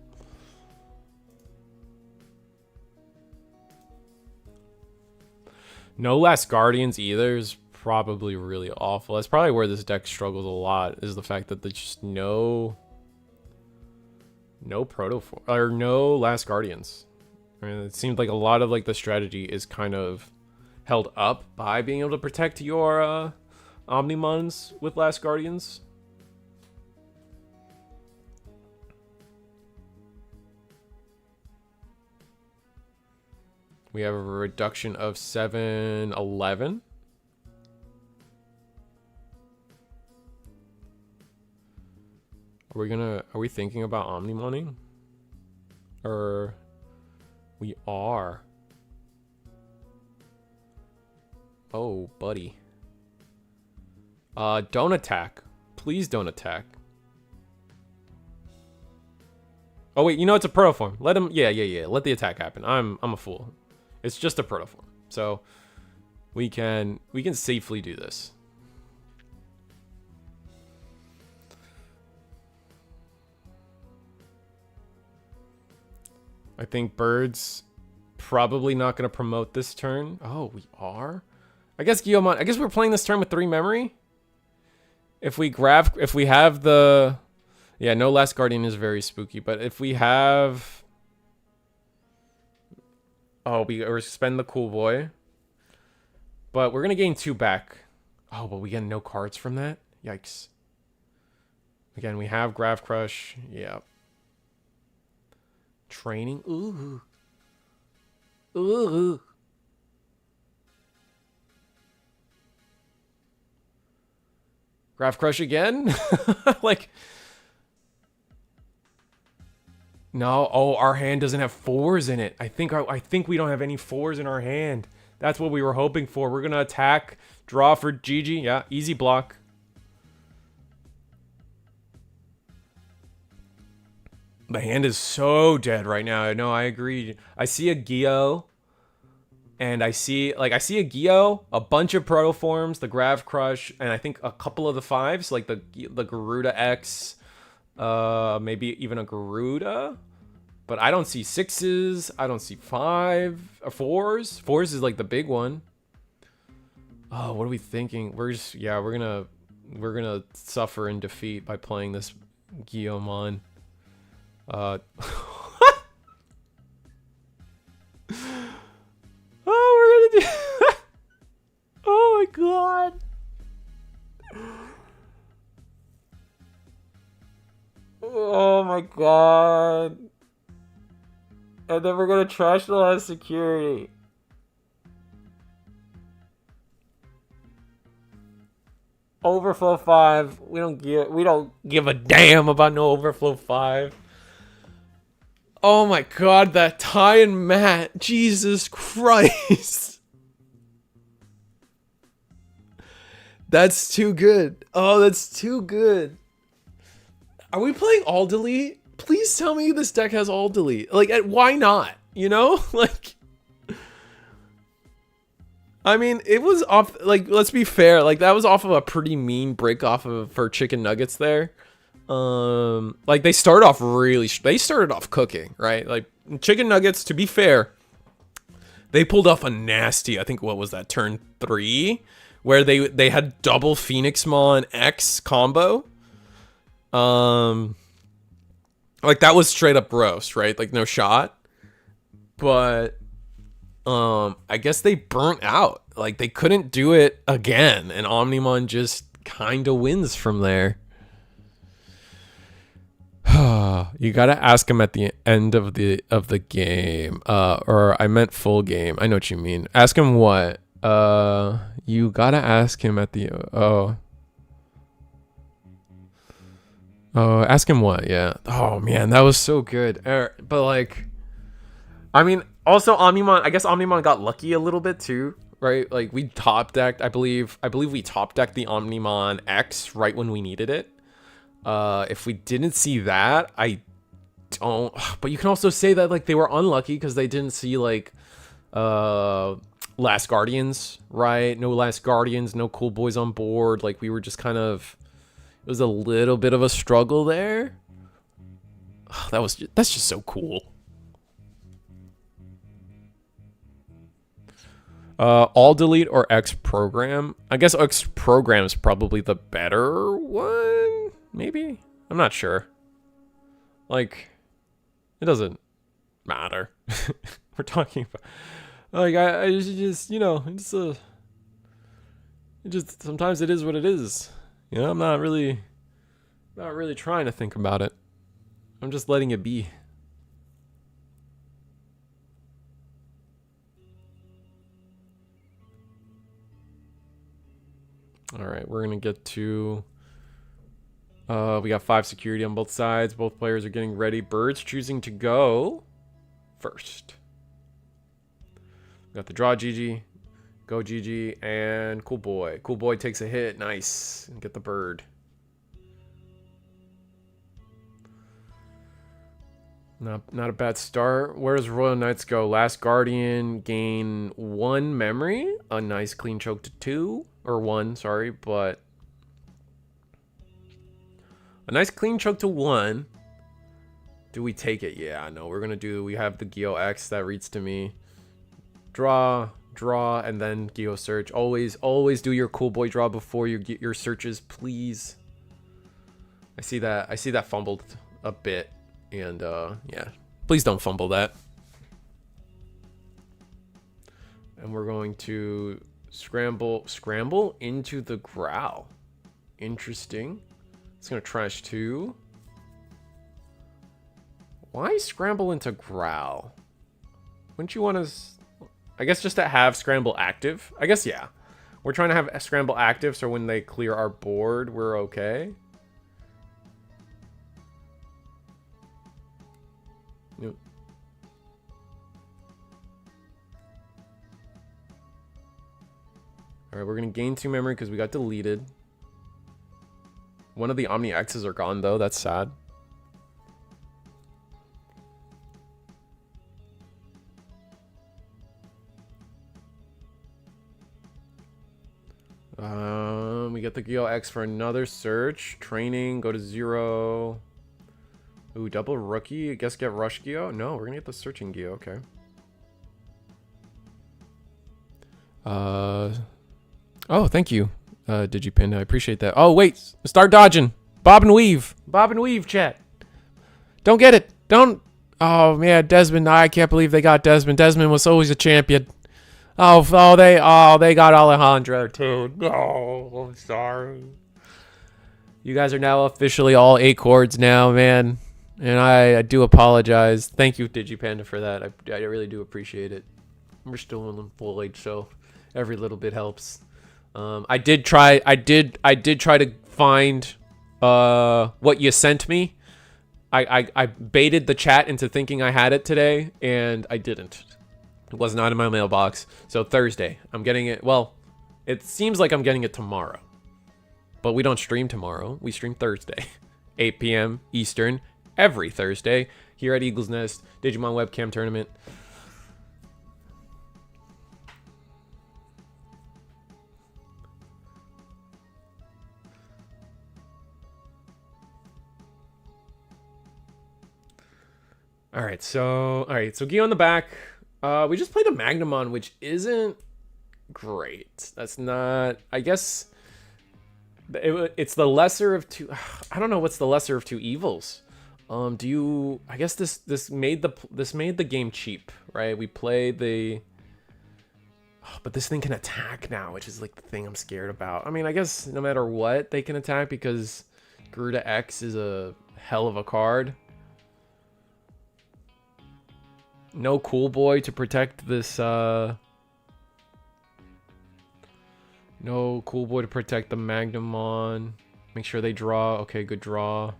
No Last Guardians either is probably really awful. That's probably where this deck struggles a lot, is the fact that there's just no protoform or no Last Guardians. I mean, it seemed like a lot of like the strategy is kind of held up by being able to protect your Omnimons with Last Guardians. We have a reduction of 711. Are we thinking about Omnimoning? Or we are. Oh, buddy. Don't attack. Please don't attack. Oh wait, you know it's a protoform. Let him yeah. Let the attack happen. I'm a fool. It's just a protoform. So we can safely do this. I think Bird's probably not going to promote this turn. Oh, we are? I guess Guillemot. I guess we're playing this turn with 3 memory. If we have the, yeah, no Last Guardian is very spooky, but if we have, oh, or spend the Cool Boy, but we're gonna gain 2 back. Oh, but we get no cards from that. Yikes. Again, we have Graph Crush. Yeah. Training. Ooh. Graph Crush again? Like, no. Oh, our hand doesn't have 4s in it. I think we don't have any 4s in our hand. That's what we were hoping for. We're gonna attack, draw for GG. Yeah, easy block. The hand is so dead right now. No, I agree. I see a Geo. And I see a Geo, a bunch of protoforms, the Graph Crush, and I think a couple of the 5s, like the Garuda X, maybe even a Garuda. But I don't see 6s. I don't see 4s. 4s is like the big one. Oh, what are we thinking? We're just, yeah, we're gonna suffer in defeat by playing this Guillaumon. Oh, we're gonna do. Oh my god. Oh my god. And then we're gonna trash the last security. Overflow 5. We don't give a damn about no Overflow 5. Oh my god, that Ty and Matt. Jesus Christ. That's too good. Oh, that's too good. Are we playing all delete? Please tell me this deck has all delete. Like, why not? You know? Like, I mean, it was off, like, let's be fair. Like, that was off of a pretty mean break off of for chicken nuggets there. Like, they started off cooking, right? Like, chicken nuggets, to be fair, they pulled off a nasty, I think, what was that, turn 3? Where they had double Phoenixmon X combo. Like, that was straight up roast, right? Like, no shot. But I guess they burnt out. Like, they couldn't do it again, and Omnimon just kind of wins from there. You gotta ask him at the end of the game, or I meant full game. I know what you mean. Ask him what? You gotta ask him at the ask him what? Yeah. Oh man, that was so good. But like, I mean, also Omnimon. I guess Omnimon got lucky a little bit too, right? Like, we top decked. I believe we top decked the Omnimon X right when we needed it. If we didn't see that, I don't. But you can also say that like they were unlucky because they didn't see like Last Guardians, right? No Last Guardians, no cool boys on board. Like, we were just kind of. It was a little bit of a struggle there. Oh, that's just so cool. All delete or X program? I guess X program is probably the better one. Maybe? I'm not sure. Like, it doesn't matter. We're talking about. Like, I just you know, it just sometimes it is what it is. You know, I'm not really trying to think about it. I'm just letting it be. All right, we're gonna get to. We got 5 security on both sides. Both players are getting ready. Bird's choosing to go first. We got the draw GG, go GG, and Cool Boy. Cool Boy takes a hit. Nice. And get the bird. Not a bad start. Where does Royal Knights go? Last Guardian gain 1 memory. A nice clean choke to 2. Or 1, sorry, but a nice clean choke to 1. Do we take it? Yeah, no, we have the Geo X that reads to me. Draw, and then Geo search. Always do your Cool Boy draw before you get your searches, please. I see that fumbled a bit, and yeah, please don't fumble that. And we're going to scramble into the Growl. Interesting. It's gonna trash 2. Why scramble into Growl? Wouldn't you want to? I guess just to have scramble active. I guess, yeah. We're trying to have scramble active so when they clear our board, we're okay. Yep. Alright, we're going to gain 2 memory because we got deleted. One of the Omni X's are gone, though. That's sad. We get the Geo X for another search. Training, go to 0. Ooh, double rookie. I guess get rush Geo. No, we're gonna get the searching Geo. Okay. Oh, thank you, Digipanda. I appreciate that. Oh, wait. Start dodging. Bob and weave. Bob and weave, chat. Don't get it. Don't. Oh, man. Desmond. I can't believe they got Desmond. Desmond was always a champion. They got Alejandro, too. No, I'm sorry. You guys are now officially all 8 chords now, man. And I do apologize. Thank you, Digipanda, for that. I really do appreciate it. We're still unemployed, so every little bit helps. I did try to find what you sent me. I baited the chat into thinking I had it today, and I didn't. It was not in my mailbox. So Thursday, I'm getting it. Well, it seems like I'm getting it tomorrow. But we don't stream tomorrow. We stream Thursday, 8 p.m. Eastern, every Thursday here at Eagle's Nest Digimon webcam tournament. All right, so Geo on the back. We just played a Magnamon, which isn't great. That's not. I guess it's the lesser of two. I don't know what's the lesser of two evils. I guess this made the game cheap, right? We played the. Oh, but this thing can attack now, which is like the thing I'm scared about. I mean, I guess no matter what, they can attack because Garuda X is a hell of a card. No Cool Boy to protect this, no Cool Boy to protect the Magnamon. Make sure they draw. Okay, good draw.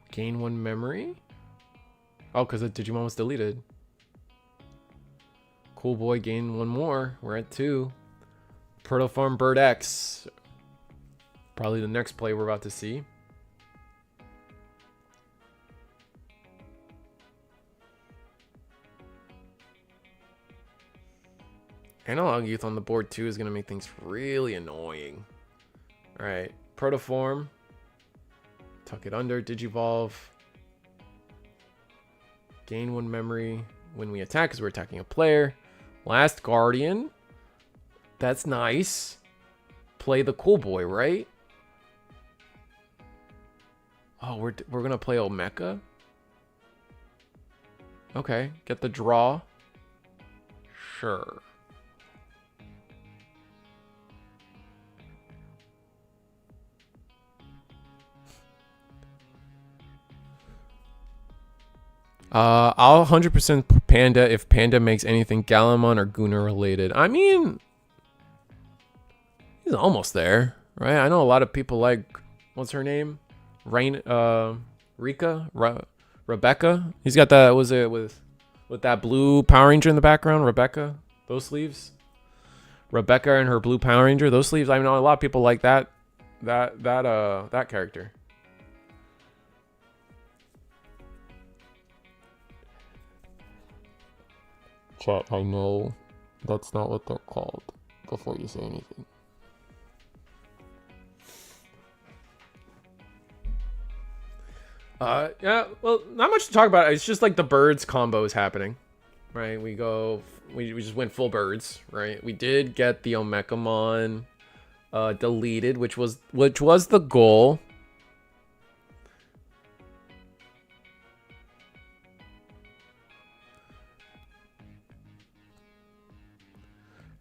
Gain 1 memory? Oh, because the Digimon was deleted. Cool Boy, gain 1 more. We're at 2. Protoform Bird X. Probably the next play we're about to see. Analog Youth on the board too is going to make things really annoying. Alright, Protoform. Tuck it under, Digivolve. Gain 1 memory when we attack because we're attacking a player. Last Guardian. That's nice. Play the Cool Boy, right? Oh, we're going to play Omeka? Okay, get the draw. Sure. I'll 100% Panda if Panda makes anything Galactimon or Guna related. I mean, he's almost there, right? I know a lot of people like, what's her name? Rebecca. He's got that, was it with that blue Power Ranger in the background? Rebecca, those sleeves. Rebecca and her blue Power Ranger, those sleeves. I know a lot of people like that character. Chat, I know that's not what they're called before you say anything. Yeah, well, not much to talk about. It's just like the birds combo is happening, right? We just went full birds, right? We did get the Omekamon deleted, which was the goal.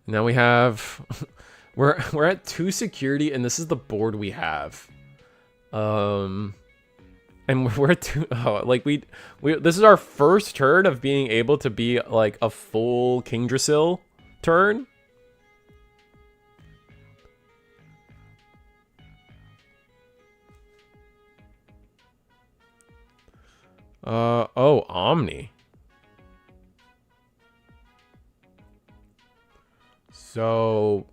Now we have we're at 2 security and this is the board we have. And we're at 2 like we this is our first turn of being able to be like a full Kingdrasil turn. Oh, Omni. So,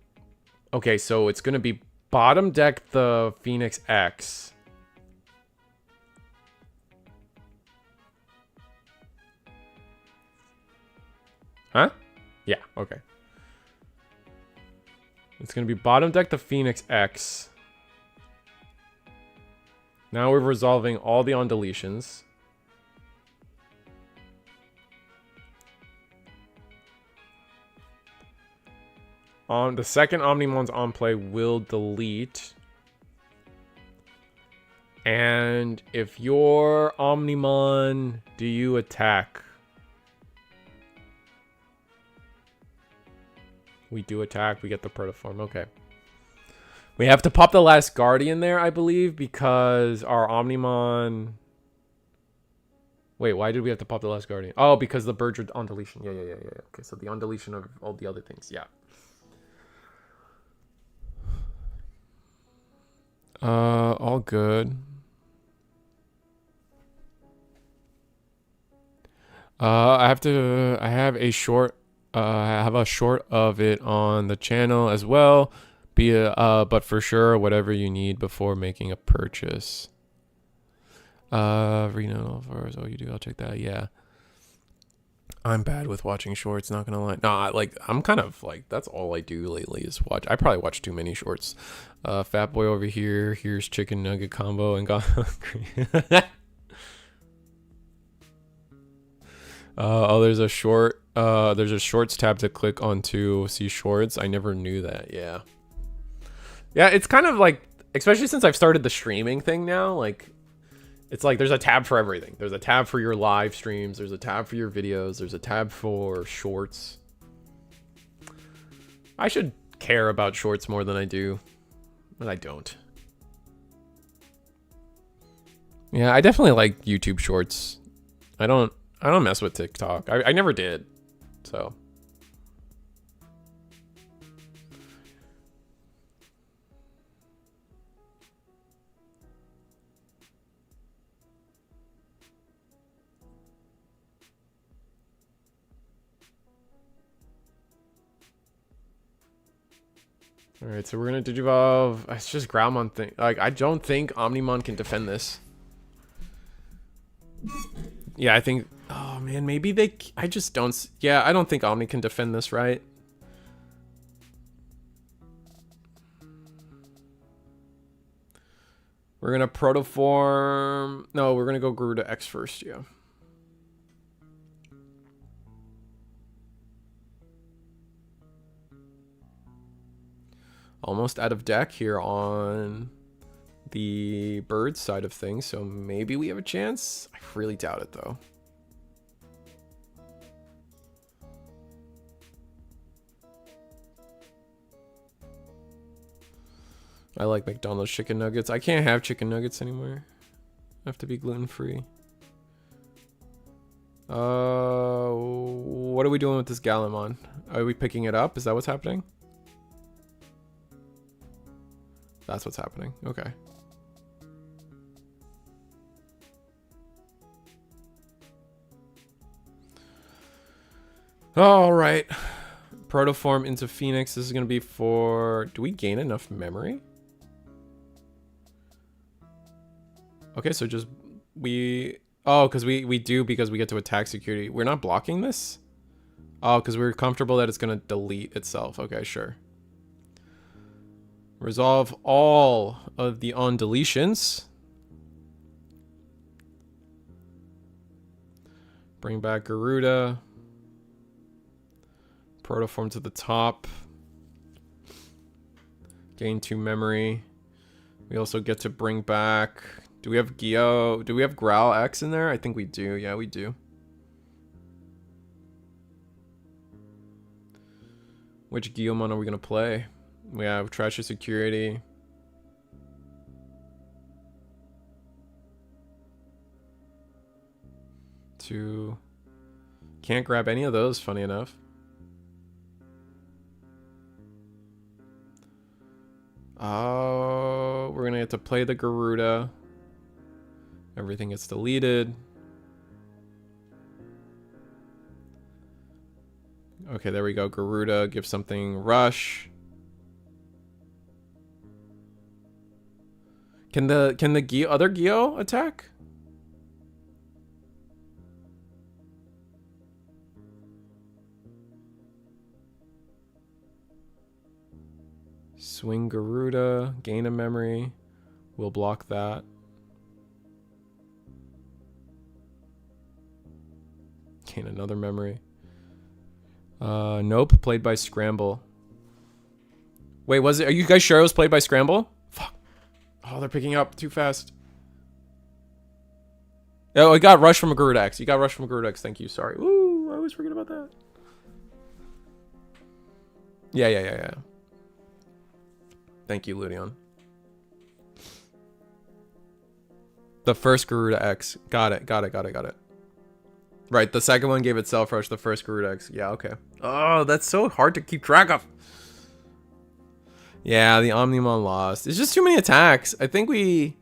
okay, so it's going to be bottom deck the Phoenix X. Huh? Yeah, okay. It's going to be bottom deck the Phoenix X. Now we're resolving all the on deletions. On the second Omnimon's on play will delete. And if your Omnimon, do you attack? We do attack. We get the protoform. Okay. We have to pop the last Guardian there, I believe, because our Omnimon... Wait, why did we have to pop the last Guardian? Oh, because the birds are on deletion. Yeah. Okay, so the on deletion of all the other things. Yeah. All good. I have a short of it on the channel as well. But for sure, whatever you need before making a purchase. Reno for all you do, I'll check that. Yeah. I'm bad with watching shorts, not gonna lie. Nah, like I'm kind of like that's all I do lately is watch. I probably watch too many shorts. Fat boy over here. Here's chicken nugget combo and got hungry. Oh, there's a short. There's a shorts tab to click on to see shorts. I never knew that. Yeah. Yeah, it's kind of like, especially since I've started the streaming thing now. Like, it's like there's a tab for everything. There's a tab for your live streams. There's a tab for your videos. There's a tab for shorts. I should care about shorts more than I do, but I don't. Yeah, I definitely like YouTube shorts. I don't mess with TikTok. I never did. So. All right, so we're gonna digivolve. It's just Growlmon thing. Like, I don't think Omnimon can defend this. Yeah, I think. Oh man, maybe they. I just don't. Yeah, I don't think Omni can defend this, right? We're gonna protoform. No, we're gonna go Garuda X first. Yeah. Almost out of deck here on the bird side of things, so maybe we have a chance. I really doubt it though. I like McDonald's chicken nuggets. I can't have chicken nuggets anymore. I have to be gluten-free. What are we doing with this Galactimon? Are we picking it up? Is that what's happening? That's what's happening. Okay. All right. Protoform into Phoenix. This is going to be for... Do we gain enough memory? Okay, so just... Oh, because we do because we get to attack security. We're not blocking this? Oh, because we're comfortable that it's going to delete itself. Okay, sure. Resolve all of the on deletions. Bring back Garuda. Protoform to the top. Gain 2 memory. We also get to bring back... Do we have Geo? Do we have Growl X in there? I think we do. Yeah, we do. Which Geomon are we going to play? We have Treasure Security. Can't grab any of those, funny enough. Oh, we're going to get to play the Garuda. Everything gets deleted. Okay, there we go. Garuda, give something rush. Can the other Geo attack? Swing Garuda, gain a memory. We'll block that. contain another memory. Nope, played by Scramble. Wait, was it? Are you guys sure it was played by Scramble? Fuck. Oh, they're picking up too fast. Oh, I got rushed from a Garuda. You got rushed from a Garuda. Thank you. Sorry. Ooh, I always forget about that. Yeah. Thank you, Ludion. The first Garuda X. Got it. Right, the second one gave it self-rush, the first Garuda X. Yeah, okay. Oh, that's so hard to keep track of. Yeah, the Omnimon lost. It's just too many attacks. I think the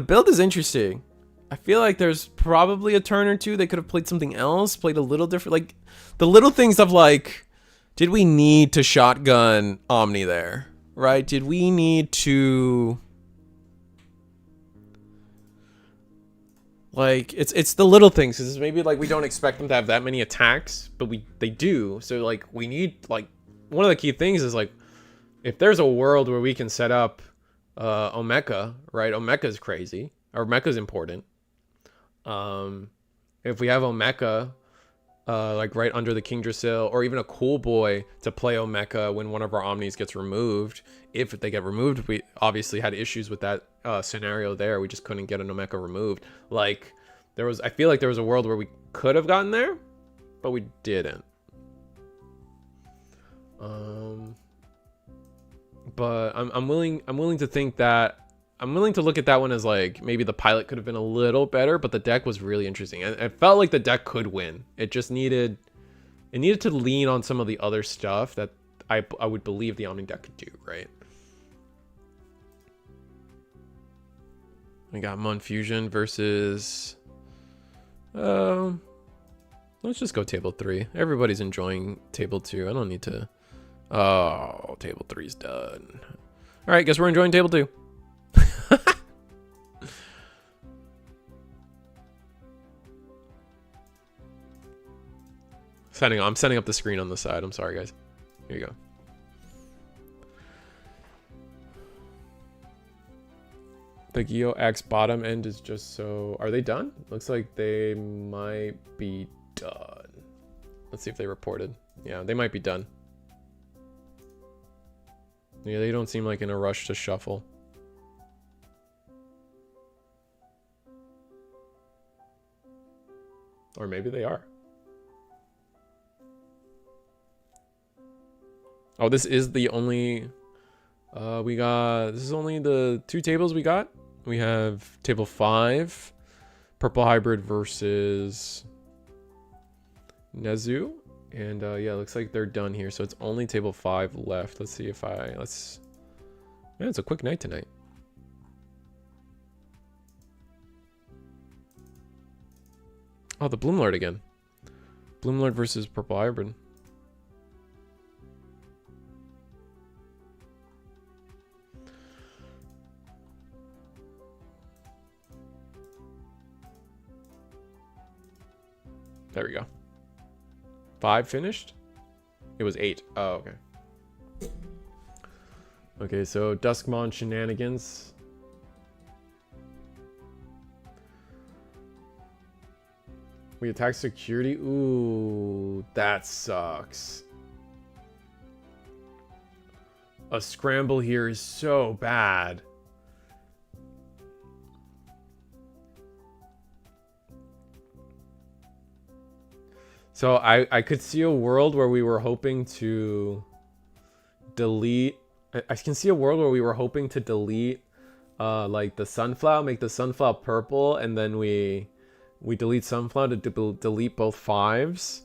build is interesting. I feel like there's probably a turn or two they could have played something else, played a little different. Like, the little things of like, did we need to shotgun Omni there? Right? Did we need to... Like, it's the little things, because maybe, like, we don't expect them to have that many attacks, but they do. So, like, we need, like, one of the key things is, like, if there's a world where we can set up Omeka, right? Omeka's crazy. Or Omeka's important. If we have Omeka, like, right under the King Drasil, or even a Cool Boy to play Omeka when one of our Omnis gets removed. If they get removed, we obviously had issues with that scenario there. We just couldn't get an Omeka removed. Like, I feel like there was a world where we could have gotten there, but we didn't. But I'm willing to think that, I'm willing to look at that one as like, maybe the pilot could have been a little better, but the deck was really interesting. And it felt like the deck could win. It just needed to lean on some of the other stuff that I would believe the Omni deck could do, right? We got Mon Fusion versus... let's just go table 3. Everybody's enjoying table 2. I don't need to... Oh, table 3's done. Alright, guess we're enjoying table 2. I'm setting up the screen on the side. I'm sorry, guys. Here you go. The Geo X bottom end is just so... Are they done? Looks like they might be done. Let's see if they reported. Yeah, they might be done. Yeah, they don't seem like in a rush to shuffle. Or maybe they are. Oh, this is the only... This is only the 2 tables we got. We have table 5. Purple Hybrid versus... Nezu. And yeah, looks like they're done here. So it's only table 5 left. Let's see if yeah, it's a quick night tonight. Oh, the Bloomlord again. Bloomlord versus Purple Hybrid. There we go. 5 finished? It was 8. Oh, okay. Okay, so Duskmon shenanigans. We attack security. Ooh, that sucks. A scramble here is so bad. So I could see a world where we were hoping to delete... I can see a world where we were hoping to delete like the Sunflower, make the Sunflower purple, and then we delete Sunflower to delete both 5s.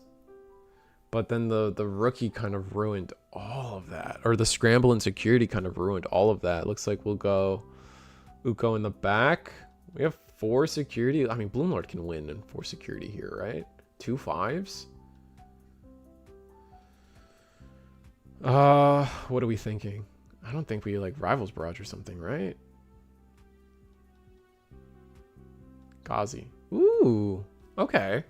But then the rookie kind of ruined all of that. Or the scramble and security kind of ruined all of that. Looks like we'll go Uko in the back. We have 4 security. I mean, Bloomlord can win in 4 security here, right? 2 5s? What are we thinking? I don't think we like Rivals Barrage or something, right? Ghazi. Ooh, okay.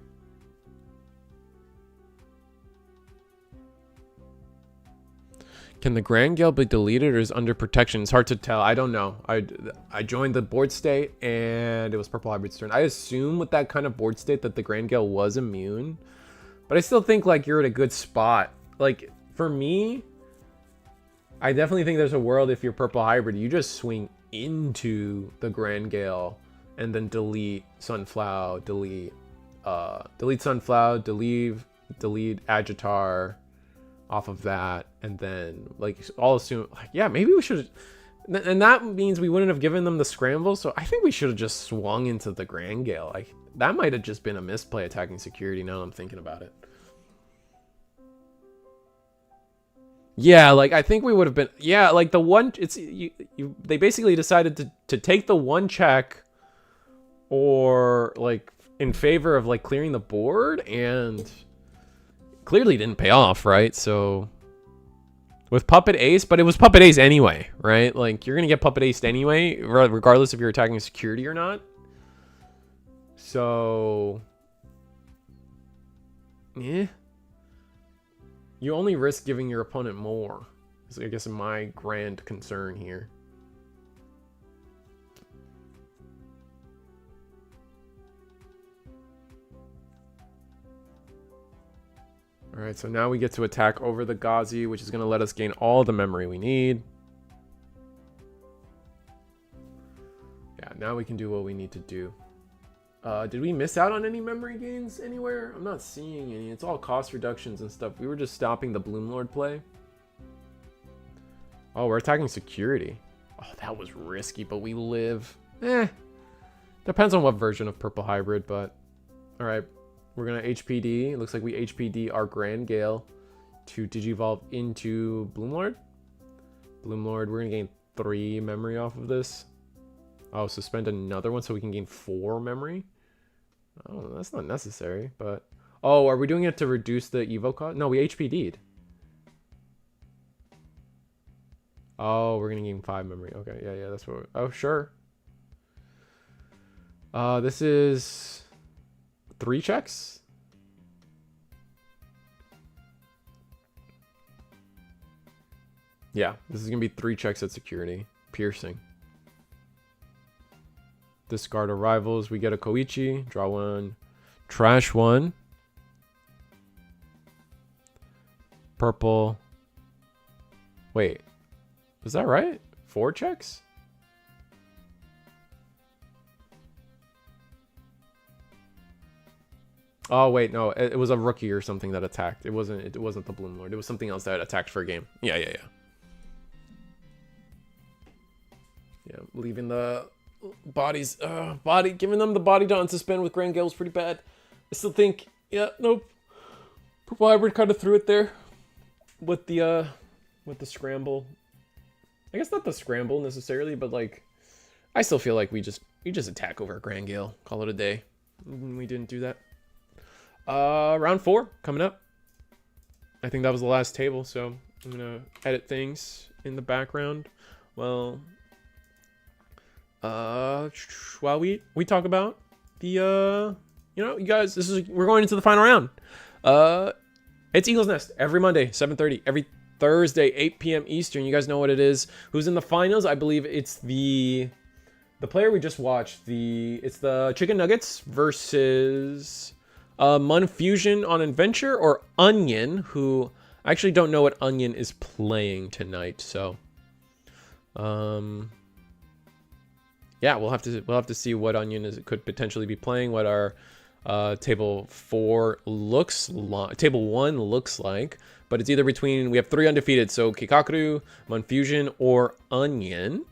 Can the Grand Gale be deleted or is under protection? It's hard to tell. I don't know. I joined the board state and it was Purple Hybrid's turn. I assume with that kind of board state that the Grand Gale was immune. But I still think like you're at a good spot. Like for me, I definitely think there's a world if you're Purple Hybrid, you just swing into the Grand Gale and then delete Sunflower, delete Sunflower, delete Agitar off of that, and then like I'll assume like, yeah, maybe we should, and that means we wouldn't have given them the scramble, so I think we should have just swung into the Grand Gale. Like that might have just been a misplay attacking security now that I'm thinking about it. Yeah, like I think we would have been, yeah, like the one, it's they basically decided to take the one check or like in favor of like clearing the board, and clearly didn't pay off, right? So with Puppet Ace, but it was Puppet Ace anyway, right? Like you're gonna get Puppet Aced anyway, regardless if you're attacking security or not. So yeah, you only risk giving your opponent more, is I guess my grand concern here. All right, so now we get to attack over the Ghazi, which is going to let us gain all the memory we need. Yeah, now we can do what we need to do. Did we miss out on any memory gains anywhere? I'm not seeing any. It's all cost reductions and stuff. We were just stopping the Bloomlord play. Oh, we're attacking security. Oh, that was risky, but we live. Depends on what version of Purple Hybrid, but all right. We're going to HPD. It looks like we HPD our Grand Gale to Digivolve into Bloomlord. Bloomlord, we're going to gain 3 memory off of this. Oh, so spend another one so we can gain 4 memory? Oh, that's not necessary, but... Oh, are we doing it to reduce the Evo cost? No, we HPD'd. Oh, we're going to gain 5 memory. Okay, yeah, that's what... Oh, sure. This is... 3 checks? Yeah, this is gonna be 3 checks at security. Piercing. Discard arrivals. We get a Koichi. Draw 1. Trash 1. Purple. Wait. Was that right? 4 checks? Oh wait, no, it was a rookie or something that attacked. It wasn't the Bloomlord. It was something else that attacked for a game. Yeah, leaving the bodies, giving them the body to unsuspend with Grand Gale was pretty bad. I still think, yeah, nope. Purple Hybrid kind of threw it there with the scramble. I guess not the scramble necessarily, but like, I still feel like we just attack over Grand Gale, call it a day. We didn't do that. Round 4 coming up. I think that was the last table, so I'm gonna edit things in the background. Well, while we talk about the you guys, we're going into the final round. It's Eagle's Nest every Monday 7:30, every Thursday 8 p.m. Eastern. You guys know what it is. Who's in the finals? I believe it's the player we just watched. It's the Chicken Nuggets versus Mun Fusion on Adventure, or Onion, who I actually don't know what Onion is playing tonight. So, yeah, we'll have to see what Onion could potentially be playing. What our table 4 looks like, table 1 looks like. But it's either between, we have 3 undefeated, so Kikaku, Mun Fusion, or Onion.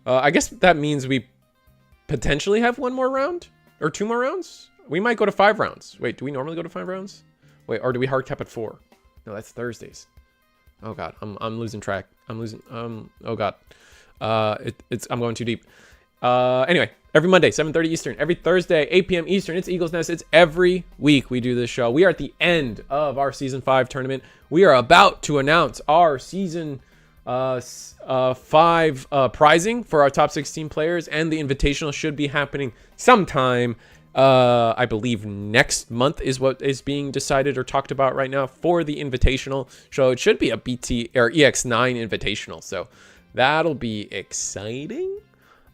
I guess that means we potentially have 1 more round. Or 2 more rounds? We might go to 5 rounds. Wait, do we normally go to 5 rounds? Wait, or do we hard cap at 4? No, that's Thursdays. Oh god, I'm losing track. I'm losing oh god. I'm going too deep. Anyway, every Monday, 7:30 Eastern, every Thursday, 8 p.m. Eastern, it's Eagle's Nest. It's every week we do this show. We are at the end of our season 5 tournament. We are about to announce our season 5 prizing for our top 16 players, and the invitational should be happening sometime I believe next month is what is being decided or talked about right now for the invitational. So it should be a BT or EX9 invitational. So that'll be exciting.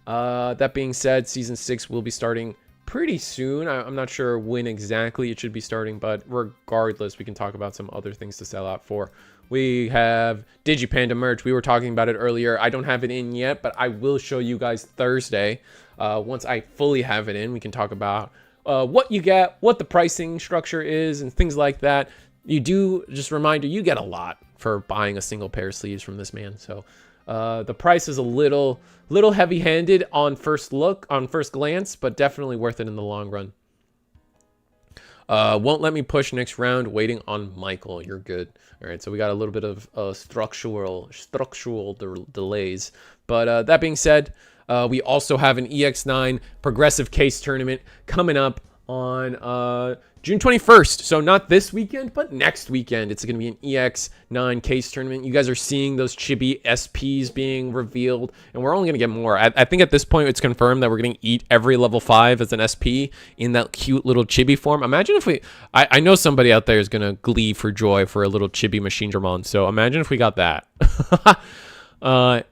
That being said, season 6 will be starting pretty soon. I'm not sure when exactly it should be starting, but regardless, we can talk about some other things to sell out for. We have Digipanda merch. We were talking about it earlier. I don't have it in yet, but I will show you guys Thursday. Once I fully have it in, we can talk about what you get, what the pricing structure is, and things like that. You do, just a reminder, you get a lot for buying a single pair of sleeves from this man. So the price is a little heavy-handed on first glance, but definitely worth it in the long run. Won't let me push next round, waiting on Michael. You're good. All right, so we got a little bit of structural delays. But that being said, we also have an EX9 Progressive Case tournament coming up on June 21st. So not this weekend, but next weekend. It's going to be an EX9 Case tournament. You guys are seeing those chibi SPs being revealed, and we're only going to get more. I think at this point it's confirmed that we're going to eat every level 5 as an SP in that cute little chibi form. Imagine if we... I know somebody out there is going to glee for joy for a little chibi Machine Dramon, so imagine if we got that.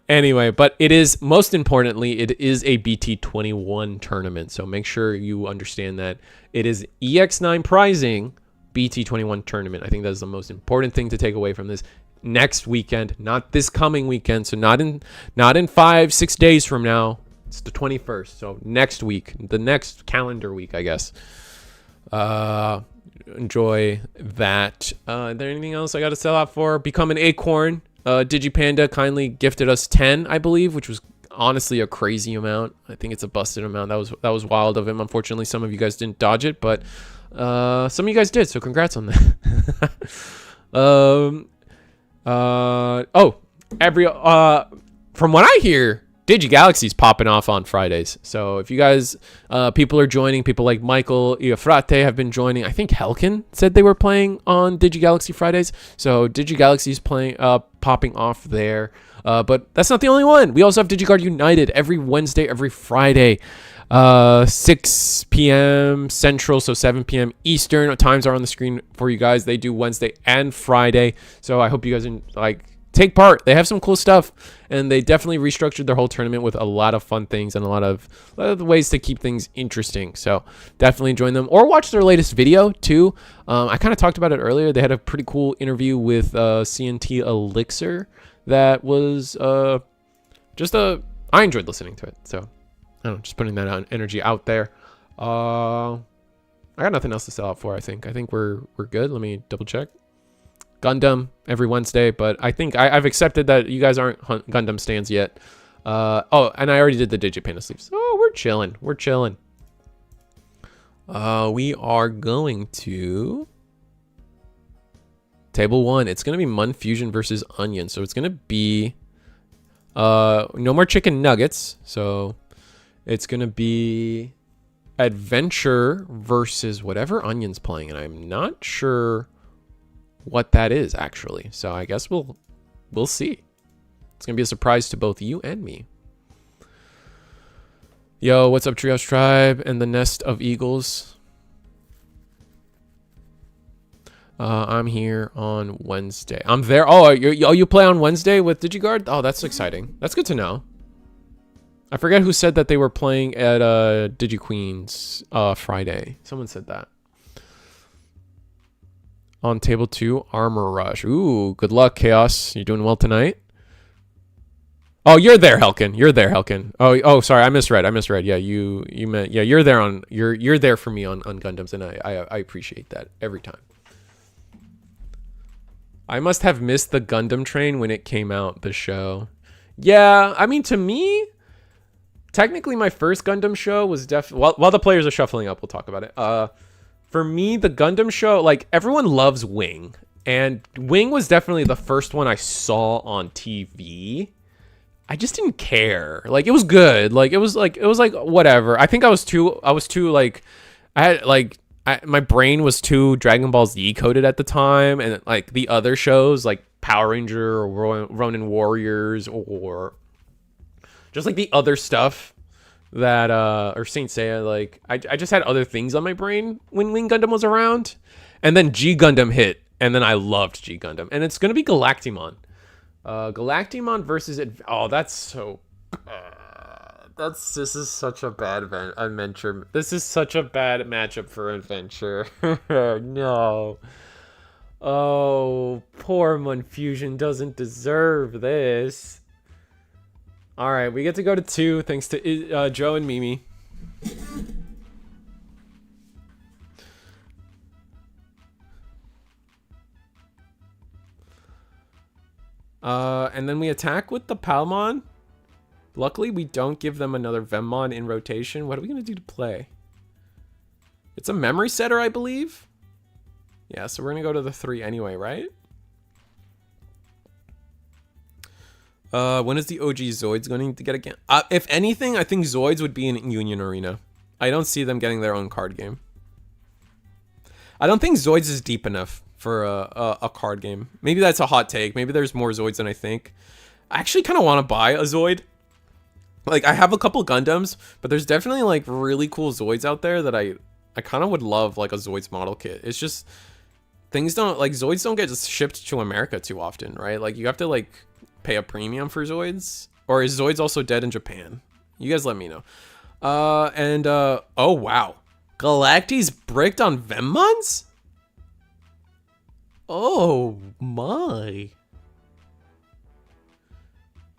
Anyway, but it is, most importantly, it is a BT21 tournament. So make sure you understand that it is EX9 prizing BT21 tournament. I think that's the most important thing to take away from this. Next weekend, not this coming weekend. So not in 5-6 days from now. It's the 21st. So next week, the next calendar week, I guess. Enjoy that. Is there anything else I got to sell out for? Become an Acorn. Digipanda kindly gifted us 10, I believe, which was honestly a crazy amount. I think it's a busted amount. That was wild of him. Unfortunately, some of you guys didn't dodge it, but some of you guys did, so congrats on that. From what I hear, DigiGalaxy's popping off on Fridays. So if you guys, people are joining, people like Michael, Iafrate have been joining. I think Helkin said they were playing on DigiGalaxy Fridays. So DigiGalaxy's playing, popping off there. But that's not the only one. We also have DigiGuard United every Wednesday, every Friday, 6 p.m. Central, so 7 p.m. Eastern. Times are on the screen for you guys. They do Wednesday and Friday. So I hope you guys take part. They have some cool stuff, and they definitely restructured their whole tournament with a lot of fun things and a lot of ways to keep things interesting. So definitely join them or watch their latest video too. I kind of talked about it earlier. They had a pretty cool interview with CNT Elixir that was I enjoyed listening to it. So I don't know, just putting that energy out there. I got nothing else to sell out for. I think we're good. Let me double check. Gundam every Wednesday, but I think I've accepted that you guys aren't Gundam stands yet. Oh, and I already did the Digipanda sleeves. Oh, we're chilling. We're chilling. We are going to table 1. It's going to be Mun Fusion versus Onion. So it's going to be no more chicken nuggets. So it's going to be Adventure versus whatever Onion's playing, and I'm not sure what that is actually. So I guess we'll see. It's gonna be a surprise to both you and me. Yo, what's up, Trios Tribe and the Nest of Eagles? I'm here on Wednesday. I'm there. Oh, you play on Wednesday with DigiGuard? Oh, that's exciting. That's good to know. I forget who said that they were playing at DigiQueen's Friday. Someone said that. On table 2, Armor Rush. Ooh, good luck, Chaos. You doing well tonight? Oh, you're there, Helkin. You're there, Helkin. Oh, sorry, I misread. Yeah, you meant, yeah, you're there on you're there for me on Gundams, and I appreciate that every time. I must have missed the Gundam train when it came out, the show. Yeah, I mean, to me, technically my first Gundam show was definitely, while the players are shuffling up, we'll talk about it. For me, the Gundam show, like, everyone loves Wing, and Wing was definitely the first one I saw on TV. I just didn't care. Like, it was good. Like, it was like whatever. I think I was too like, my brain was too Dragon Ball Z coded at the time, and like the other shows like Power Ranger or Ronin Warriors or just like the other stuff that or Saint Seiya, like I just had other things on my brain when Wing Gundam was around, and then G Gundam hit, and then I loved G Gundam, and it's gonna be Galactimon. Galactimon versus oh, that's so. This is such a bad adventure. This is such a bad matchup for adventure. No. Oh, poor Monfusion doesn't deserve this. All right, we get to go to 2 thanks to Joe and Mimi. And then we attack with the Palmon. Luckily, we don't give them another Vemmon in rotation. What are we going to do to play? It's a memory setter, I believe. Yeah, so we're going to go to the 3 anyway, right? When is the OG Zoids going to get again? If anything, I think Zoids would be in Union Arena. I don't see them getting their own card game. I don't think Zoids is deep enough for a card game. Maybe that's a hot take. Maybe there's more Zoids than I think. I actually kind of want to buy a Zoid. Like, I have a couple Gundams, but there's definitely, like, really cool Zoids out there that I kind of would love, like, a Zoids model kit. It's just, things don't, like, Zoids don't get shipped to America too often, right? Like, you have to, like, pay a premium for Zoids. Or is Zoids also dead in Japan? You guys let me know. Oh, wow. Galacti's bricked on Vemmons? Oh, my.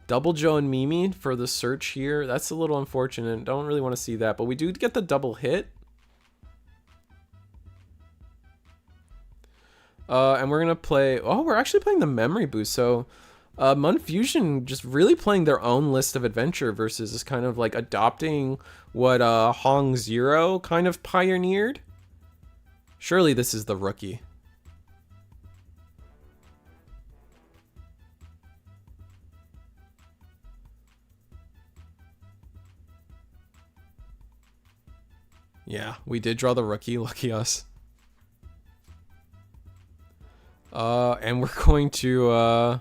Double Joe and Mimi for the search here. That's a little unfortunate. Don't really want to see that. But we do get the double hit. And we're going to play... Oh, we're actually playing the memory boost. So, Monfusion just really playing their own list of adventure versus is kind of like adopting what Hong Zero kind of pioneered. Surely this is the rookie. Yeah, we did draw the rookie. Lucky us. And we're going to,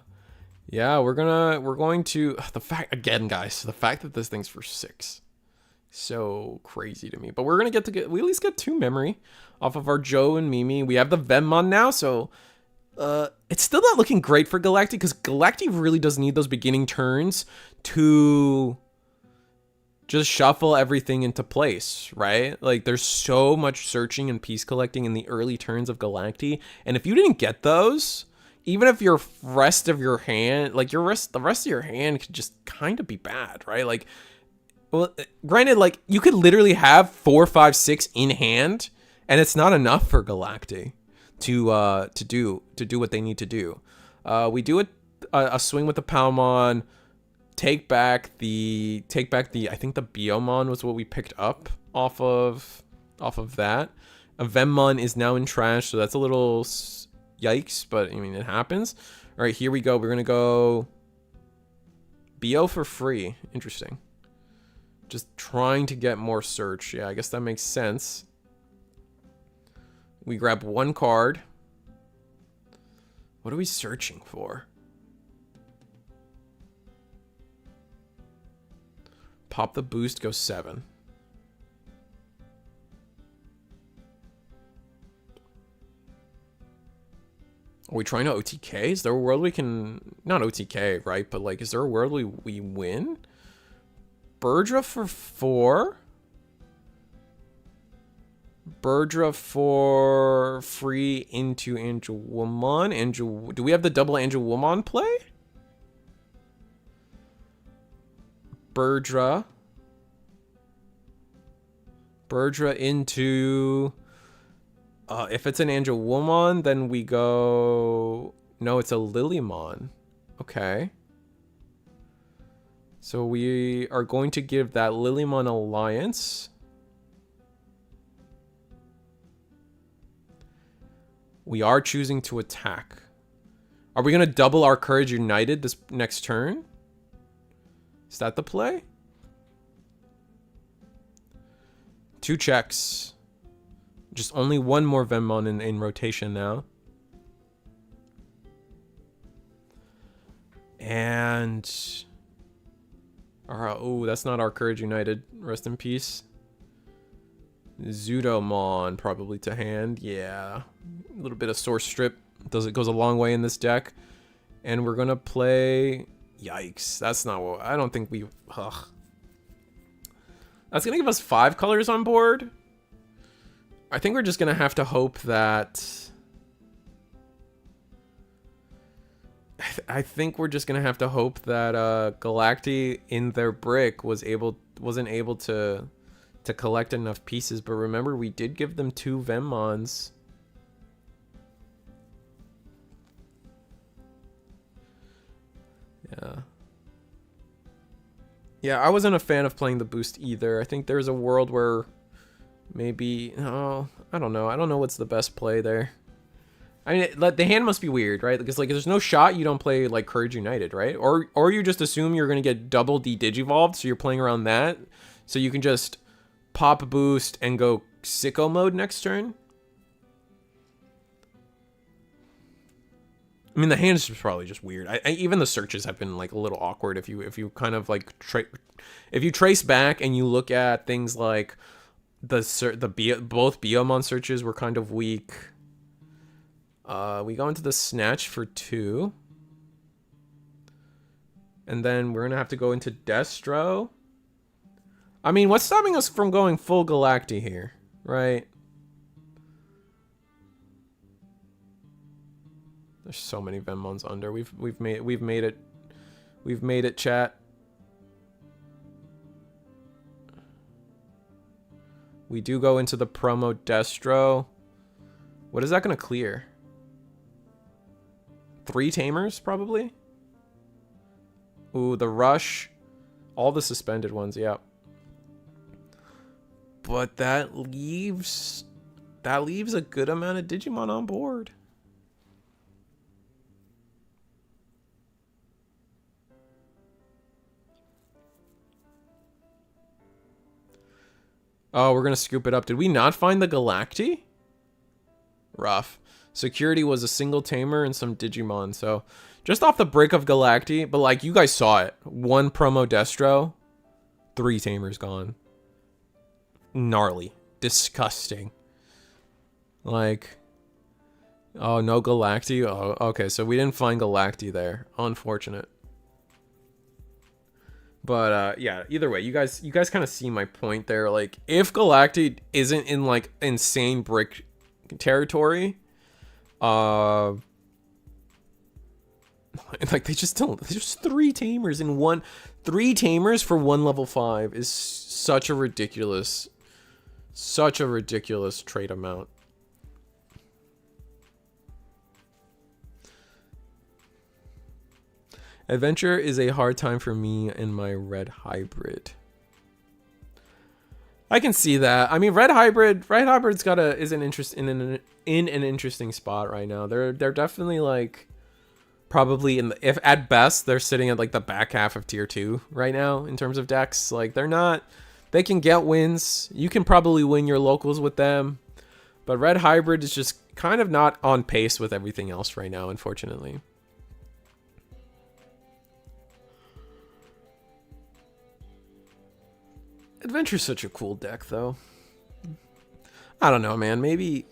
yeah, we're going to, the fact, again, guys, the fact that this thing's for 6, so crazy to me. But we're going to we at least get 2 memory off of our Joe and Mimi. We have the Vemmon now, so, it's still not looking great for Galacti, because Galacti really does need those beginning turns to just shuffle everything into place, right? Like, there's so much searching and piece collecting in the early turns of Galacti, and if you didn't get those, even if your rest of your hand, like the rest of your hand could just kind of be bad, right? Like, well, granted, like, you could literally have 4, 5, 6 in hand, and it's not enough for Galacti to do what they need to do. We do a swing with the Palmon. Take back the I think the Biomon was what we picked up off of that. A Vemmon is now in trash, so that's a little yikes, but I mean, it happens. All right, here we go. We're gonna go Bio for free. Interesting. Just trying to get more search. Yeah, I guess that makes sense. We grab 1 card. What are we searching for? Pop the boost, go 7. Are we trying to OTK? Is there a world we can... Not OTK, right? But, like, is there a world we win? Burdra for 4. Burdra for free into Angel Woman. Do we have the double Angel Woman play? Burdra into... if it's an Angel Woman, then we go... No, it's a Lilymon. Okay. So we are going to give that Lilymon Alliance. We are choosing to attack. Are we going to double our Courage United this next turn? Is that the play? 2 checks. Just only 1 more Vemmon in rotation now. And Oh, that's not our Courage United. Rest in peace. Zudomon probably to hand. Yeah. A little bit of Source Strip. Goes a long way in this deck. And we're gonna play... Yikes. That's not what... I don't think we... Ugh. That's gonna give us 5 colors on board. I think we're just gonna have to hope that... I think we're just gonna have to hope that Galacti in their brick wasn't able to collect enough pieces. But remember, we did give them 2 Vemmons. Yeah, I wasn't a fan of playing the boost either. I think there's a world where maybe... Oh, I don't know. I don't know what's the best play there. I mean, the hand must be weird, right? Because, like, if there's no shot, you don't play, like, Courage United, right? Or you just assume you're going to get double de-digivolved, so you're playing around that. So you can just pop a boost and go sicko mode next turn. I mean, the hand is probably just weird. Even the searches have been, like, a little awkward if you kind of, like, if you trace back and you look at things like both Biomon searches were kind of weak. We go into the Snatch for 2. And then we're going to have to go into Destro. I mean, what's stopping us from going full Galacti here, right? There's so many Vemmons under. We've made it, chat. We do go into the promo Destro. What is that going to clear? 3 Tamers, probably? Ooh, the Rush. All the suspended ones, yeah. But that leaves a good amount of Digimon on board. Oh, we're going to scoop it up. Did we not find the Galacti? Rough. Security was a single Tamer and some Digimon. So, just off the brick of Galacti. But, like, you guys saw it. 1 promo Destro. 3 Tamers gone. Gnarly. Disgusting. Like... Oh, no Galacti? Oh, okay. So, we didn't find Galacti there. Unfortunate. But yeah, either way, you guys kind of see my point there. Like, if Galacti isn't in like insane brick territory, like they just don't. There's 3 Tamers in one. 3 Tamers for 1 level 5 is such a ridiculous trade amount. Adventure is a hard time for me and my red hybrid. I can see that. I mean, red hybrid's is an interest in an interesting spot right now. They're definitely like probably if at best they're sitting at like the back half of tier 2 right now in terms of decks. Like they can get wins. You can probably win your locals with them, but red hybrid is just kind of not on pace with everything else right now, unfortunately. Adventure's such a cool deck, though. I don't know, man. Maybe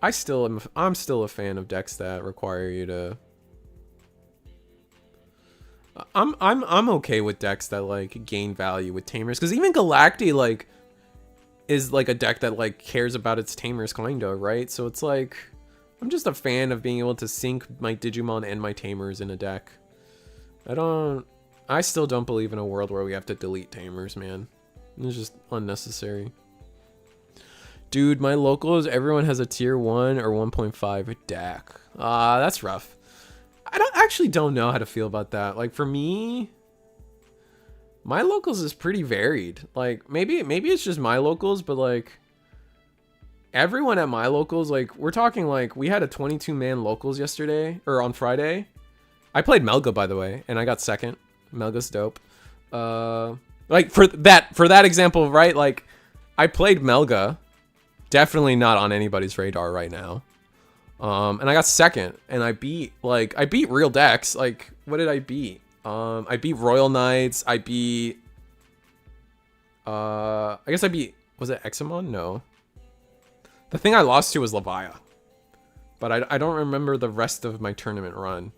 I'm still a fan of decks that require you to. I'm okay with decks that like gain value with Tamers, because even Galacti like is like a deck that like cares about its Tamers, kind of, right? So it's like I'm just a fan of being able to sync my Digimon and my Tamers in a deck. I still don't believe in a world where we have to delete Tamers, man. It's just unnecessary. Dude, my locals, everyone has a tier 1 or 1.5 deck. That's rough. I don't know how to feel about that. Like, for me, my locals is pretty varied. Like, maybe it's just my locals, but like everyone at my locals, like we're talking like we had a 22-man locals yesterday or on Friday. I played Melga, by the way, and I got second. Melga's dope. Like for that example, right? Like I played Melga, definitely not on anybody's radar right now. And I got second, and I beat real decks. Like, what did I beat? I beat Royal Knights. I beat... I guess I beat... Was it Examon? No. The thing I lost to was Levia. But I don't remember the rest of my tournament run.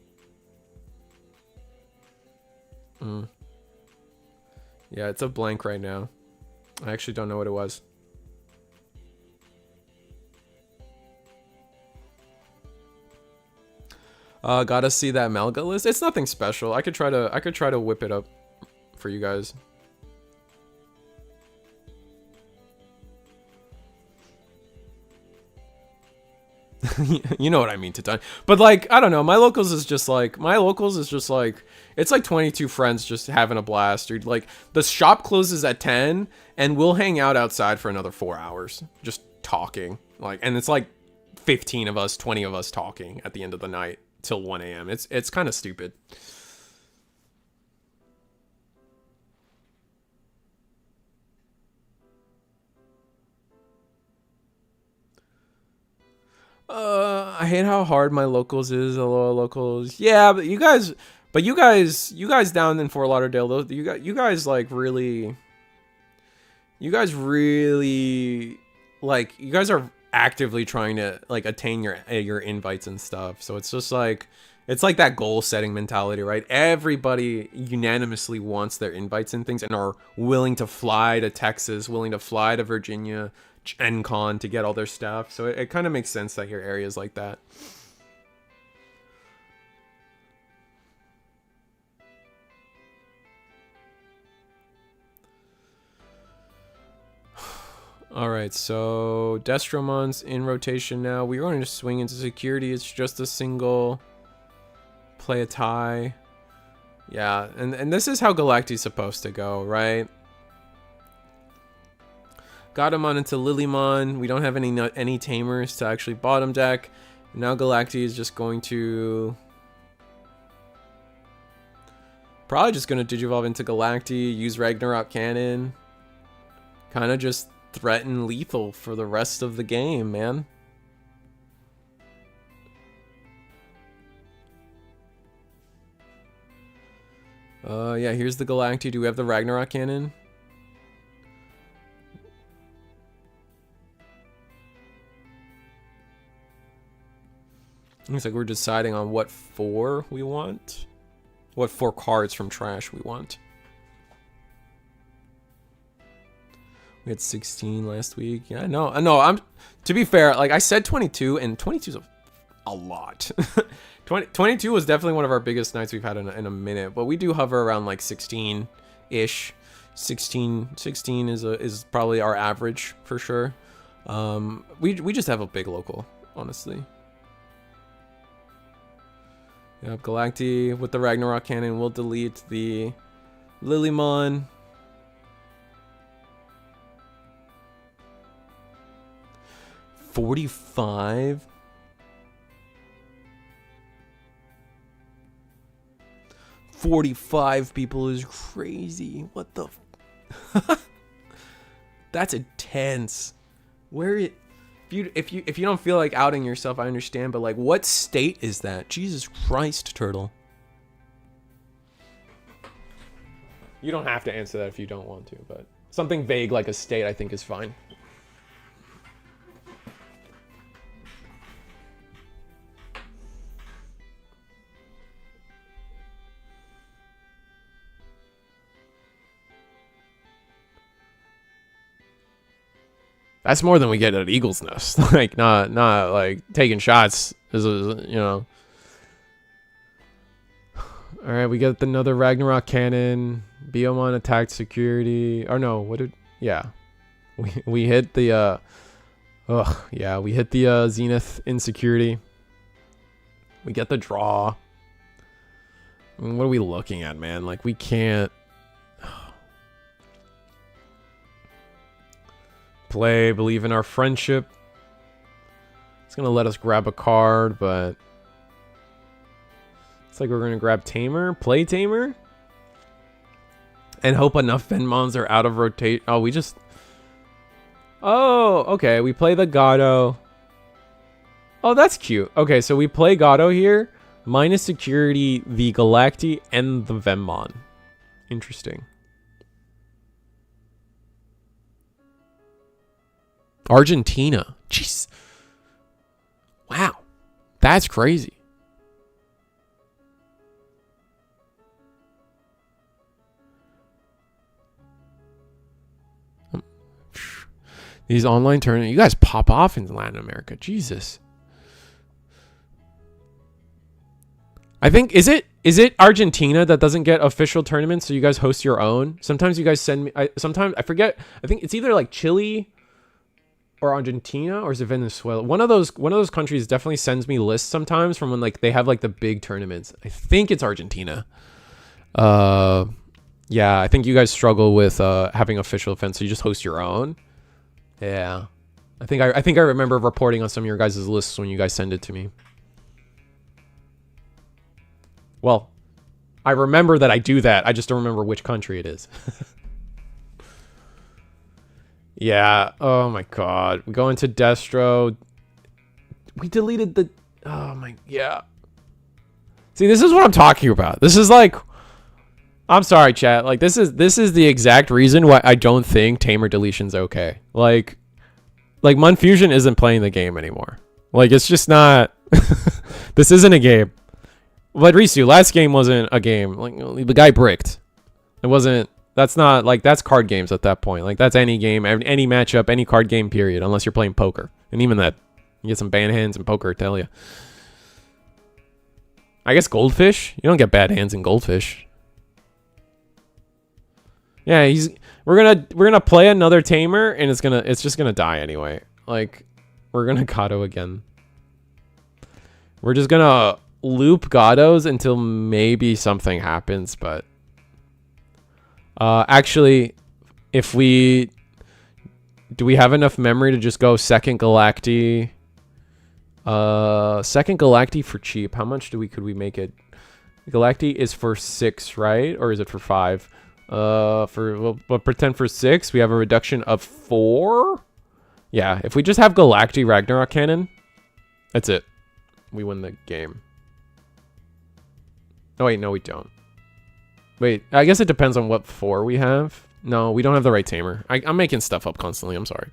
Yeah, it's a blank right now. I actually don't know what it was. Gotta see that Malga list. It's nothing special. I could try to whip it up for you guys. You know what I mean, Titan. But like, I don't know. My locals is just like it's like 22 friends just having a blast, dude. Like the shop closes at 10 and we'll hang out outside for another 4 hours just talking. Like, and it's like 15 of us, 20 of us talking at the end of the night till 1 a.m. It's kind of stupid. I hate how hard my locals is. Hello, locals. Yeah, but you guys down in Fort Lauderdale, those you guys like really, you guys are actively trying to like attain your invites and stuff. So it's just like, it's like that goal setting mentality, right? Everybody unanimously wants their invites and things and are willing to fly to Texas, willing to fly to Virginia, Gen Con to get all their stuff. So it kind of makes sense that your area is like that. All right, so Destromon's in rotation now. We're going to swing into security. It's just a single. Play a tie. Yeah, and this is how Galacti's supposed to go, right? Galactimon into Lilymon. We don't have any tamers to actually bottom deck. Now Galacti is just going to... probably just going to Digivolve into Galacti, use Ragnarok Cannon. Kind of just threaten lethal for the rest of the game, man. Yeah, here's the Galacti. Do we have the Ragnarok Cannon? Looks like we're deciding on what 4 we want. What 4 cards from trash we want. We had 16 last week. Yeah, no, to be fair, like I said 22, and 22 is a lot. 22 was definitely one of our biggest nights we've had in a minute, but we do hover around like 16-ish. 16 is probably our average for sure. We just have a big local, honestly. Yep, Galacti with the Ragnarok Cannon will delete the Lilymon. $45. 45 people is crazy. What the? That's intense. Where it? If you don't feel like outing yourself, I understand. But like, what state is that? Jesus Christ, Turtle. You don't have to answer that if you don't want to, but something vague like a state, I think, is fine. That's more than we get at Eagle's Nest. Like, not like taking shots is, you know. All right, we get another Ragnarok Cannon. Biomon attacked security. Or no, what did? Yeah, we hit the. Yeah, we hit the Zenith insecurity. We get the draw. I mean, what are we looking at, man? Like, we can't. Play, believe in our friendship. It's gonna let us grab a card, but it's like we're gonna grab Tamer, play Tamer, and hope enough Venmons are out of rotate. Oh, we just. Oh, okay. We play the Gato. Oh, that's cute. Okay, so we play Gato here. Minus security, the Galacti, and the Vemmon. Interesting. Argentina. Jeez. Wow. That's crazy. These online tournaments, you guys pop off in Latin America. Jesus. I think, is it Argentina that doesn't get official tournaments, so you guys host your own? Sometimes you guys send me, sometimes, I forget, I think it's either like Chile or Argentina, or is it Venezuela? One of those countries definitely sends me lists sometimes from when like they have like the big tournaments. I think it's Argentina. Yeah, I think you guys struggle with having official events, so you just host your own. Yeah, I think I remember reporting on some of your guys' lists when you guys send it to me. Well, I remember that I do that. I just don't remember which country it is. Yeah. Oh my god. We go into Destro. We deleted the. Oh my. Yeah. See, this is what I'm talking about. This is like. I'm sorry, chat. Like this is the exact reason why I don't think Tamer deletion's okay. Like Munfusion isn't playing the game anymore. Like it's just not. This isn't a game. But Risu, last game wasn't a game. Like the guy bricked. It wasn't. That's not like that's card games at that point. Like that's any game, any matchup, any card game. Period. Unless you're playing poker, and even that, you get some bad hands in poker. I tell you. I guess Goldfish. You don't get bad hands in Goldfish. Yeah, we're gonna play another Tamer, and it's just gonna die anyway. Like we're gonna Gato again. We're just gonna loop Gatos until maybe something happens, but actually, if we do, we have enough memory to just go second Galacti. Second Galacti for cheap. How much could we make it? Galacti is for 6, right? Or is it for 5? We'll pretend for 6. We have a reduction of 4. Yeah, if we just have Galacti Ragnarok Cannon, that's it. We win the game. Oh wait, no we don't. Wait, I guess it depends on what 4 we have. No, we don't have the right Tamer. I'm making stuff up constantly. I'm sorry.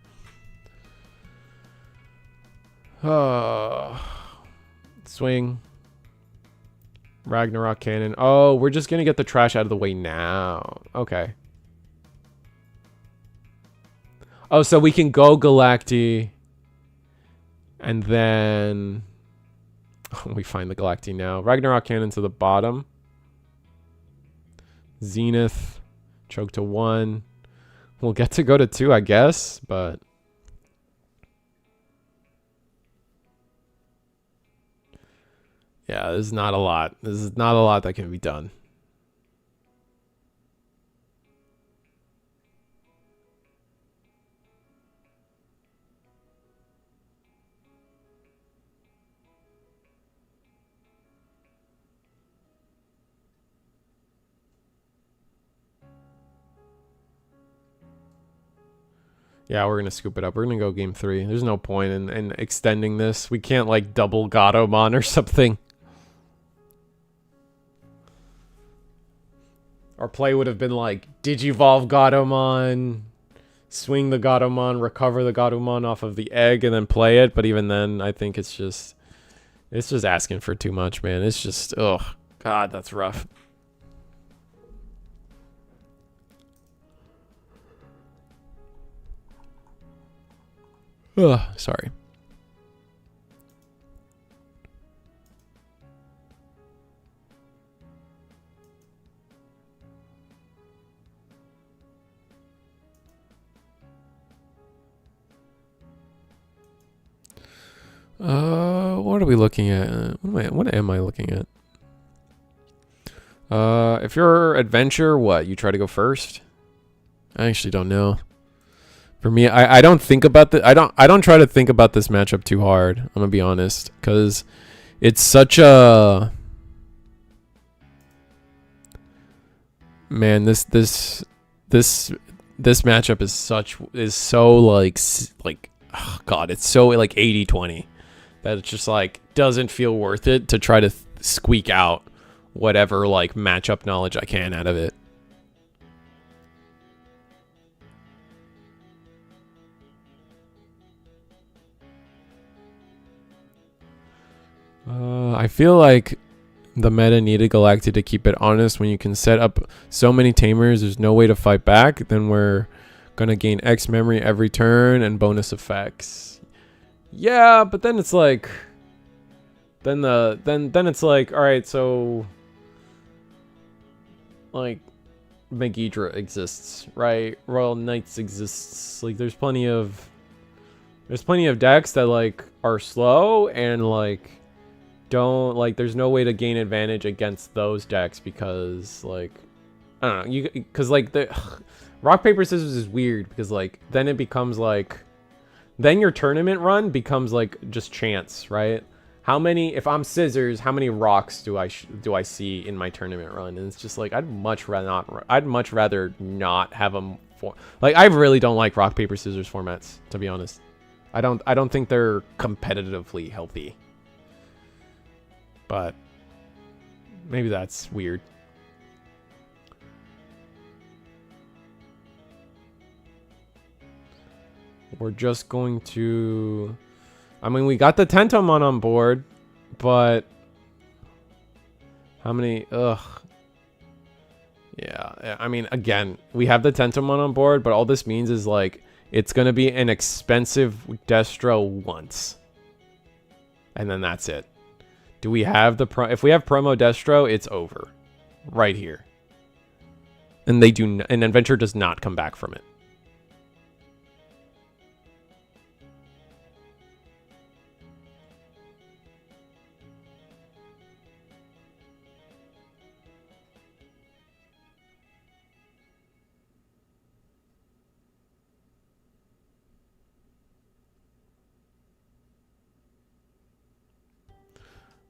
Swing. Ragnarok Cannon. Oh, we're just going to get the trash out of the way now. Okay. Oh, so we can go Galacti. And then we find the Galacti now. Ragnarok Cannon to the bottom. Zenith. Choke to 1. We'll get to go to 2, I guess, but yeah, this is not a lot. This is not a lot that can be done. Yeah, we're going to scoop it up. We're going to go game 3. There's no point in extending this. We can't, like, double Gatomon or something. Our play would have been, like, Digivolve Gatomon, swing the Gatomon, recover the Gatomon off of the egg, and then play it. But even then, I think it's just asking for too much, man. It's just, ugh. God, that's rough. Ugh, sorry. What are we looking at? What am I looking at? If you're adventure, what? You try to go first? I actually don't know. For me, I don't think about the I don't try to think about this matchup too hard. I'm gonna be honest, because it's such a man. This matchup is so like oh god, it's so like 80-20 that it's just like doesn't feel worth it to try to squeak out whatever like matchup knowledge I can out of it. I feel like the meta needed Galacti to keep it honest. When you can set up so many tamers, there's no way to fight back. Then we're gonna gain X memory every turn and bonus effects. Yeah, but then it's like, then it's like, all right, so like Megidra exists, right? Royal Knights exists. Like there's plenty of decks that like are slow and like don't like, there's no way to gain advantage against those decks because like I don't know, because like the rock paper scissors is weird because like then it becomes like, then your tournament run becomes like just chance, right? How many, if I'm scissors, how many rocks do I see in my tournament run? And it's just like I'd much rather not have them for, like I really don't like rock paper scissors formats, to be honest. I don't think they're competitively healthy. But maybe that's weird. We're just going to, I mean, we got the Tentomon on board, but how many? Ugh. Yeah, I mean, again, we have the Tentomon on board, but all this means is like it's gonna be an expensive Destro once, and then that's it. Do we have the if we have promo Destro, it's over right here. And they do and Adventure does not come back from it.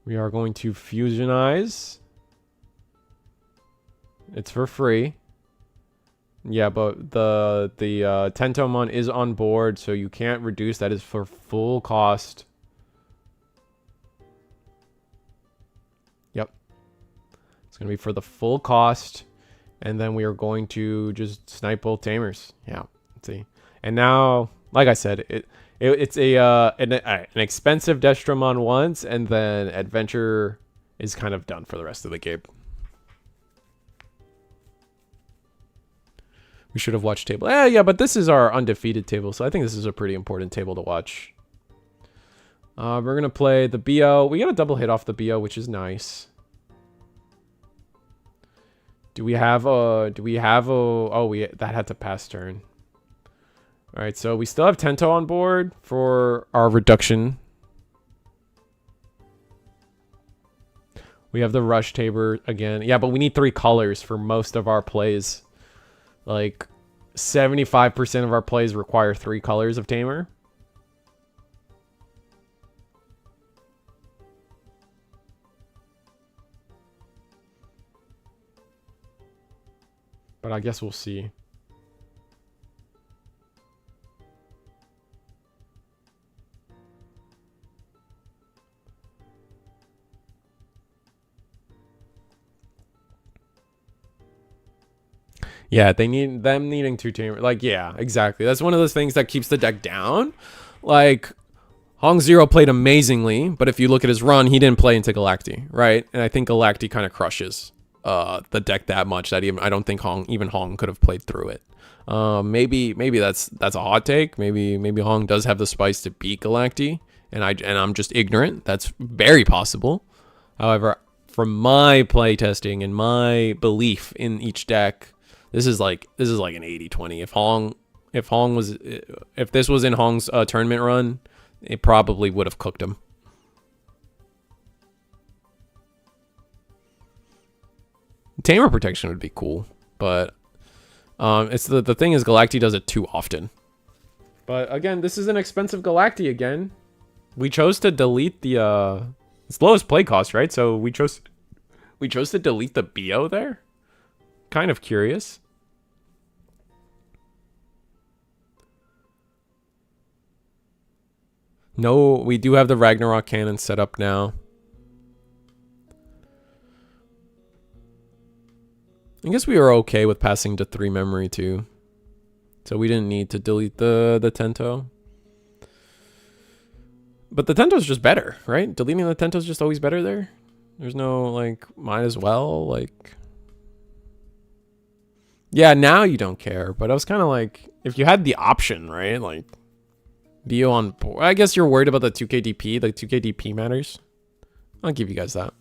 We are going to fusionize. It's for free. Yeah, but the Tentomon is on board, so you can't reduce. That is for full cost. Yep. It's going to be for the full cost. And then we are going to just snipe both tamers. Yeah, let's see. And now, like I said, it's an expensive Destromon once, and then Adventure is kind of done for the rest of the game. We should have watched table. Yeah, but this is our undefeated table, so I think this is a pretty important table to watch. We're gonna play the BO. We got a double hit off the BO, which is nice. Do we have a? Oh, that had to pass turn. All right, so we still have Tento on board for our reduction. We have the Rush Taber again. Yeah, but we need 3 colors for most of our plays. Like 75% of our plays require 3 colors of Tamer. But I guess we'll see. Yeah, they need them needing 2 Tamer. Like, yeah, exactly. That's one of those things that keeps the deck down. Like, Hong Zero played amazingly, but if you look at his run, he didn't play into Galacti, right? And I think Galacti kind of crushes the deck that much that I don't think even Hong could have played through it. Maybe that's a hot take. Maybe Hong does have the spice to beat Galacti, and I'm just ignorant. That's very possible. However, from my play testing and my belief in each deck, this is like an 80-20. If this was in Hong's tournament run, it probably would have cooked him. Tamer protection would be cool, but it's the thing is Galacti does it too often. But again, this is an expensive Galacti again. We chose to delete the it's lowest play cost, right? So we chose to delete the BO there. Kind of curious. No, we do have the Ragnarok cannon set up now. I guess we were okay with passing to 3 memory too. So we didn't need to delete the Tento. But the Tento's just better, right? Deleting the Tento's just always better there. There's no, like, might as well, like... Yeah, now you don't care, but I was kind of like, if you had the option, right? Like, Dio on board. I guess you're worried about the 2k DP. The 2k DP matters. I'll give you guys that.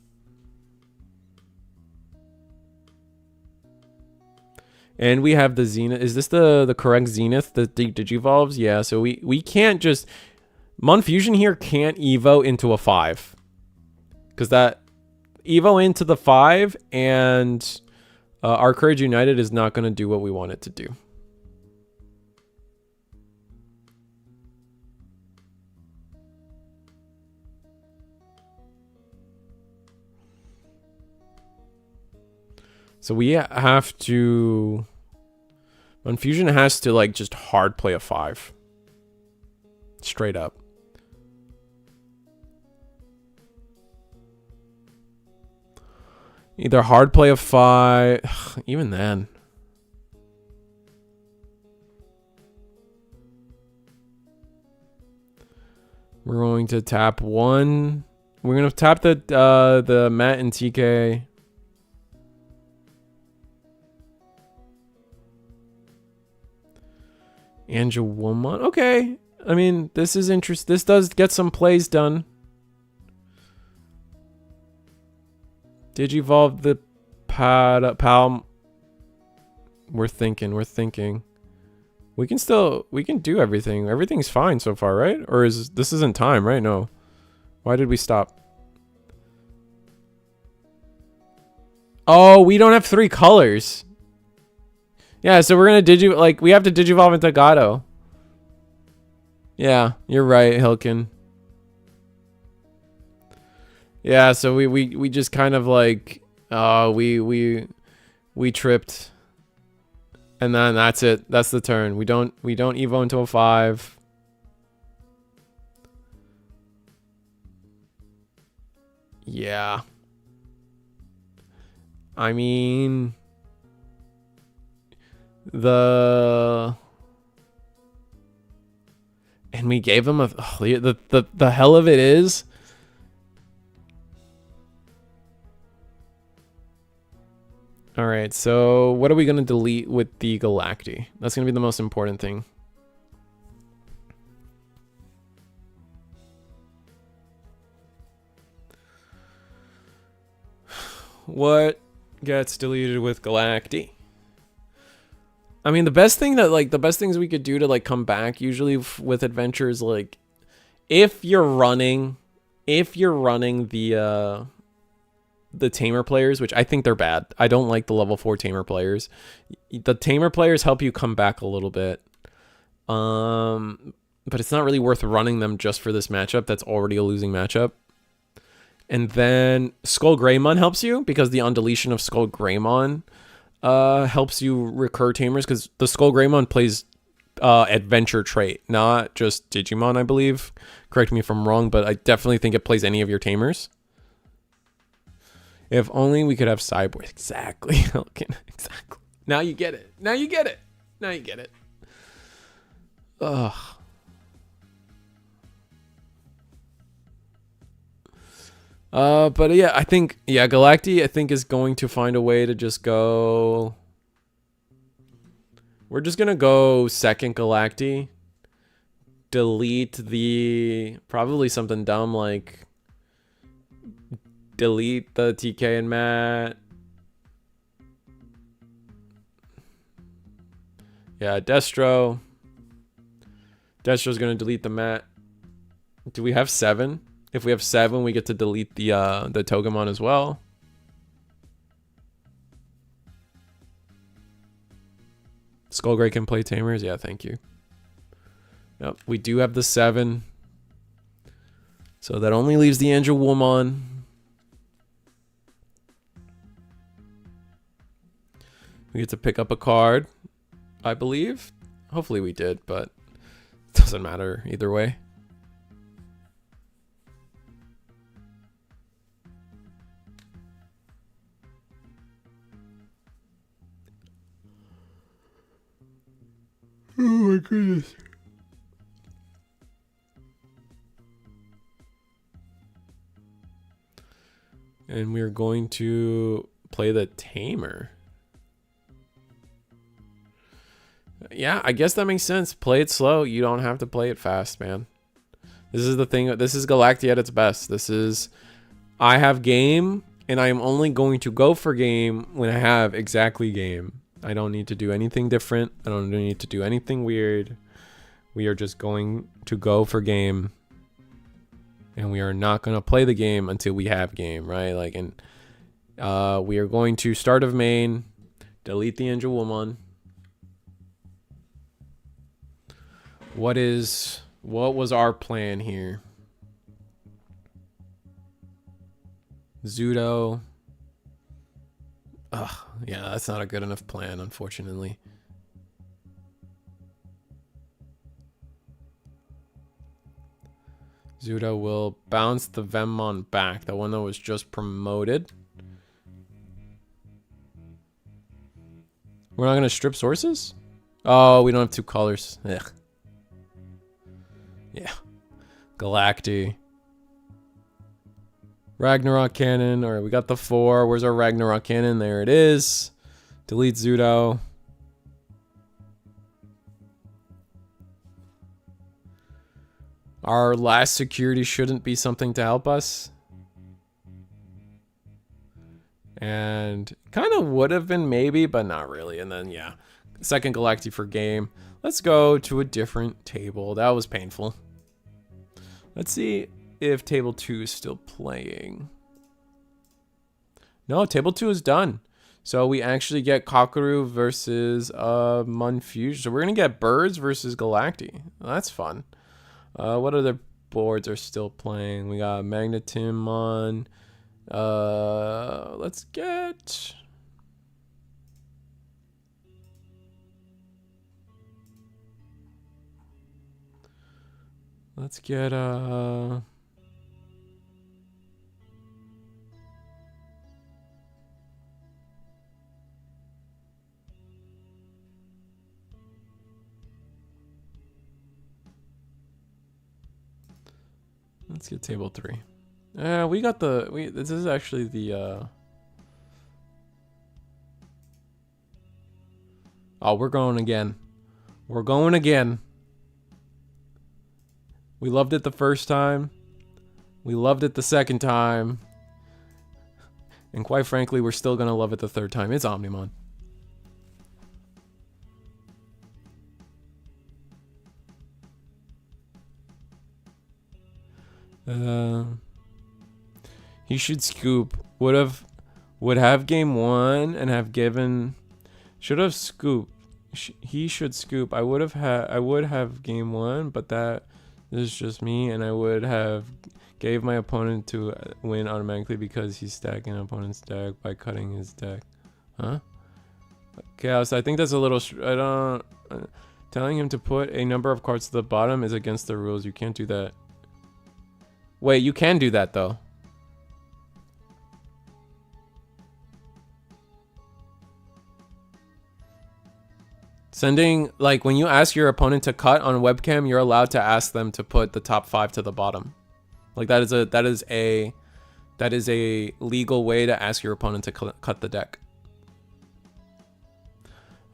And we have the Zenith. Is this the correct Zenith? The Digivolves? Yeah, so we can't just... Mon Fusion here can't Evo into a 5. Because that... Evo into the 5 and... Our Courage United is not going to do what we want it to do. So we have to... Fusion has to, like, just hard play a 5. Straight up. Either hard play a 5... Even then. We're going to tap 1. We're going to tap the Matt and TK... Woman. Okay. I mean, this is interesting. This does get some plays done. Digivolve the Pal. We're thinking. We can do everything. Everything's fine so far, right? Or this isn't time, right? No. Why did we stop? Oh, we don't have 3 colors. Yeah, so we're gonna we have to Digivolve into Gato. Yeah, you're right, Hilkin. Yeah, so we just kind of like we tripped. And then that's it. That's the turn. We don't Evo into a 5. Yeah. I mean, and we gave him the hell of it is all right, so what are we going to delete with the Galacti? That's going to be the most important thing. What gets deleted with Galacti? I mean, the best things we could do to like come back usually with adventures, like if you're running the tamer players, which I think they're bad. I don't like the level 4 tamer players. The tamer players help you come back a little bit. But it's not really worth running them just for this matchup. That's already a losing matchup. And then Skull Greymon helps you because the undeletion of Skull Greymon helps you recur tamers, because the Skull Greymon plays adventure trait, not just Digimon, I believe. Correct me if I'm wrong, but I definitely think it plays any of your tamers. If only we could have Cyborg. Exactly. Exactly. Now you get it. Now you get it. Now you get it. Ugh. But yeah, I think, Galacti, I think, is going to find a way to just go... We're just gonna go second Galacti. Delete the... Probably something dumb like... Delete the TK and Matt. Yeah, Destro's gonna delete the Matt. Do we have 7? If we have 7, we get to delete the Togemon as well. Skullgray can play tamers. Yeah, thank you. Yep, we do have the 7. So that only leaves the Woman. We get to pick up a card, I believe. Hopefully we did, but it doesn't matter either way. Oh my goodness. And we're going to play the Tamer. Yeah, I guess that makes sense. Play it slow. You don't have to play it fast, man. This is the thing. This is Galacti at its best. This is, I have game, and I am only going to go for game when I have exactly game. I don't need to do anything different. I don't need to do anything weird. We are just going to go for game. And we are not going to play the game until we have game, right? Like, and we are going to start of main, delete the Angel Woman. What was our plan here? Zudo. Ugh, yeah, that's not a good enough plan, unfortunately. Zudo will bounce the Vemmon back, the one that was just promoted. We're not going to strip sources? Oh, we don't have two colors. Ugh. Yeah. Galacti. Ragnarok Cannon. Alright, we got the 4. Where's our Ragnarok Cannon? There it is. Delete Zudo. Our last security shouldn't be something to help us. And kind of would have been maybe, but not really. And then, yeah. Second Galacti for game. Let's go to a different table. That was painful. Let's see if table 2 is still playing. No, table 2 is done. So we actually get Kakaru versus Munfusion. So we're going to get Birds versus Galacti. Well, that's fun. What other boards are still playing? We got Magnetimon. Let's get... Let's get let's get table 3. We got the this is actually the oh, we're going again. We're going again. We loved it the first time. We loved it the second time. And quite frankly, we're still going to love it the third time. It's Omnimon. He should scoop. Would have game 1 and have given. Should have scooped. He should scoop. I would have game 1, but that is just me, and I would have gave my opponent to win automatically because he's stacking opponent's deck by cutting his deck. Huh? Chaos. I think that's a little. I don't. Telling him to put a number of cards to the bottom is against the rules. You can't do that. Wait, you can do that though. Sending, like, when you ask your opponent to cut on webcam, you're allowed to ask them to put the top 5 to the bottom. Like, that is a legal way to ask your opponent to cut the deck.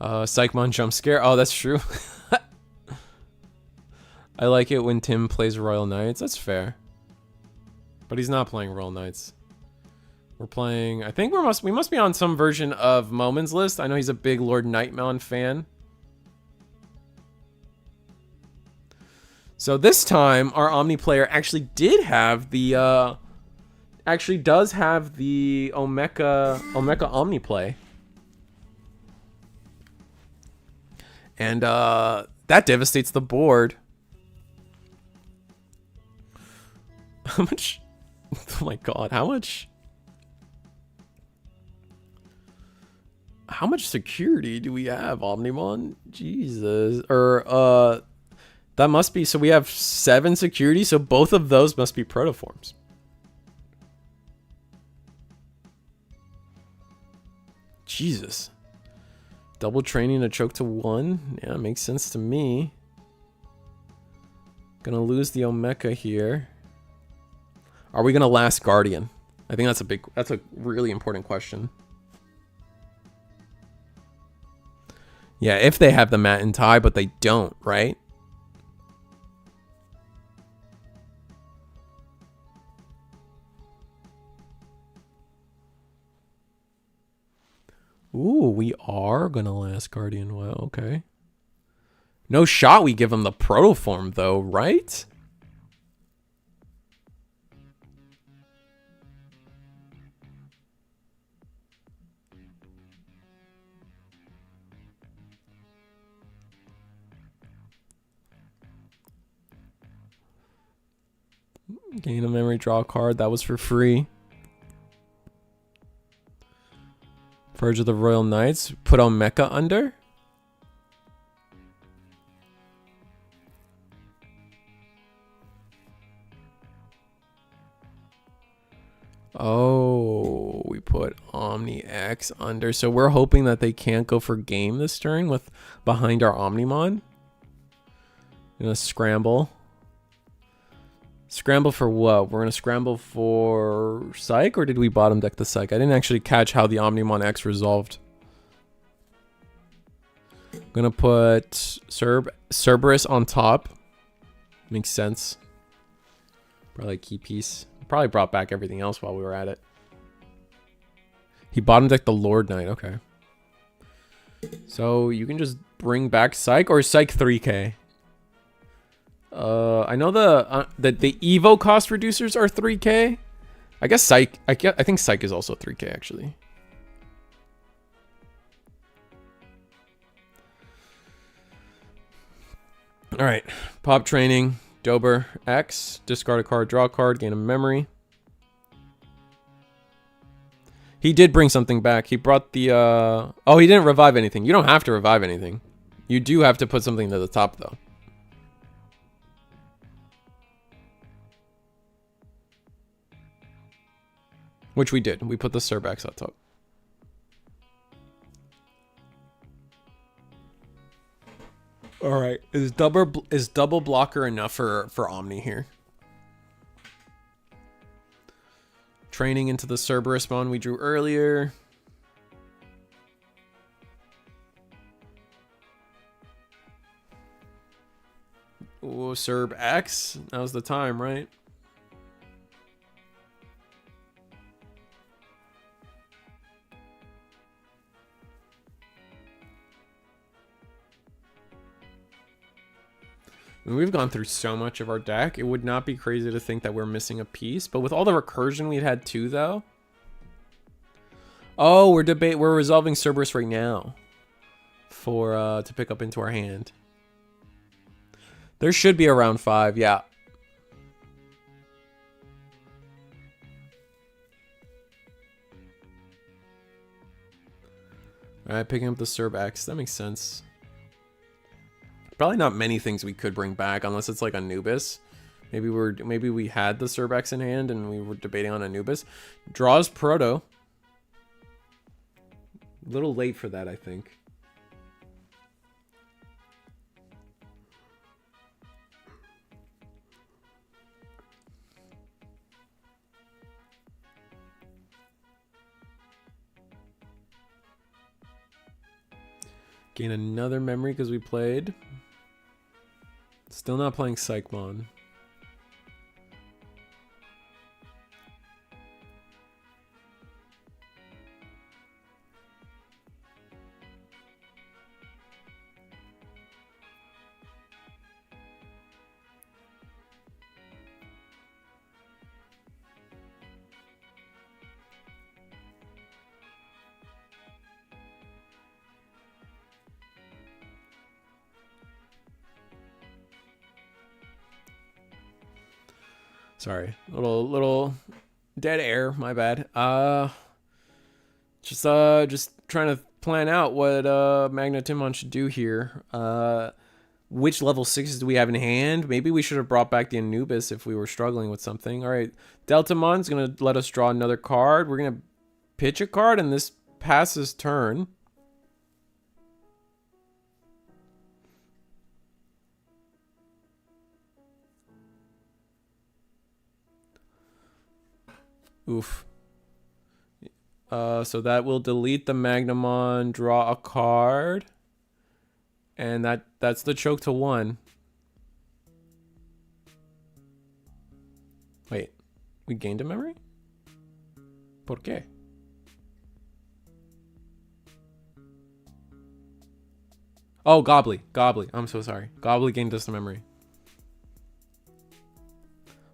Psychmon jump scare. Oh, that's true. I like it when Tim plays Royal Knights. That's fair. But he's not playing Royal Knights. We're playing, I think we must be on some version of Momin's list. I know he's a big Lord Nightmon fan. So this time, our Omni player actually did have the, actually does have the Omeka Omni play. And that devastates the board. How much? Oh my god, how much? How much security do we have, Omnimon? Jesus. Or, that must be, so we have 7 security, so both of those must be protoforms. Jesus. Double training to choke to 1. Yeah, makes sense to me. Gonna lose the Omeka here. Are we gonna last Guardian? I think that's a really important question. Yeah, if they have the Mat and Tai, but they don't, right? Ooh, we are gonna last Guardian. Wow, okay. No shot we give him the protoform though, right? Gain a memory, draw a card. That was for free. Verge of the Royal Knights. Put on Mecha under. Oh, we put Omni X under. So we're hoping that they can't go for game this turn with behind our Omnimon. Gonna scramble. Scramble for what? We're gonna scramble for Psych, or did we bottom deck the Psych? I didn't actually catch how the Omnimon X resolved. Gonna put Cerberus on top. Makes sense. Probably a key piece. Probably brought back everything else while we were at it. He bottom decked the Lord Knight. Okay. So you can just bring back Psych or Psych 3k. I know the Evo cost reducers are 3k. I guess Psych. I think Psych is also 3k actually. All right, pop training. Dober X. Discard a card, draw a card, gain a memory. He did bring something back. He brought the oh, he didn't revive anything. You don't have to revive anything. You do have to put something to the top though. Which we did. We put the Cerberus on top. All right. Is double blocker enough for Omni here? Training into the Cerberus Mon we drew earlier. Oh, Cerb X. Now's the time, right? We've gone through so much of our deck. It would not be crazy to think that we're missing a piece. But with all the recursion we'd had too, though. Oh, we're resolving Cerberus right now. For to pick up into our hand. There should be around 5, yeah. Alright, picking up the Cerb X. That makes sense. Probably not many things we could bring back unless it's like Anubis. Maybe we had the Cerbex in hand and we were debating on Anubis. Draws Proto. A little late for that, I think. Gain another memory because we played. Still not playing Psychmon. Sorry, little dead air. My bad. Just trying to plan out what Magnetimon should do here. Which level 6s do we have in hand? Maybe we should have brought back the Anubis if we were struggling with something. All right, Deltamon's gonna let us draw another card. We're gonna pitch a card, and this passes turn. Oof. So that will delete the Magnamon, draw a card. And that's the choke to 1. Wait, we gained a memory? ¿Por qué? Oh, Gobbly. I'm so sorry. Gobbly gained us the memory.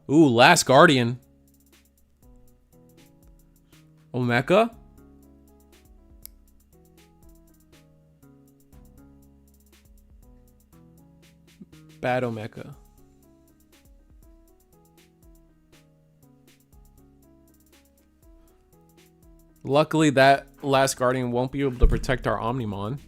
Ooh, Last Guardian. Omeka? Bad Omeka. Luckily, that Last Guardian won't be able to protect our Omnimon.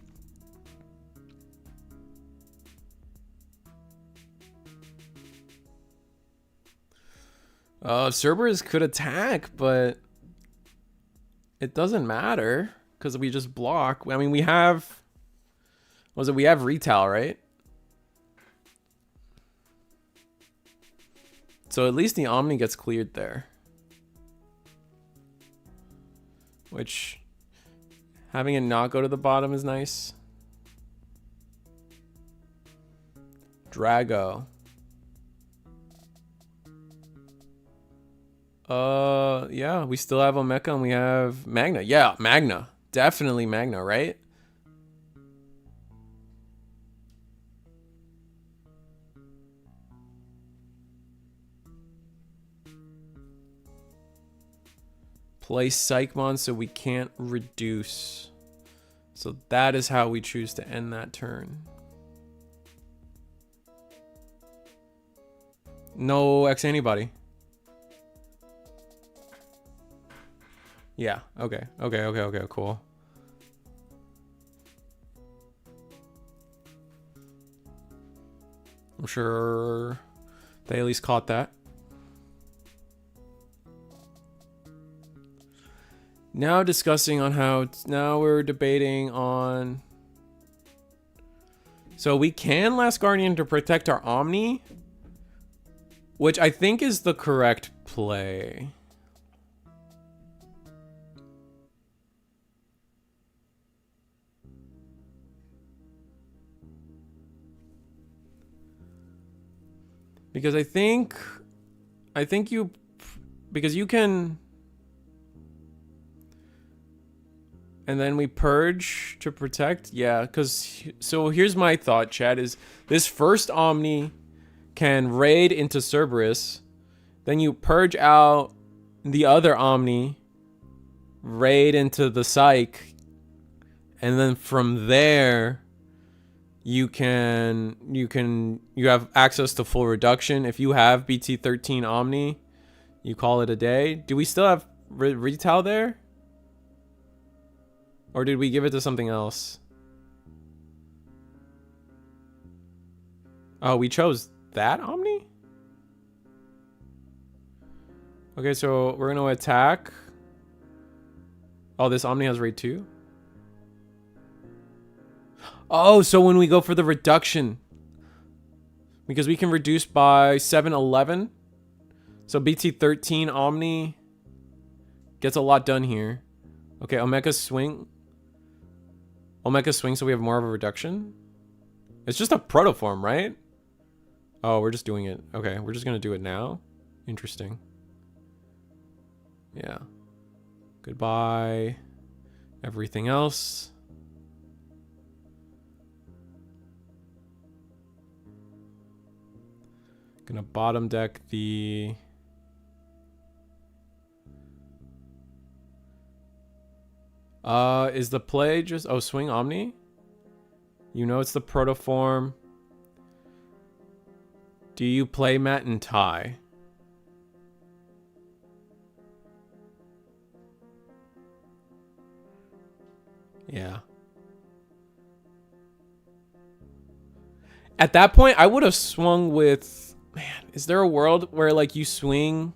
Cerberus could attack, but it doesn't matter because we just block. I mean, we have... Was it? We have Retail, right? So at least the Omni gets cleared there. Which, having it not go to the bottom is nice. Drago. Yeah, we still have Omeka and we have Magna. Yeah, Magna. Definitely Magna, right? Play Psychmon so we can't reduce. So that is how we choose to end that turn. No X antibody. Yeah, okay, cool. I'm sure they at least caught that. Now discussing on how, now we're debating on, so we can Last Guardian to protect our Omni, which I think is the correct play. Because I think you, because you can, and then we purge to protect. Yeah, because, so here's my thought, Chad, is this first Omni can raid into Cerberus, then you purge out the other Omni, raid into the Psych, and then from there you have access to full reduction. If you have BT13 Omni, you call it a day. Do we still have Retail there? Or did we give it to something else? Oh, we chose that Omni? Okay, so we're gonna attack. Oh, this Omni has raid 2? Oh, so when we go for the reduction, because we can reduce by 711. So BT13 Omni gets a lot done here. Okay, Omeka swing. Omeka swing, so we have more of a reduction. It's just a protoform, right? Oh, we're just doing it. Okay, we're just gonna do it now. Interesting. Yeah. Goodbye. Everything else. Gonna bottom deck the... is the play just... Oh, swing Omni? You know it's the protoform. Do you play Matt and Ty? Yeah. At that point, I would have swung with... Man, is there a world where like you swing?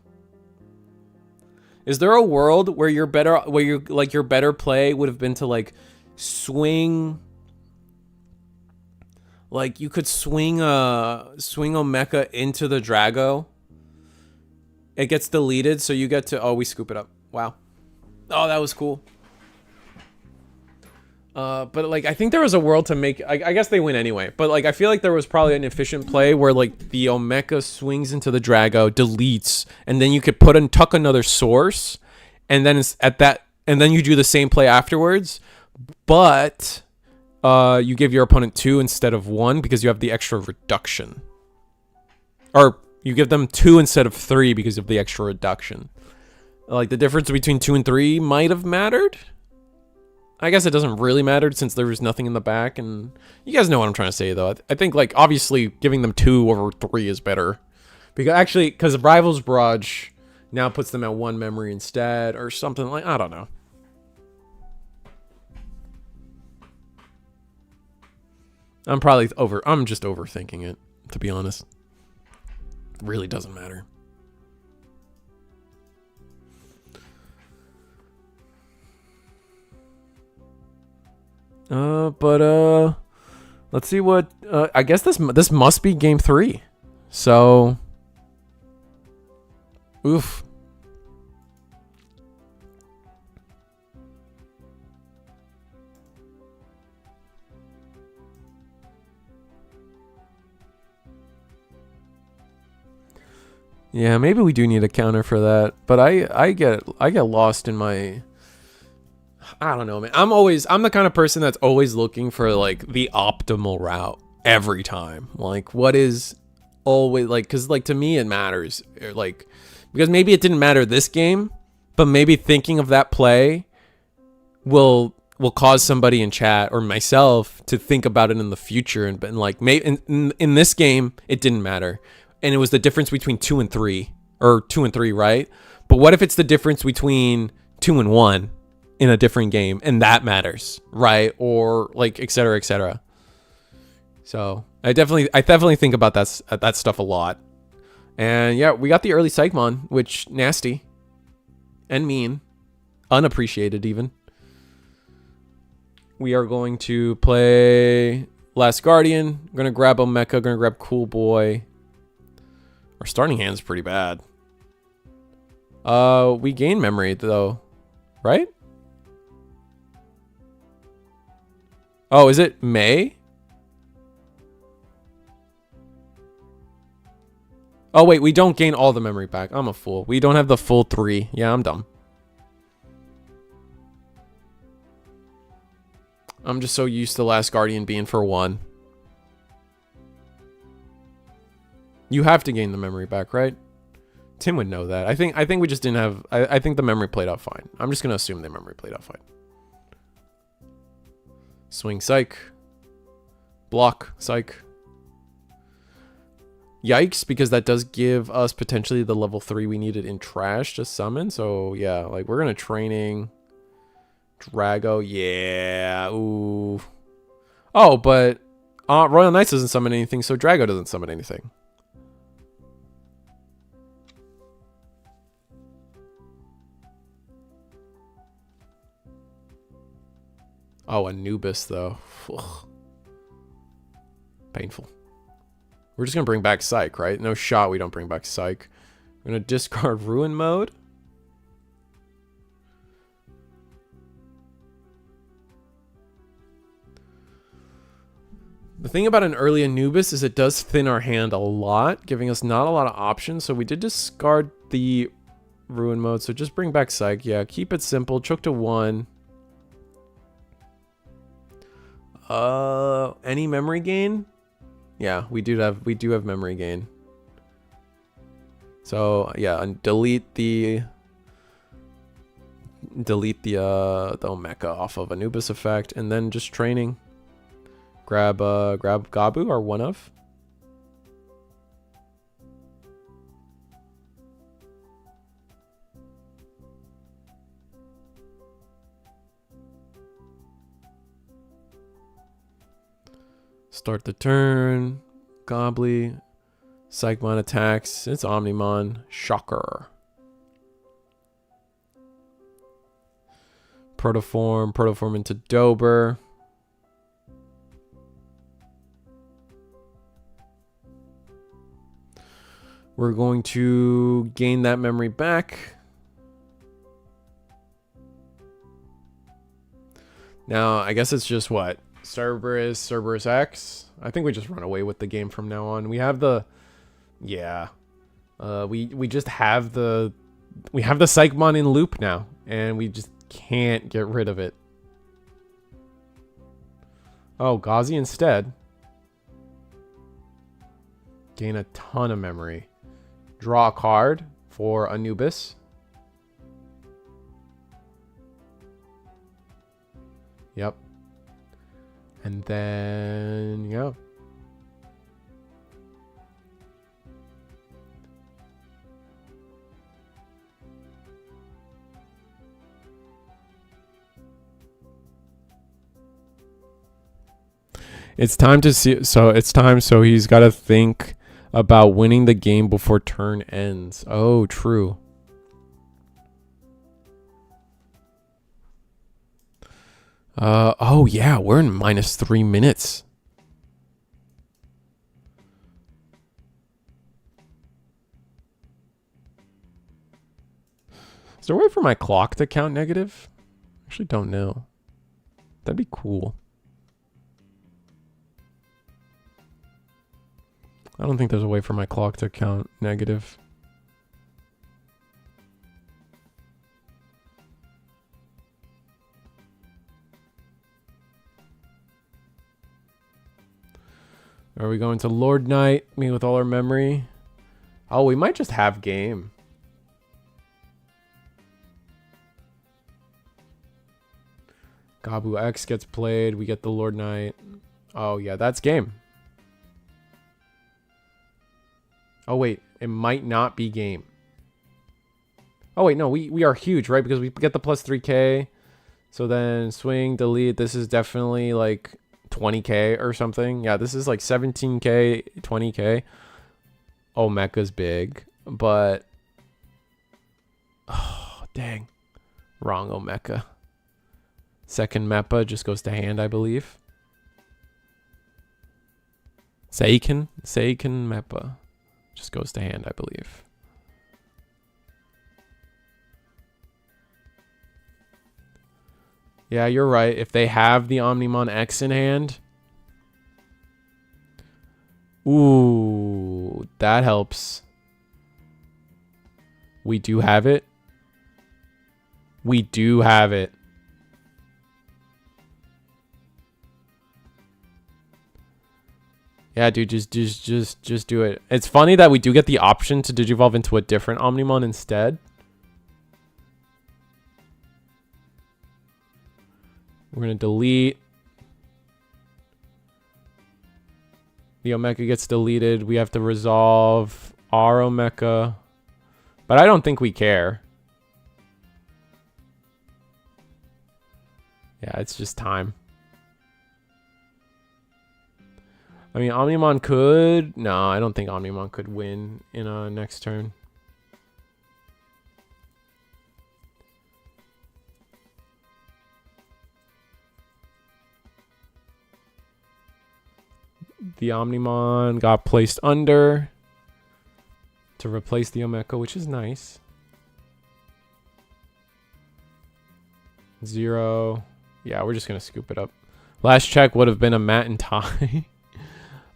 Is there a world where you're better, where you like your better play would have been to like swing? Like you could swing Omeka into the Drago, it gets deleted, so you get to... Oh, we scoop it up. Wow. Oh, that was cool. But like, I think there was a world to make... I guess they win anyway. But like, I feel like there was probably an efficient play where like the Omeka swings into the Drago, deletes, and then you could put and tuck another source, and then it's at that... And then you do the same play afterwards, but you give your opponent 2 instead of 1 because you have the extra reduction. Or you give them 2 instead of 3 because of the extra reduction. Like, the difference between 2 and 3 might have mattered. I guess it doesn't really matter since there was nothing in the back. And you guys know what I'm trying to say, though. I think, like, obviously giving them 2 over 3 is better. Because Rivals Barrage now puts them at 1 memory instead or something like... I don't know. I'm just overthinking it, to be honest. It really doesn't matter. Let's see what... I guess this must be game 3. So... Oof. Yeah, maybe we do need a counter for that. But I get lost in my... I don't know, man. I'm the kind of person that's always looking for like the optimal route every time. Like, what is always like, because like to me it matters. Like, because maybe it didn't matter this game, but maybe thinking of that play will cause somebody in chat or myself to think about it in the future. And like, maybe in this game it didn't matter, and it was the difference between 2 and 3, or 2 and 3, right? But what if it's the difference between 2 and 1 in a different game, and that matters, right? Or like, et cetera, et cetera. So I definitely think about that stuff a lot. And yeah, we got the early Psychmon, which nasty and mean, unappreciated even. We are going to play Last Guardian. We're gonna grab Omeka. Gonna grab Cool Boy. Our starting hand's pretty bad. We gain memory though, right? Oh, is it May? Oh, wait, we don't gain all the memory back. I'm a fool. We don't have the full 3. Yeah, I'm dumb. I'm just so used to Last Guardian being for 1. You have to gain the memory back, right? Tim would know that. I think we just didn't have... I think the memory played out fine. I'm just going to assume the memory played out fine. Swing Psych. Block Psych. Yikes, because that does give us potentially the level 3 we needed in Trash to summon. So yeah, like we're gonna training Drago. Yeah. Ooh. Oh, but Royal Knights doesn't summon anything, so Drago doesn't summon anything. Oh, Anubis though. Ugh. Painful. We're just going to bring back Psych, right? No shot we don't bring back Psych. We're going to discard Ruin Mode. The thing about an early Anubis is it does thin our hand a lot, giving us not a lot of options. So we did discard the Ruin Mode. So just bring back Psych. Yeah, keep it simple. Choke to 1. Any memory gain? Yeah, we do have memory gain. So yeah, and delete the Omeka off of Anubis effect, and then just training. Grab Gabu or one of. Start the turn. Gobbly. Psychmon attacks. It's Omnimon. Shocker. Protoform into Dober. We're going to gain that memory back. Now, I guess it's just what? Cerberus X? I think we just run away with the game from now on. We have the... Yeah. We just have the... We have the Psychmon in loop now. And we just can't get rid of it. Oh, Gauzy instead. Gain a ton of memory. Draw a card for Anubis. Yep. And then, yeah. It's time to see. So it's time. So he's got to think about winning the game before turn ends. Oh, true. Oh yeah, we're in -3 minutes. Is there a way for my clock to count negative? Actually don't know. That'd be cool. I don't think there's a way for my clock to count negative. Are we going to Lord Knight? Me with all our memory? Oh, we might just have game. Gabu X gets played. We get the Lord Knight. Oh, yeah, that's game. Oh, wait. It might not be game. Oh, wait. No, we are huge, right? Because we get the plus 3k. So then swing, delete. This is definitely like 20k or something. Yeah, this is like 17k, 20k. Oh, Mecha's big. But... Oh, dang. Wrong Omeka. Second Meppa just goes to hand, I believe. Seiken Meppa just goes to hand, I believe. Yeah, you're right. If they have the Omnimon X in hand. Ooh, that helps. We do have it. We do have it. Yeah, dude, just do it. It's funny that we do get the option to digivolve into a different Omnimon instead. We're gonna delete. The Omeka gets deleted. We have to resolve our Omeka. But I don't think we care. Yeah, it's just time. I mean, Omnimon could... No, I don't think Omnimon could win in a next turn. The Omnimon got placed under to replace the Omeka, which is nice. 0. Yeah, we're just going to scoop it up. Last check would have been a Matt and Ty.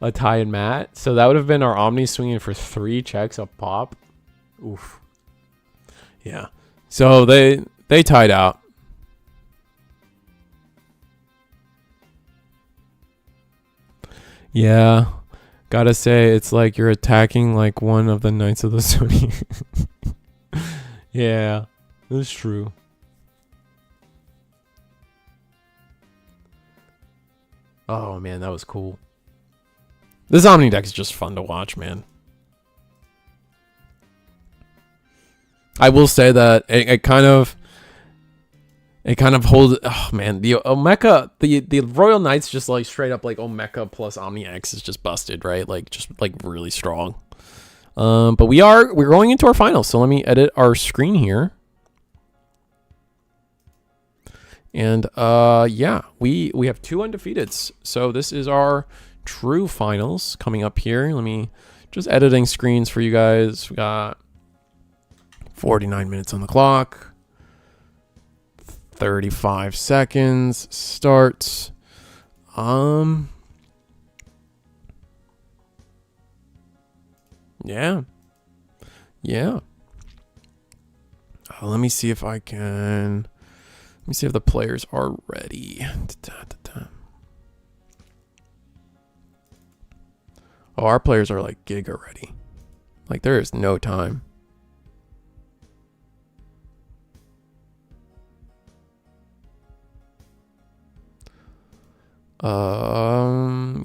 A Ty and Matt. So that would have been our Omni swinging for 3 checks a pop. Oof. Yeah. So they tied out. Yeah. Gotta say, it's like you're attacking like one of the Knights of the Zodiac. Yeah. That's true. Oh man, that was cool. This Omni deck is just fun to watch, man. I will say that it kind of holds. Oh man, the Omeka, the Royal Knights just like straight up like Omeka plus Omni X is just busted, right? Like just like really strong. But we're going into our finals, so let me edit our screen here. And yeah, we have 2 undefeateds. So this is our true finals coming up here. Let me Just editing screens for you guys. We got 49 minutes on the clock. 35 seconds. Starts. Yeah. Yeah. Let me see if I can. Let me see if the players are ready. Oh, our players are like giga ready. Like there is no time.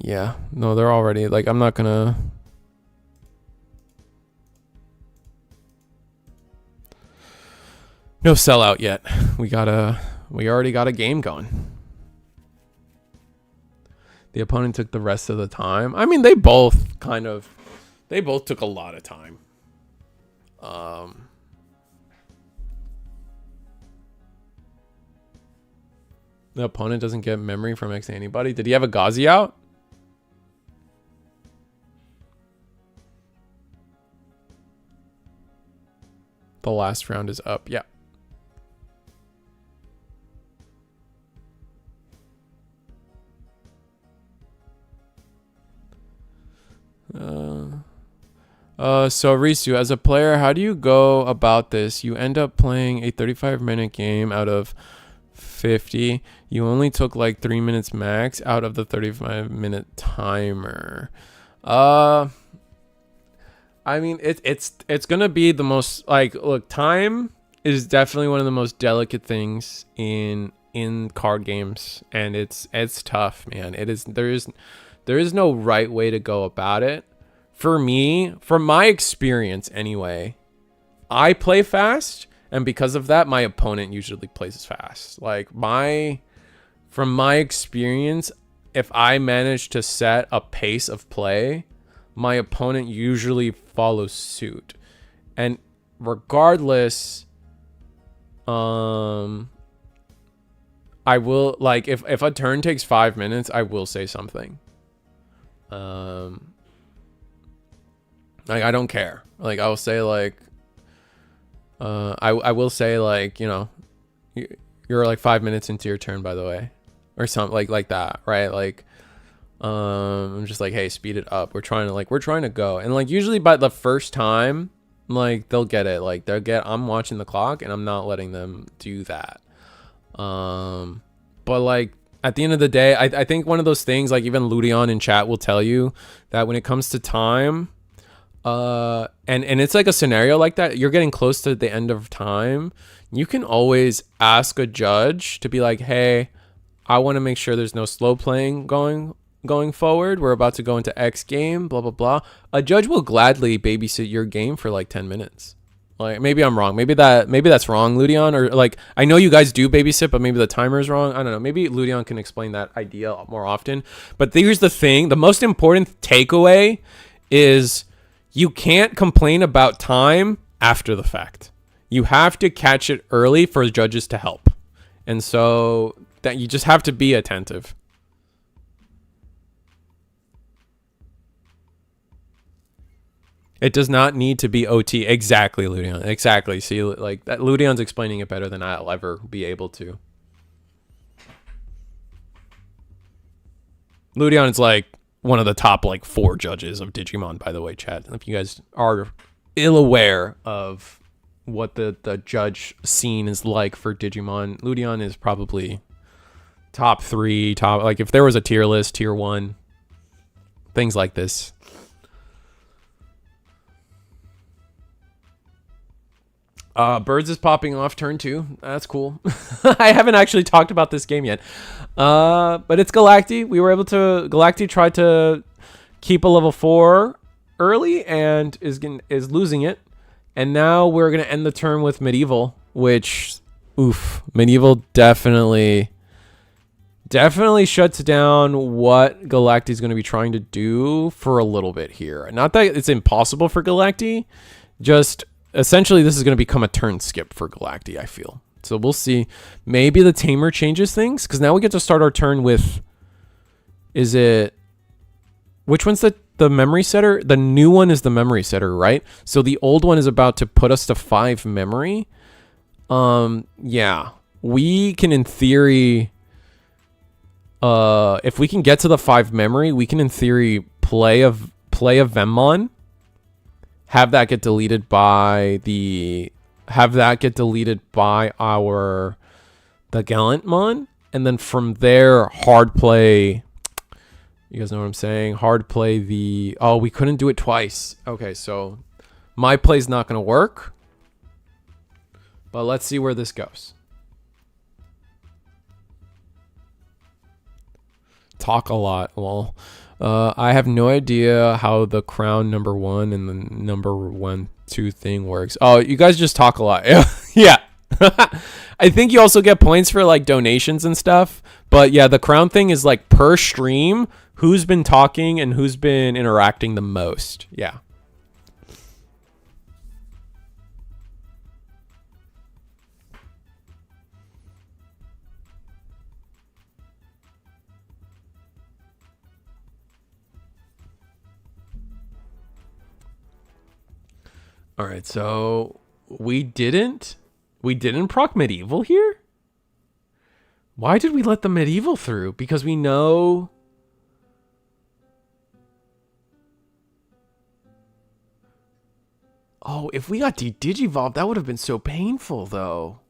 Yeah. No, they're already like I'm not gonna. No sellout yet. We already got a game going. The opponent took the rest of the time. I mean, they both took a lot of time. The opponent doesn't get memory from X anybody. Did he have a Gauzy out? The last round is up. Yeah. So Risu, as a player, how do you go about this? You end up playing a 35-minute game out of 50. You only took like 3 minutes max out of the 35-minute timer. I mean, it's gonna be the most like look. Time is definitely one of the most delicate things in card games, and it's tough, man. It is there is no right way to go about it. For me, from my experience anyway, I play fast, and because of that, my opponent usually plays fast. Like from my experience, if I manage to set a pace of play, my opponent usually follows suit. And regardless, I will like if a turn takes 5 minutes, I will say something. Like I don't care. Like I will say like I will say like, you know, you're like 5 minutes into your turn, by the way, or something like that, right? Like I'm just like, hey, speed it up. We're trying to go. And like usually by the first time, like they'll get it. Like I'm watching the clock and I'm not letting them do that. But like at the end of the day, I think one of those things, like even Ludion in chat will tell you that when it comes to time, and it's like a scenario like that, you're getting close to the end of time, you can always ask a judge to be like, hey, I want to make sure there's no slow playing going forward. We're about to go into X game, blah blah blah. A judge will gladly babysit your game for like 10 minutes. Like maybe I'm wrong. Maybe that's wrong, Ludion, or like I know you guys do babysit, but maybe the timer is wrong. I don't know. Maybe Ludion can explain that idea more often. But here's the thing: the most important takeaway is you can't complain about time after the fact. You have to catch it early for judges to help, and so that you just have to be attentive. It does not need to be OT. Exactly, Ludion. Exactly. See, like that, Ludion's explaining it better than I'll ever be able to. Ludion is like one of the top like 4 judges of Digimon, by the way, chat. If you guys are ill aware of what the judge scene is like for Digimon, Ludion is probably top 3, like if there was a tier list, tier 1, things like this. Birds is popping off turn 2. That's cool. I haven't actually talked about this game yet. But it's Galacti. Galacti tried to keep a level 4 early and is losing it. And now we're going to end the turn with Medieval, which, oof, Medieval definitely shuts down what Galacti is going to be trying to do for a little bit here. Not that it's impossible for Galacti, just essentially this is going to become a turn skip for Galacti, I feel. So we'll see. Maybe the Tamer changes things, because now we get to start our turn with, is it Which one's the memory setter? The new one is the memory setter, right? So the old one is about to put us to 5 memory. Yeah. We can, in theory, if we can get to the 5 memory, we can, in theory, play a Vemmon, have that get deleted by the Galactimon, and then from there hard play. You guys know what I'm saying? Hard play the... Oh, we couldn't do it twice. Okay, so my play's not going to work. But let's see where this goes. Talk a lot. Well, I have no idea how the crown #1 and the number 1, 2 thing works. Oh, you guys just talk a lot. Yeah. I think you also get points for like donations and stuff. But yeah, the crown thing is like per stream, who's been talking and who's been interacting the most. Yeah. All right, so we didn't proc medieval here? Why did we let the medieval through? Because we know... Oh, if we got Digivolved, that would have been so painful, though.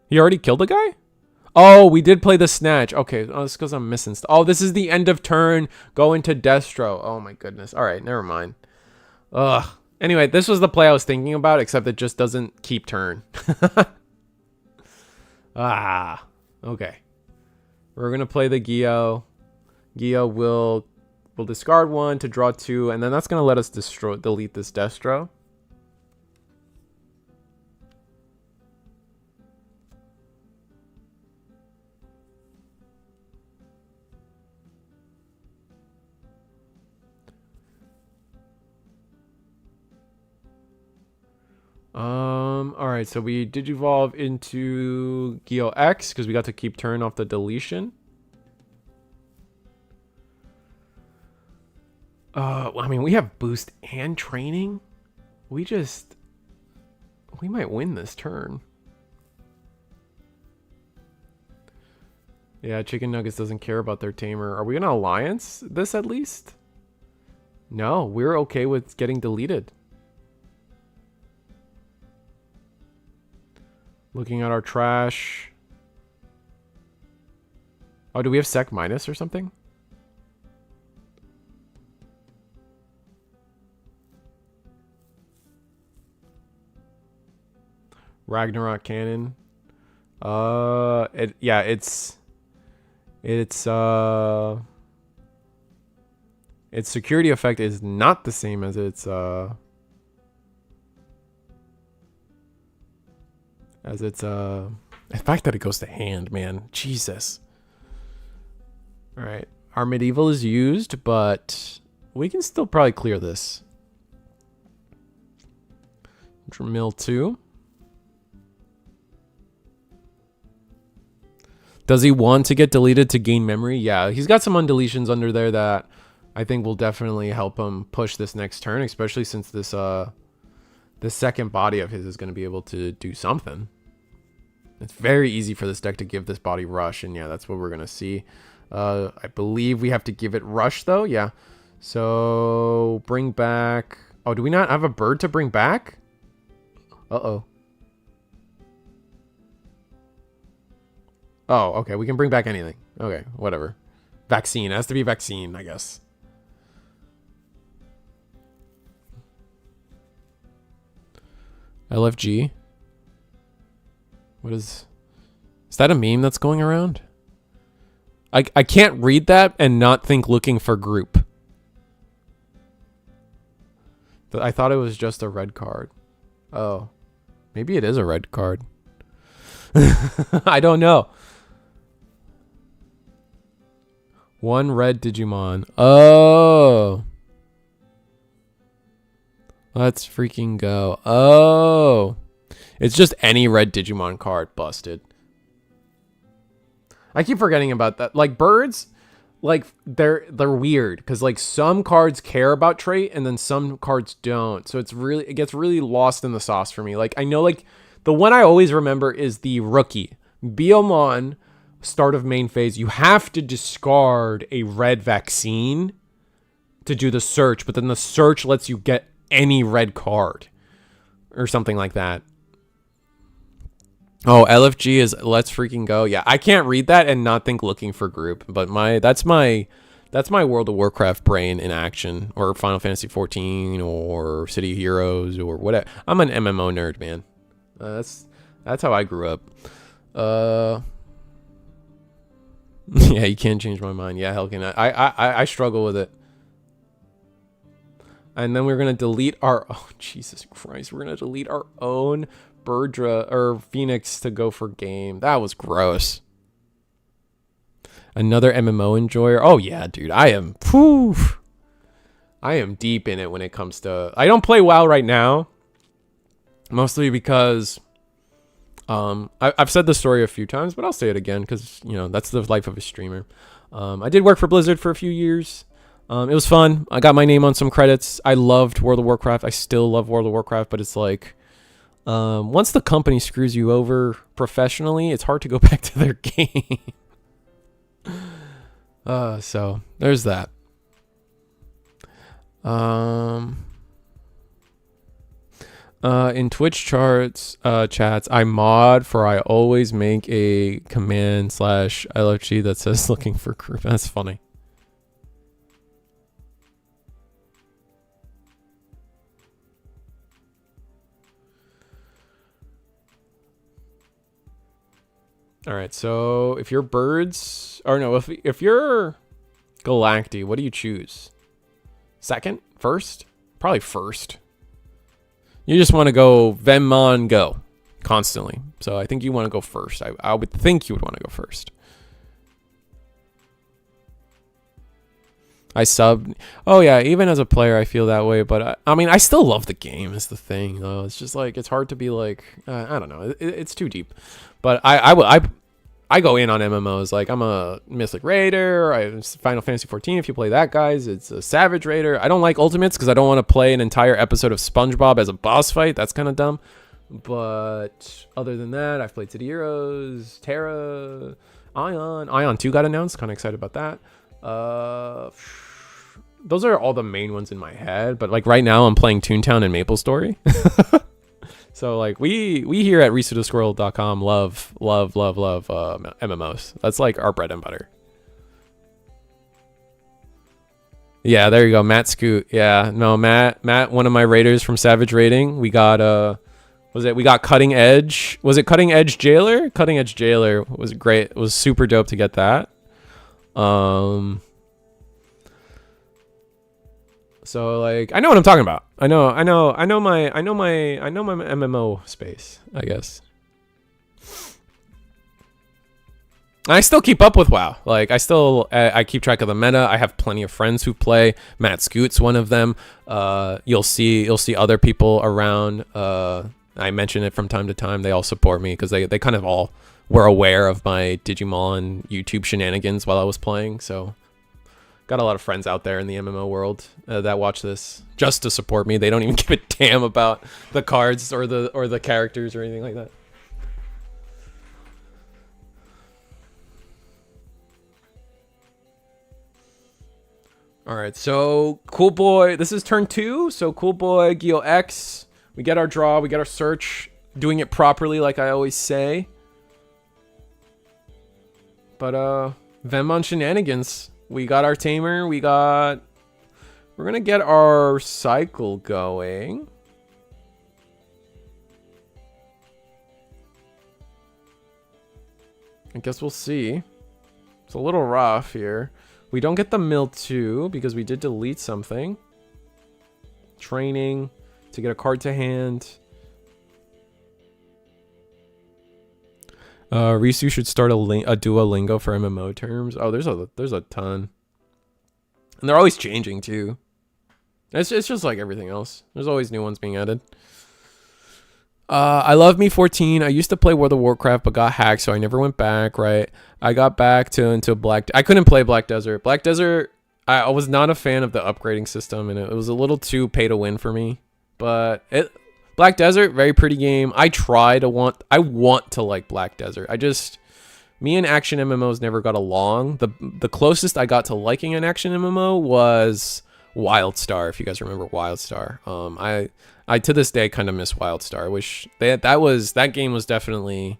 He already killed the guy? Oh, we did play the snatch. Okay, oh, it's because I'm missing stuff. Oh, this is the end of turn. Go into Destro. Oh my goodness. All right, never mind. Ugh. Anyway, this was the play I was thinking about, except it just doesn't keep turn. Ah, okay. We're gonna play the Geo. Geo will discard 1 to draw 2, and then that's gonna let us delete this Destro. All right, so we Digivolve into Geo X because we got to keep turn off the deletion. I mean, we have boost and training. We might win this turn. Yeah, Chicken Nuggets doesn't care about their tamer. Are we gonna alliance this at least? No, we're okay with getting deleted. Looking at our trash. Oh, do we have sec minus or something? Ragnarok cannon. Its security effect is not the same as its the fact that it goes to hand, man. Jesus. All right. Our medieval is used, but we can still probably clear this. Mill 2. Does he want to get deleted to gain memory? Yeah, he's got some undeletions under there that I think will definitely help him push this next turn, especially since this the second body of his is going to be able to do something. It's very easy for this deck to give this body rush, and yeah, that's what we're going to see. I believe we have to give it rush, though. Yeah. So, bring back... Oh, do we not have a bird to bring back? Uh-oh. Oh, okay. We can bring back anything. Okay, whatever. Vaccine. It has to be vaccine, I guess. LFG. What is that a meme that's going around? I can't read that and not think looking for group. I thought it was just a red card. Oh. Maybe it is a red card. I don't know. One red Digimon. Oh. Let's freaking go. Oh. It's just any red Digimon card busted. I keep forgetting about that. Like birds, like they're weird because like some cards care about trait and then some cards don't. So it gets really lost in the sauce for me. Like I know like the one I always remember is the rookie Biomon start of main phase. You have to discard a red vaccine to do the search, but then the search lets you get any red card or something like that. Oh, LFG is let's freaking go. Yeah, I can't read that and not think looking for group, but that's my World of Warcraft brain in action, or Final Fantasy 14 or City of Heroes or whatever. I'm an MMO nerd, man. That's how I grew up. Yeah, you can't change my mind. Yeah, Helkin, I struggle with it. And then we're gonna delete our Jesus Christ, we're gonna delete our own Birdra or Phoenix to go for game. That was gross. Another MMO enjoyer. Oh yeah, dude. I am deep in it when it comes to I don't play WoW right now. Mostly because I've said the story a few times, but I'll say it again because you know that's the life of a streamer. I did work for Blizzard for a few years. It was fun. I got my name on some credits. I loved World of Warcraft. I still love World of Warcraft, but it's like once the company screws you over professionally, it's hard to go back to their game. So there's that. In Twitch chats, I mod for I always make a command / LFG that says looking for group. That's funny. All right, so if you're birds, or no, if you're Galacti, what do you choose? Second? First? Probably first. You just want to go Venmon go constantly. So I think you want to go first. I would think you would want to go first. I sub. Oh yeah, even as a player, I feel that way. But I mean, I still love the game. Is the thing though. It's just like it's hard to be like I don't know. It's too deep. But I go in on MMOs. Like I'm a Mythic Raider. Final Fantasy 14. If you play that, guys, it's a Savage Raider. I don't like Ultimates because I don't want to play an entire episode of SpongeBob as a boss fight. That's kind of dumb. But other than that, I've played City Heroes, Terra, Ion. Ion 2 got announced. Kind of excited about that. Those are all the main ones in my head. But like right now, I'm playing Toontown and MapleStory. So like we here at ResearchTheSquirrel.com love MMOs. That's like our bread and butter. Yeah, there you go, Matt Scoot. Yeah, no, Matt, one of my raiders from Savage Raiding. We got we got Cutting Edge. Was it Cutting Edge Jailer? Cutting Edge Jailer was great. It was super dope to get that. So like I know what I'm talking about. I know my MMO space, I guess. I still keep up with WoW. Like I keep track of the meta. I have plenty of friends who play. Matt Scoot's one of them. You'll see other people around. I mention it from time to time. They all support me because they kind of all were aware of my Digimon YouTube shenanigans while I was playing. So got a lot of friends out there in the MMO world that watch this just to support me. They don't even give a damn about the cards or the characters or anything like that. All right, so Cool Boy, this is turn 2. So Cool Boy, Geo X, we get our draw, we get our search, doing it properly like I always say. But Venmon shenanigans. We got our tamer, we're gonna get our cycle going. I guess we'll see. It's a little rough here. We don't get the mill 2 because we did delete something. Training to get a card to hand. Risu should start a Duolingo for MMO terms. Oh, there's a ton. And they're always changing too. It's just like everything else. There's always new ones being added. I love me 14. I used to play World of Warcraft, but got hacked, so I never went back. Right, I got back into Black. I couldn't play Black Desert. Black Desert. I was not a fan of the upgrading system, and it was a little too pay to win for me. But Black Desert, very pretty game. I want to like Black Desert. Me and action MMOs never got along. The closest I got to liking an action MMO was WildStar, if you guys remember WildStar. I to this day kind of miss WildStar. I wish that game was definitely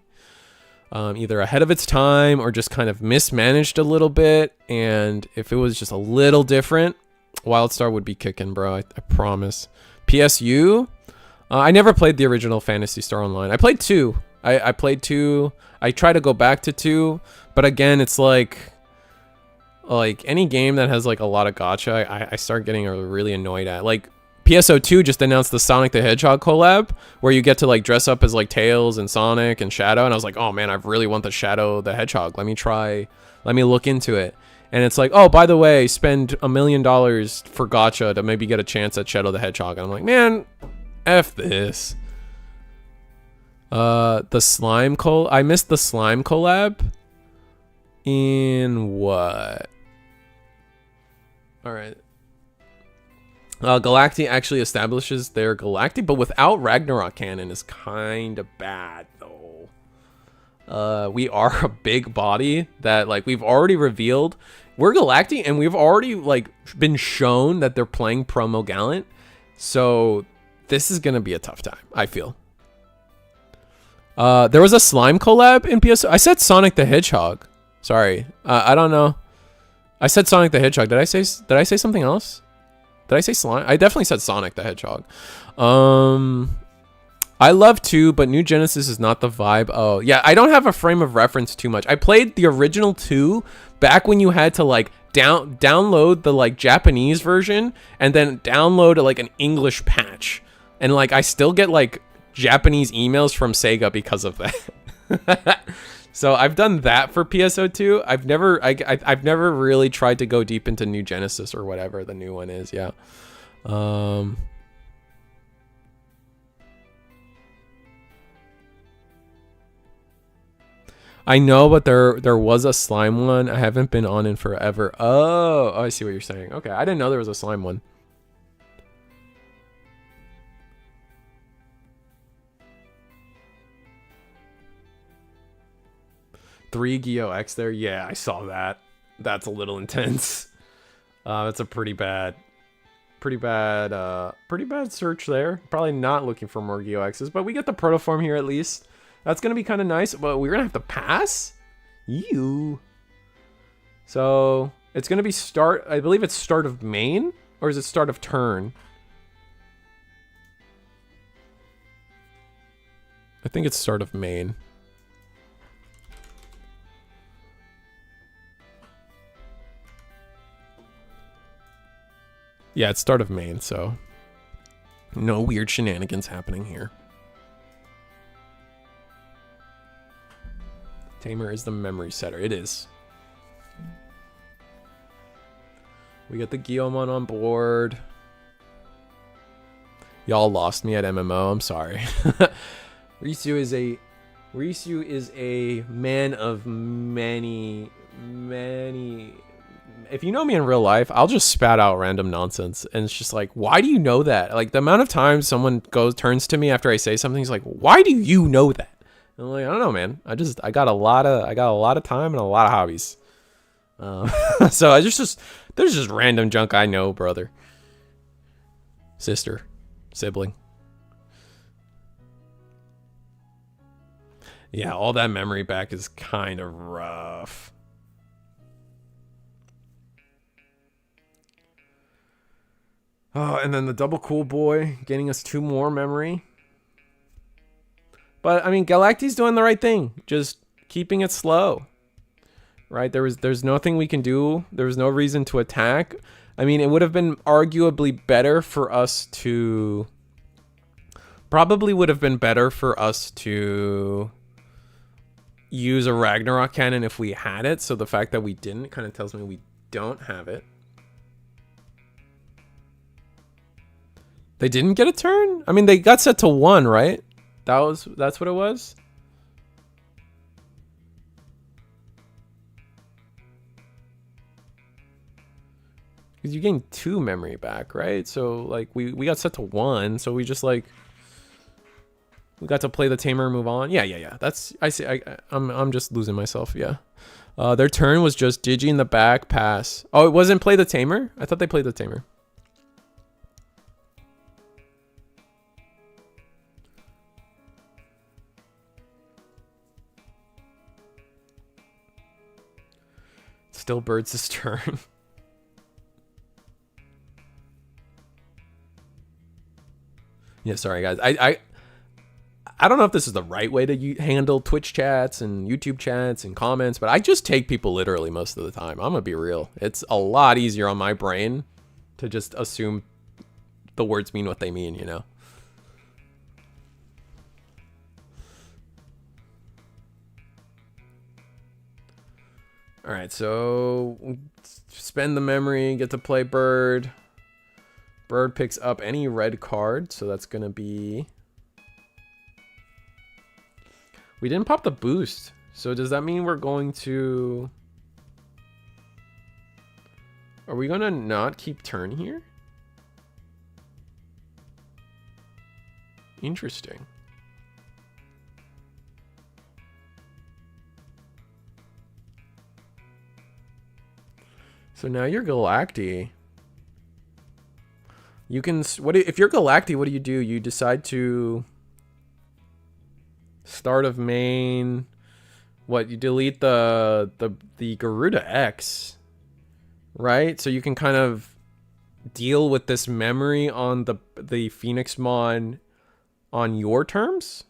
either ahead of its time or just kind of mismanaged a little bit. And if it was just a little different, WildStar would be kicking, bro. I promise. PSU. I never played the original Phantasy Star Online. I played 2. I played 2. I try to go back to 2, but again, it's like any game that has like a lot of gacha, I start getting really annoyed at. Like PSO2 just announced the Sonic the Hedgehog collab, where you get to like dress up as like Tails and Sonic and Shadow, and I was like, oh man, I really want the Shadow the Hedgehog. Let me look into it. And it's like, oh, by the way, spend $1 million for gacha to maybe get a chance at Shadow the Hedgehog. And I'm like, man, F this. The slime I missed the slime collab. In what? All right. Galacti actually establishes their Galacti, but without Ragnarok canon is kind of bad though. We are a big body that like we've already revealed we're Galacti, and we've already like been shown that they're playing promo Gallant. So this is gonna be a tough time, I feel. There was a slime collab in PS. I said Sonic the Hedgehog. Sorry. I don't know. I said Sonic the Hedgehog. Did I say something else? Did I say slime? I definitely said Sonic the Hedgehog. I love 2, but New Genesis is not the vibe. Oh, yeah. I don't have a frame of reference too much. I played the original 2 back when you had to like download the like Japanese version and then download like an English patch. And like I still get like Japanese emails from Sega because of that. So I've done that for PSO2. I've never really tried to go deep into New Genesis or whatever the new one is. Yeah. I know, but there was a slime one. I haven't been on in forever. Oh, I see what you're saying. Okay, I didn't know there was a slime one. Three Geo X there. Yeah, I saw that. That's a little intense. That's a pretty bad search there. Probably not looking for more Geo X's, but we get the protoform here at least. That's gonna be kind of nice, but we're gonna have to pass. So it's gonna be start. I believe it's start of main, or is it start of turn? I think it's start of main. Yeah, it's start of main, so no weird shenanigans happening here. Tamer is the memory setter. It is. We got the Guillaumon on board. Y'all lost me at MMO. I'm sorry. Risu is a man of many. If you know me in real life, I'll just spat out random nonsense, and it's just like, why do you know that? Like the amount of times someone turns to me after I say something, he's like, why do you know that? And I'm like, I don't know, man. I got a lot of time and a lot of hobbies. So there's just random junk I know, brother, sister, sibling. Yeah, all that memory back is kind of rough. Oh, and then the double cool boy getting us 2 more memory. But I mean, Galacti's doing the right thing, just keeping it slow. Right? There's nothing we can do. There was no reason to attack. I mean, it would have been arguably better for us to use a Ragnarok cannon if we had it. So the fact that we didn't kind of tells me we don't have it. They didn't get a turn? I mean, they got set to 1, right? That's what it was? Because you gain 2 memory back, right? So like we got set to 1, so we just like we got to play the tamer and move on. Yeah. That's I see. I'm just losing myself. Yeah. Their turn was just Digi in the back, pass. Oh, it wasn't play the tamer? I thought they played the tamer. Still Birds' turn. Yeah, sorry guys. I don't know if this is the right way to handle Twitch chats and YouTube chats and comments, but I just take people literally most of the time. I'm gonna be real. It's a lot easier on my brain to just assume the words mean what they mean, you know? All right, so spend the memory, get to play Bird. Bird picks up any red card, so that's gonna be... We didn't pop the boost, so does that mean we're going to... Are we gonna not keep turn here? Interesting. So now you're Galacti. You can... if you're Galacti, what do? You decide to... Start of main. What, you delete the Garuda X, right? So you can kind of deal with this memory on the Phoenixmon on your terms.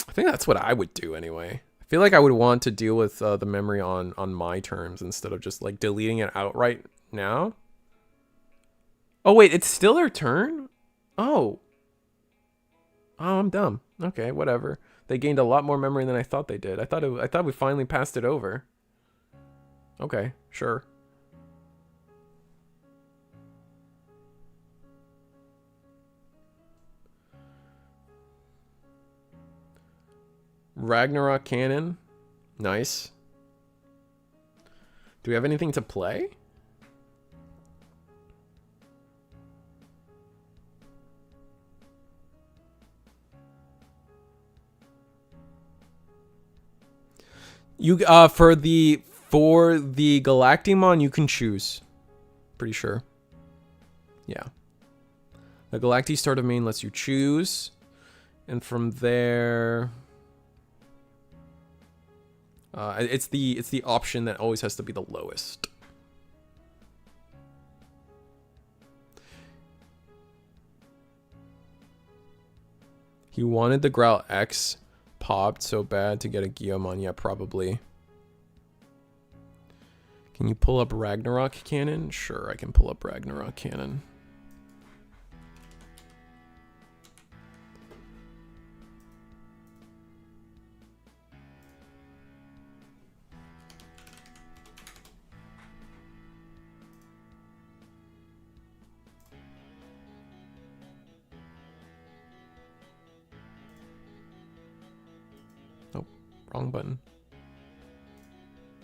I think that's what I would do anyway. I feel like I would want to deal with the memory on my terms instead of just like deleting it outright now. Oh wait, it's still their turn? Oh, I'm dumb. Okay, whatever. They gained a lot more memory than I thought they did. I thought we finally passed it over. Okay, sure. Ragnarok Cannon. Nice. Do we have anything to play? You for the Galactimon you can choose. Pretty sure. Yeah. The Galacti start of main lets you choose, and from there, it's the option that always has to be the lowest. He wanted the Growl X popped so bad to get a Guillemon. Yeah, probably. Can you pull up Ragnarok Cannon? Sure, I can pull up Ragnarok Cannon. Wrong button.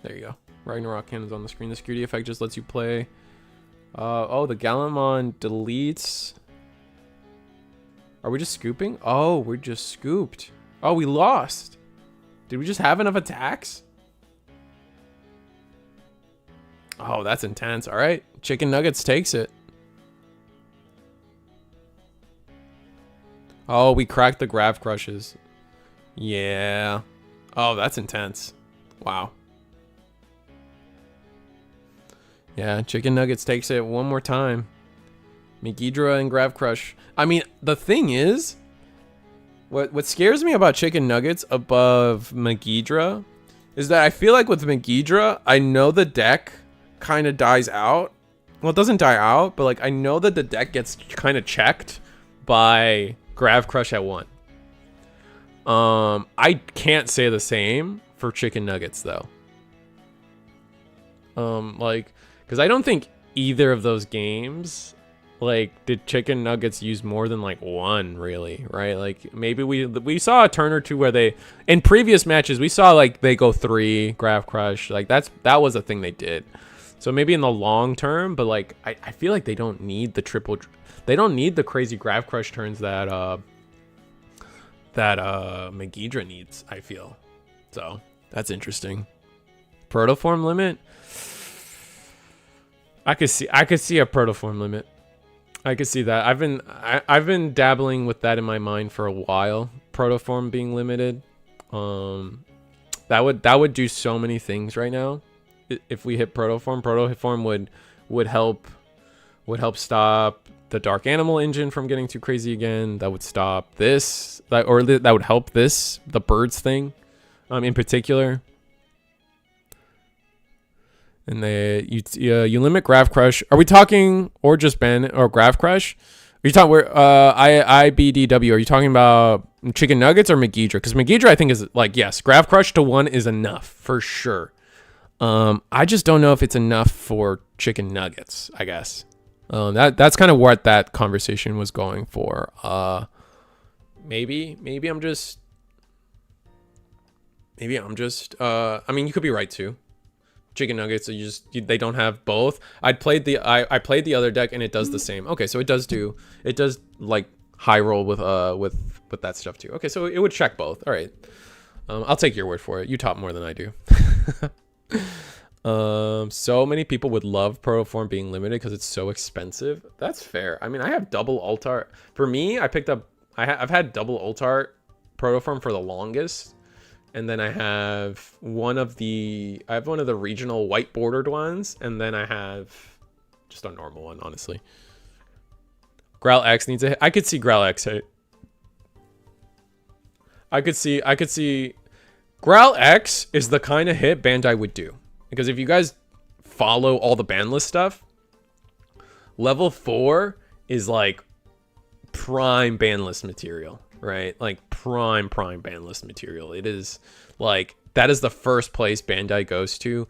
There you go. Ragnarok Cannon's on the screen. The security effect just lets you play. Oh, the Galactimon deletes. Are we just scooping? Oh, we're just scooped. Oh, we lost. Did we just have enough attacks? Oh, that's intense. All right. Chicken Nuggets takes it. Oh, we cracked the Grav Crushes. Yeah. Oh, that's intense. Wow. Yeah, Chicken Nuggets takes it one more time. Megidra and Grav Crush. I mean, the thing is, what scares me about Chicken Nuggets above Megidra is that I feel like with Megidra, I know the deck kind of dies out. Well, it doesn't die out, but like I know that the deck gets kind of checked by Grav Crush at 1. I can't say the same for Chicken Nuggets though. Like, because I don't think either of those games like, did chicken nuggets use more than like one, really, right? Like, maybe we saw a turn or two where they, in previous matches, we saw like they go 3 graph crush. Like that was a thing they did. So maybe in the long term, but like I feel like they don't need the they don't need the crazy graph crush turns that Megidra needs, I feel. So that's interesting. Protoform limit. I could see a protoform limit. I could see that. I've been dabbling with that in my mind for a while. Protoform being limited. That would do so many things right now. If we hit protoform, would help stop the dark animal engine from getting too crazy again. That would stop this, that would help this, the birds thing, in particular. And you limit graph crush. Are we talking or just ban or graph crush? Are you talking where IBDW? Are you talking about chicken nuggets or Megidra? Because Megidra I think is like, yes, graph crush to 1 is enough for sure. I just don't know if it's enough for chicken nuggets, I guess. That's kind of what that conversation was going for. Maybe I'm just I mean, you could be right too. Chicken nuggets, they don't have both. I played the other deck and it does the same. Okay, so it does like high roll with that stuff too. Okay, so it would check both. All right. I'll take your word for it. You top more than I do. So many people would love protoform being limited because it's so expensive. That's fair. I mean, I have double altar. For me, I've had double altar protoform for the longest. And then I have one of the regional white bordered ones, and then I have just a normal one, honestly. Growl X needs a hit. I could see Growl X hit. I could see Growl X is the kind of hit Bandai would do. Because if you guys follow all the ban list stuff, level 4 is like prime ban list material. Right, like prime ban list material. It is like, that is the first place Bandai goes to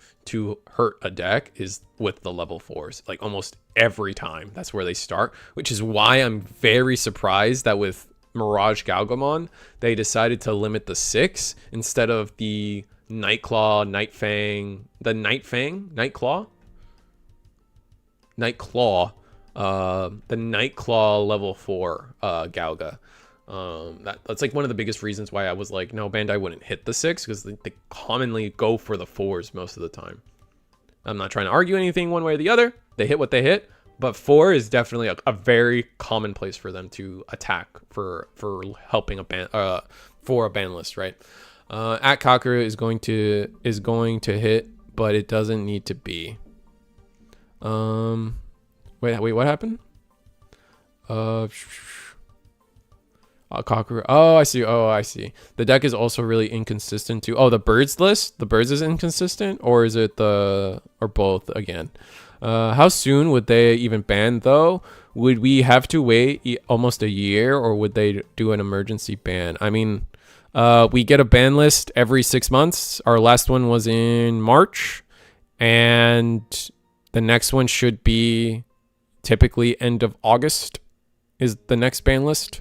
hurt a deck, is with the level 4s. Like almost every time, that's where they start. Which is why I'm very surprised that with Mirage Galactimon, they decided to limit the 6 instead of the Nightclaw, Nightfang, the Nightfang, Nightclaw, the Nightclaw level 4 Galga. That's like one of the biggest reasons why I was like, no, Bandai wouldn't hit the 6, because they commonly go for the 4s most of the time. I'm not trying to argue anything one way or the other. They hit what they hit, but 4 is definitely a very common place for them to attack for helping a ban for a ban list, right? At Kakaru is going to hit, but it doesn't need to be. Wait, what happened? Kakaru. Oh, I see. The deck is also really inconsistent too. Oh, the birds list? The birds is inconsistent, or is it or both again? How soon would they even ban though? Would we have to wait almost a year, or would they do an emergency ban? I mean, we get a ban list every 6 months. Our last one was in March, and the next one should be typically end of August is the next ban list.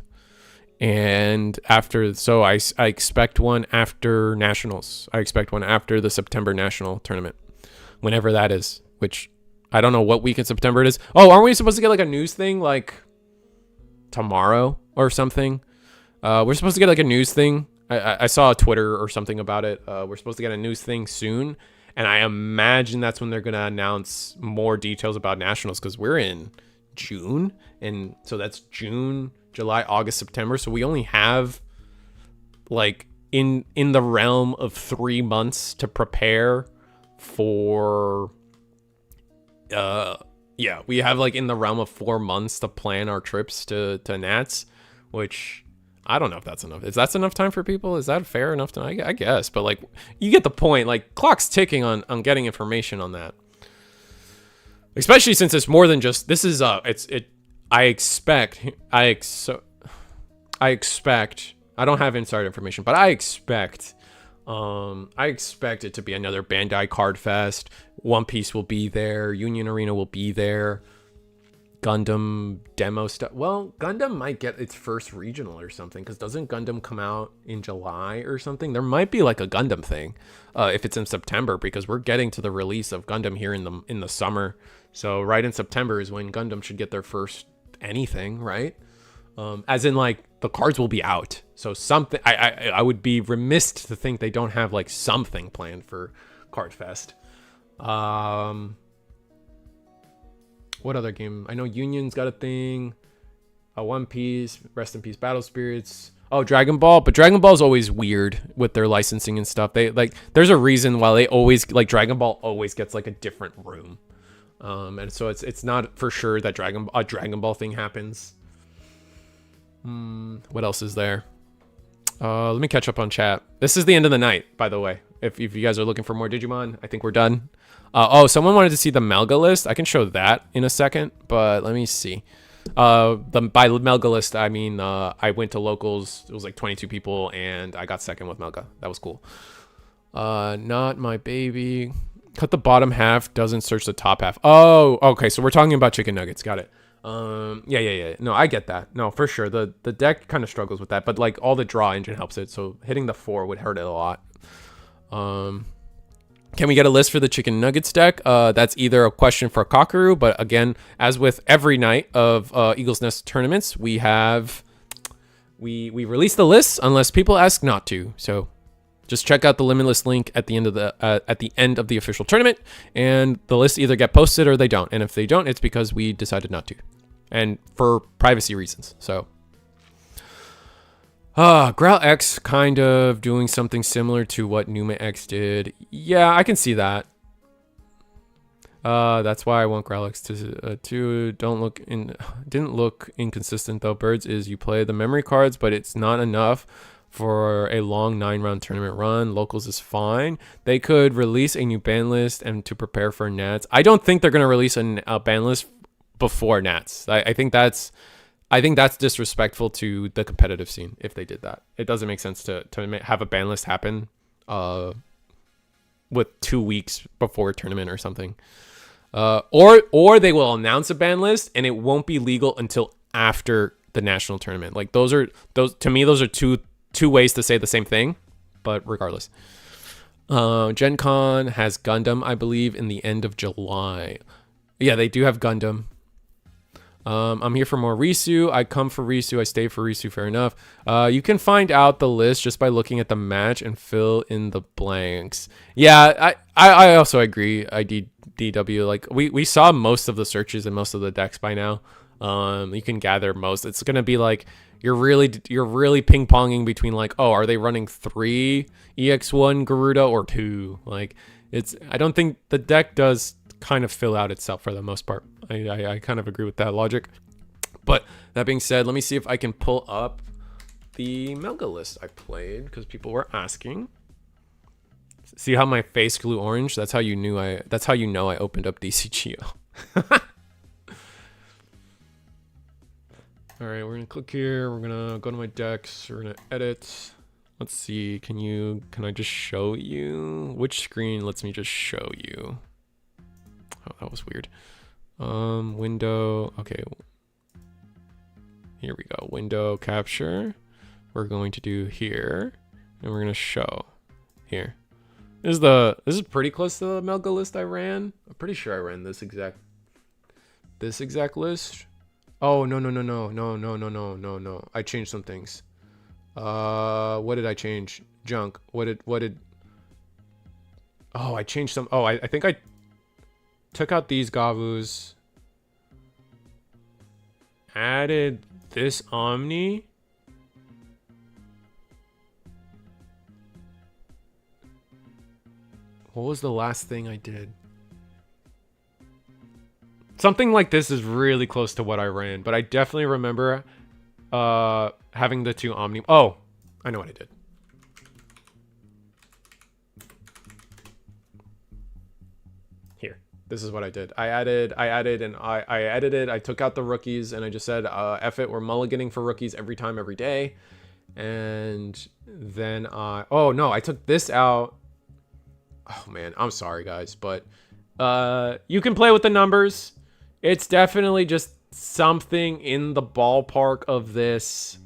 And after, so I expect one after Nationals. I expect one after the September National Tournament, whenever that is, which I don't know what week in September it is. Oh, aren't we supposed to get like a news thing like tomorrow or something? We're supposed to get like a news thing. I saw a Twitter or something about it. We're supposed to get a news thing soon. And I imagine that's when they're going to announce more details about Nationals, because we're in June. And so that's June, July, August, September. So we only have like in the realm of 3 months to prepare for, yeah, we have like in the realm of 4 months to plan our trips to Nats, which I don't know if that's enough. Is that enough time for people? Is that fair enough to, I guess, but like you get the point, like clock's ticking on getting information on that. Especially since it's more than just, this is I expect, I don't have inside information, but I expect it to be another Bandai Card Fest. One Piece will be there. Union Arena will be there. Gundam demo stuff. Well, Gundam might get its first regional or something, because doesn't Gundam come out in July or something? There might be like a Gundam thing if it's in September, because we're getting to the release of Gundam here in the summer. So right in September is when Gundam should get their first anything, right? As in, like, the cards will be out. So something, I would be remiss to think they don't have like something planned for Card Fest. What other game? I know Union's got a thing. One Piece, Rest in Peace, Battle Spirits. Oh, Dragon Ball. But Dragon Ball's always weird with their licensing and stuff. They like, there's a reason why they always, like, Dragon Ball always gets like a different room. And so it's not for sure that a Dragon Ball thing happens. What else is there? Let me catch up on chat. This is the end of the night, by the way. If you guys are looking for more Digimon, I think we're done. Oh, someone wanted to see the Melga list. I can show that in a second, but let me see. By Melga list, I mean, I went to locals. It was like 22 people, and I got second with Melga. That was cool. Not my baby. Cut the bottom half, doesn't search the top half. Oh, okay. So we're talking about chicken nuggets. Got it. Yeah. No, I get that. No, for sure. The deck kind of struggles with that, but like all the draw engine helps it. So hitting the 4 would hurt it a lot. Can we get a list for the chicken nuggets deck? That's either a question for Kakaru, but again, as with every night of Eagle's Nest tournaments, we release the lists unless people ask not to. So just check out the Limitless link at the end of the official tournament, and the lists either get posted or they don't. And if they don't, it's because we decided not to, and for privacy reasons. So Growl X kind of doing something similar to what Numa X did. Yeah, I can see that. That's why I want Growl X to didn't look inconsistent though. Birds is you play the memory cards, but it's not enough for a long 9-round tournament run. Locals is fine. They could release a new ban list and to prepare for Nats. I don't think they're going to release a ban list before Nats. I think that's disrespectful to the competitive scene if they did that. It doesn't make sense to have a ban list happen with 2 weeks before a tournament or something. Or they will announce a ban list and it won't be legal until after the national tournament. Like those are two ways to say the same thing, but regardless. Gen Con has Gundam, I believe, in the end of July. Yeah, they do have Gundam. I'm here for more Risu. I come for Risu. I stay for Risu. Fair enough. You can find out the list just by looking at the match and fill in the blanks. Yeah, I also agree. IDW, like we saw most of the searches and most of the decks by now. You can gather most. It's gonna be like you're really ping ponging between like, oh, are they running 3 EX1 Garuda or 2? Like I don't think the deck does kind of fill out itself for the most part. I kind of agree with that logic. But that being said, let me see if I can pull up the Melga list I played because people were asking. See how my face grew orange? That's how you know I opened up DCGO. All right, we're gonna click here. We're gonna go to my decks. We're gonna edit. Let's see. Can I just show you? Which screen lets me just show you? Oh, that was weird. Window. Okay. Here we go. Window capture. We're going to do here, and we're gonna show here. This is pretty close to the Melga list I ran. I'm pretty sure I ran this exact list. Oh no. I changed some things. What did I change? Junk. What did? Oh, I changed some. Oh, I think I took out these Gavus. Added this Omni. What was the last thing I did? Something like this is really close to what I ran, but I definitely remember having the 2 Omni. Oh, I know what I did. Here, this is what I did. I added, and I edited. I took out the rookies, and I just said, "F it, we're mulliganing for rookies every time, every day." And then oh no, I took this out. Oh man, I'm sorry guys, but you can play with the numbers. It's definitely just something in the ballpark of this.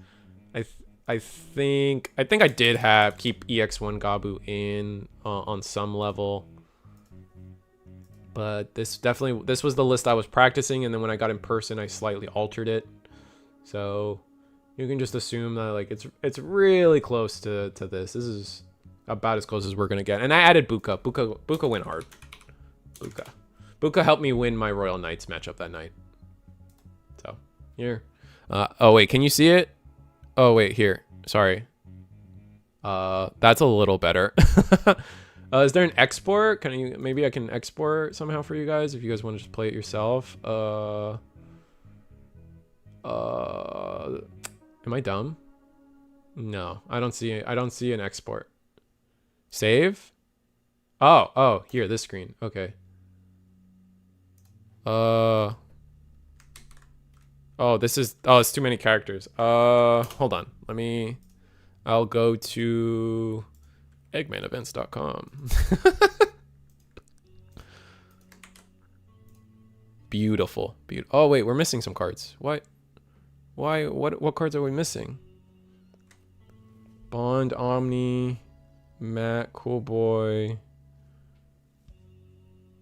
I think I did keep EX1 Gabu in on some level. But this was the list I was practicing, and then when I got in person I slightly altered it. So you can just assume that like it's really close to this. This is about as close as we're gonna get. And I added Buka. Buka went hard. Buka helped me win my Royal Knights matchup that night. So here. Oh wait, can you see it? Oh wait, here. Sorry. That's a little better. Is there an export? Maybe I can export somehow for you guys if you guys want to just play it yourself. Am I dumb? No, I don't see an export. Save? Oh, here, this screen. Okay. Oh, it's too many characters. Hold on. I'll go to eggmanevents.com. Beautiful. Oh wait, we're missing some cards. What cards are we missing? Bond, Omni, Matt, Cool Boy.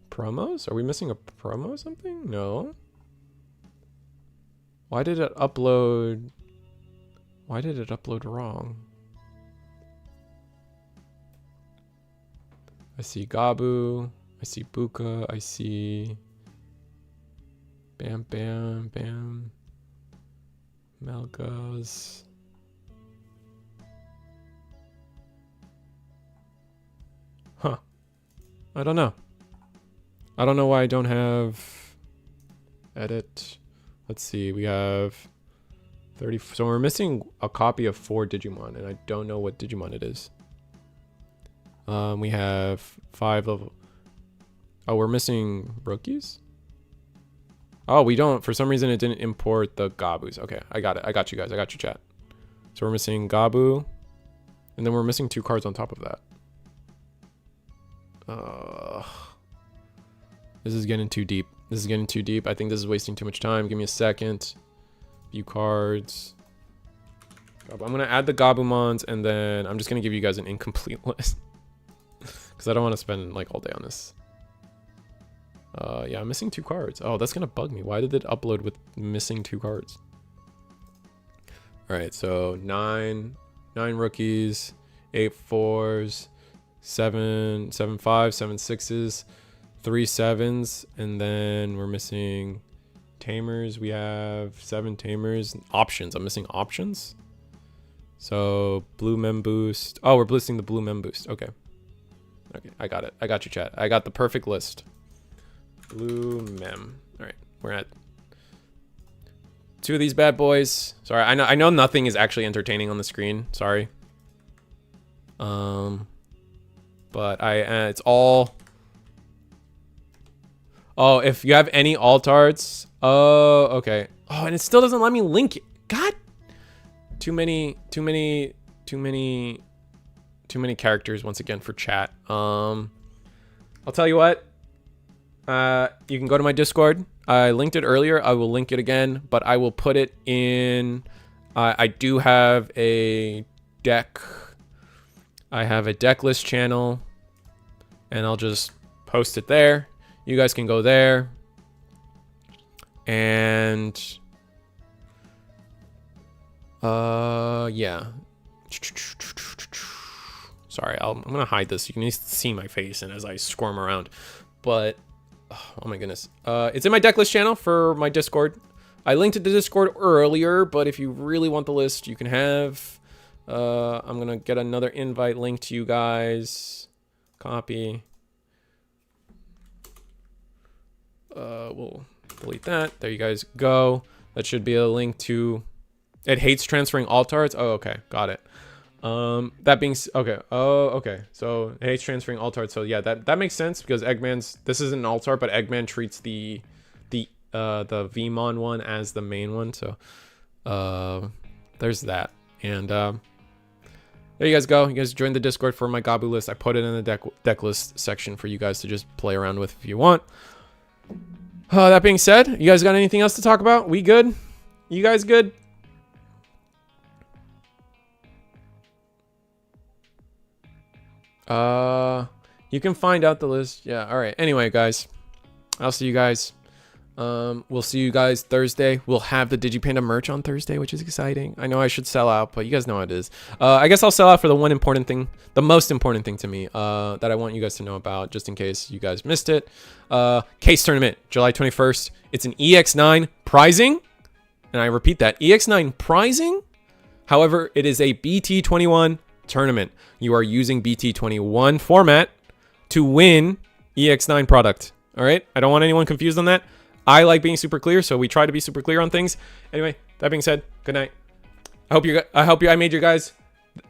Promos? Are we missing a promo or something? No. Why did it upload wrong? I see Gabu, I see Buka, I see Bam Bam Bam, Melgaz. Huh. I don't know. I don't know why I don't have edit. Let's see, we have 30. So we're missing a copy of 4 Digimon, and I don't know what Digimon it is. We have 5 level. Oh, we're missing rookies? Oh, we don't. For some reason, it didn't import the Gabus. Okay, I got it. I got you guys. I got you, chat. So we're missing Gabu, and then we're missing 2 cards on top of that. This is getting too deep. This is getting too deep. I think this is wasting too much time. Give me a second. View cards. I'm going to add the Gabumons, and then I'm just going to give you guys an incomplete list. Because I don't want to spend like all day on this. Yeah, I'm missing 2 cards. Oh, that's going to bug me. Why did it upload with missing 2 cards? All right, so 9 rookies, 8 4s, 7 5s, 7 6s, 3 7s, and then we're missing tamers. We have 7 tamers. Options. I'm missing options. So blue mem boost. Oh, we're boosting the blue mem boost. Okay. Okay, I got it. I got you, chat. I got the perfect list. Blue mem. All right, we're at 2 of these bad boys. Sorry, I know nothing is actually entertaining on the screen. Sorry. But it's all. Oh, if you have any alt arts. Oh, okay. Oh, and it still doesn't let me link it. God. Too many characters once again for chat. I'll tell you what. You can go to my Discord. I linked it earlier. I will link it again, but I will put it in. I do have a deck. I have a deck list channel, and I'll just post it there. You guys can go there. And yeah. Sorry, I'm gonna hide this. You can see my face and as I squirm around. But oh my goodness. It's in my deck list channel for my Discord. I linked it to Discord earlier, but if you really want the list, you can have. I'm gonna get another invite link to you guys. Copy. We'll delete that. There you guys go. That should be a link to. It hates transferring alt arts. Oh, okay, got it. That being okay. Oh, okay. So it hates transferring alt art. So yeah, that makes sense because Eggman's. This isn't an alt art, but Eggman treats the Vmon one as the main one. So there's that. And there you guys go. You guys join the Discord for my Gabu list. I put it in the deck list section for you guys to just play around with if you want. That being said, you guys got anything else to talk about? We good? You guys good? You can find out the list. Yeah, all right. Anyway, guys, I'll see you guys. We'll see you guys Thursday. We'll have the DigiPanda merch on Thursday, which is exciting. I know I should sell out, but you guys know how it is. I guess I'll sell out for the one important thing, the most important thing to me, that I want you guys to know about, just in case you guys missed it. Case tournament, July 21st. It's an EX9 prizing, and I repeat that, EX9 prizing. However, it is a BT21 tournament. You are using BT21 format to win EX9 product. All right, I don't want anyone confused on that. I like being super clear, so we try to be super clear on things. Anyway, that being said, good night. I hope I made you guys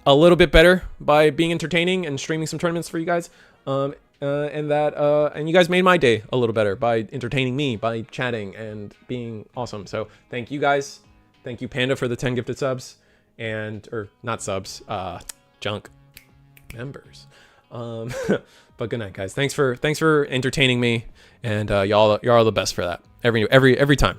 a little bit better by being entertaining and streaming some tournaments for you guys. And you guys made my day a little better by entertaining me, by chatting and being awesome. So thank you guys. Thank you, Panda, for the 10 gifted subs, or not subs, junk members. But good night, guys. Thanks for entertaining me, and y'all are the best for that every time.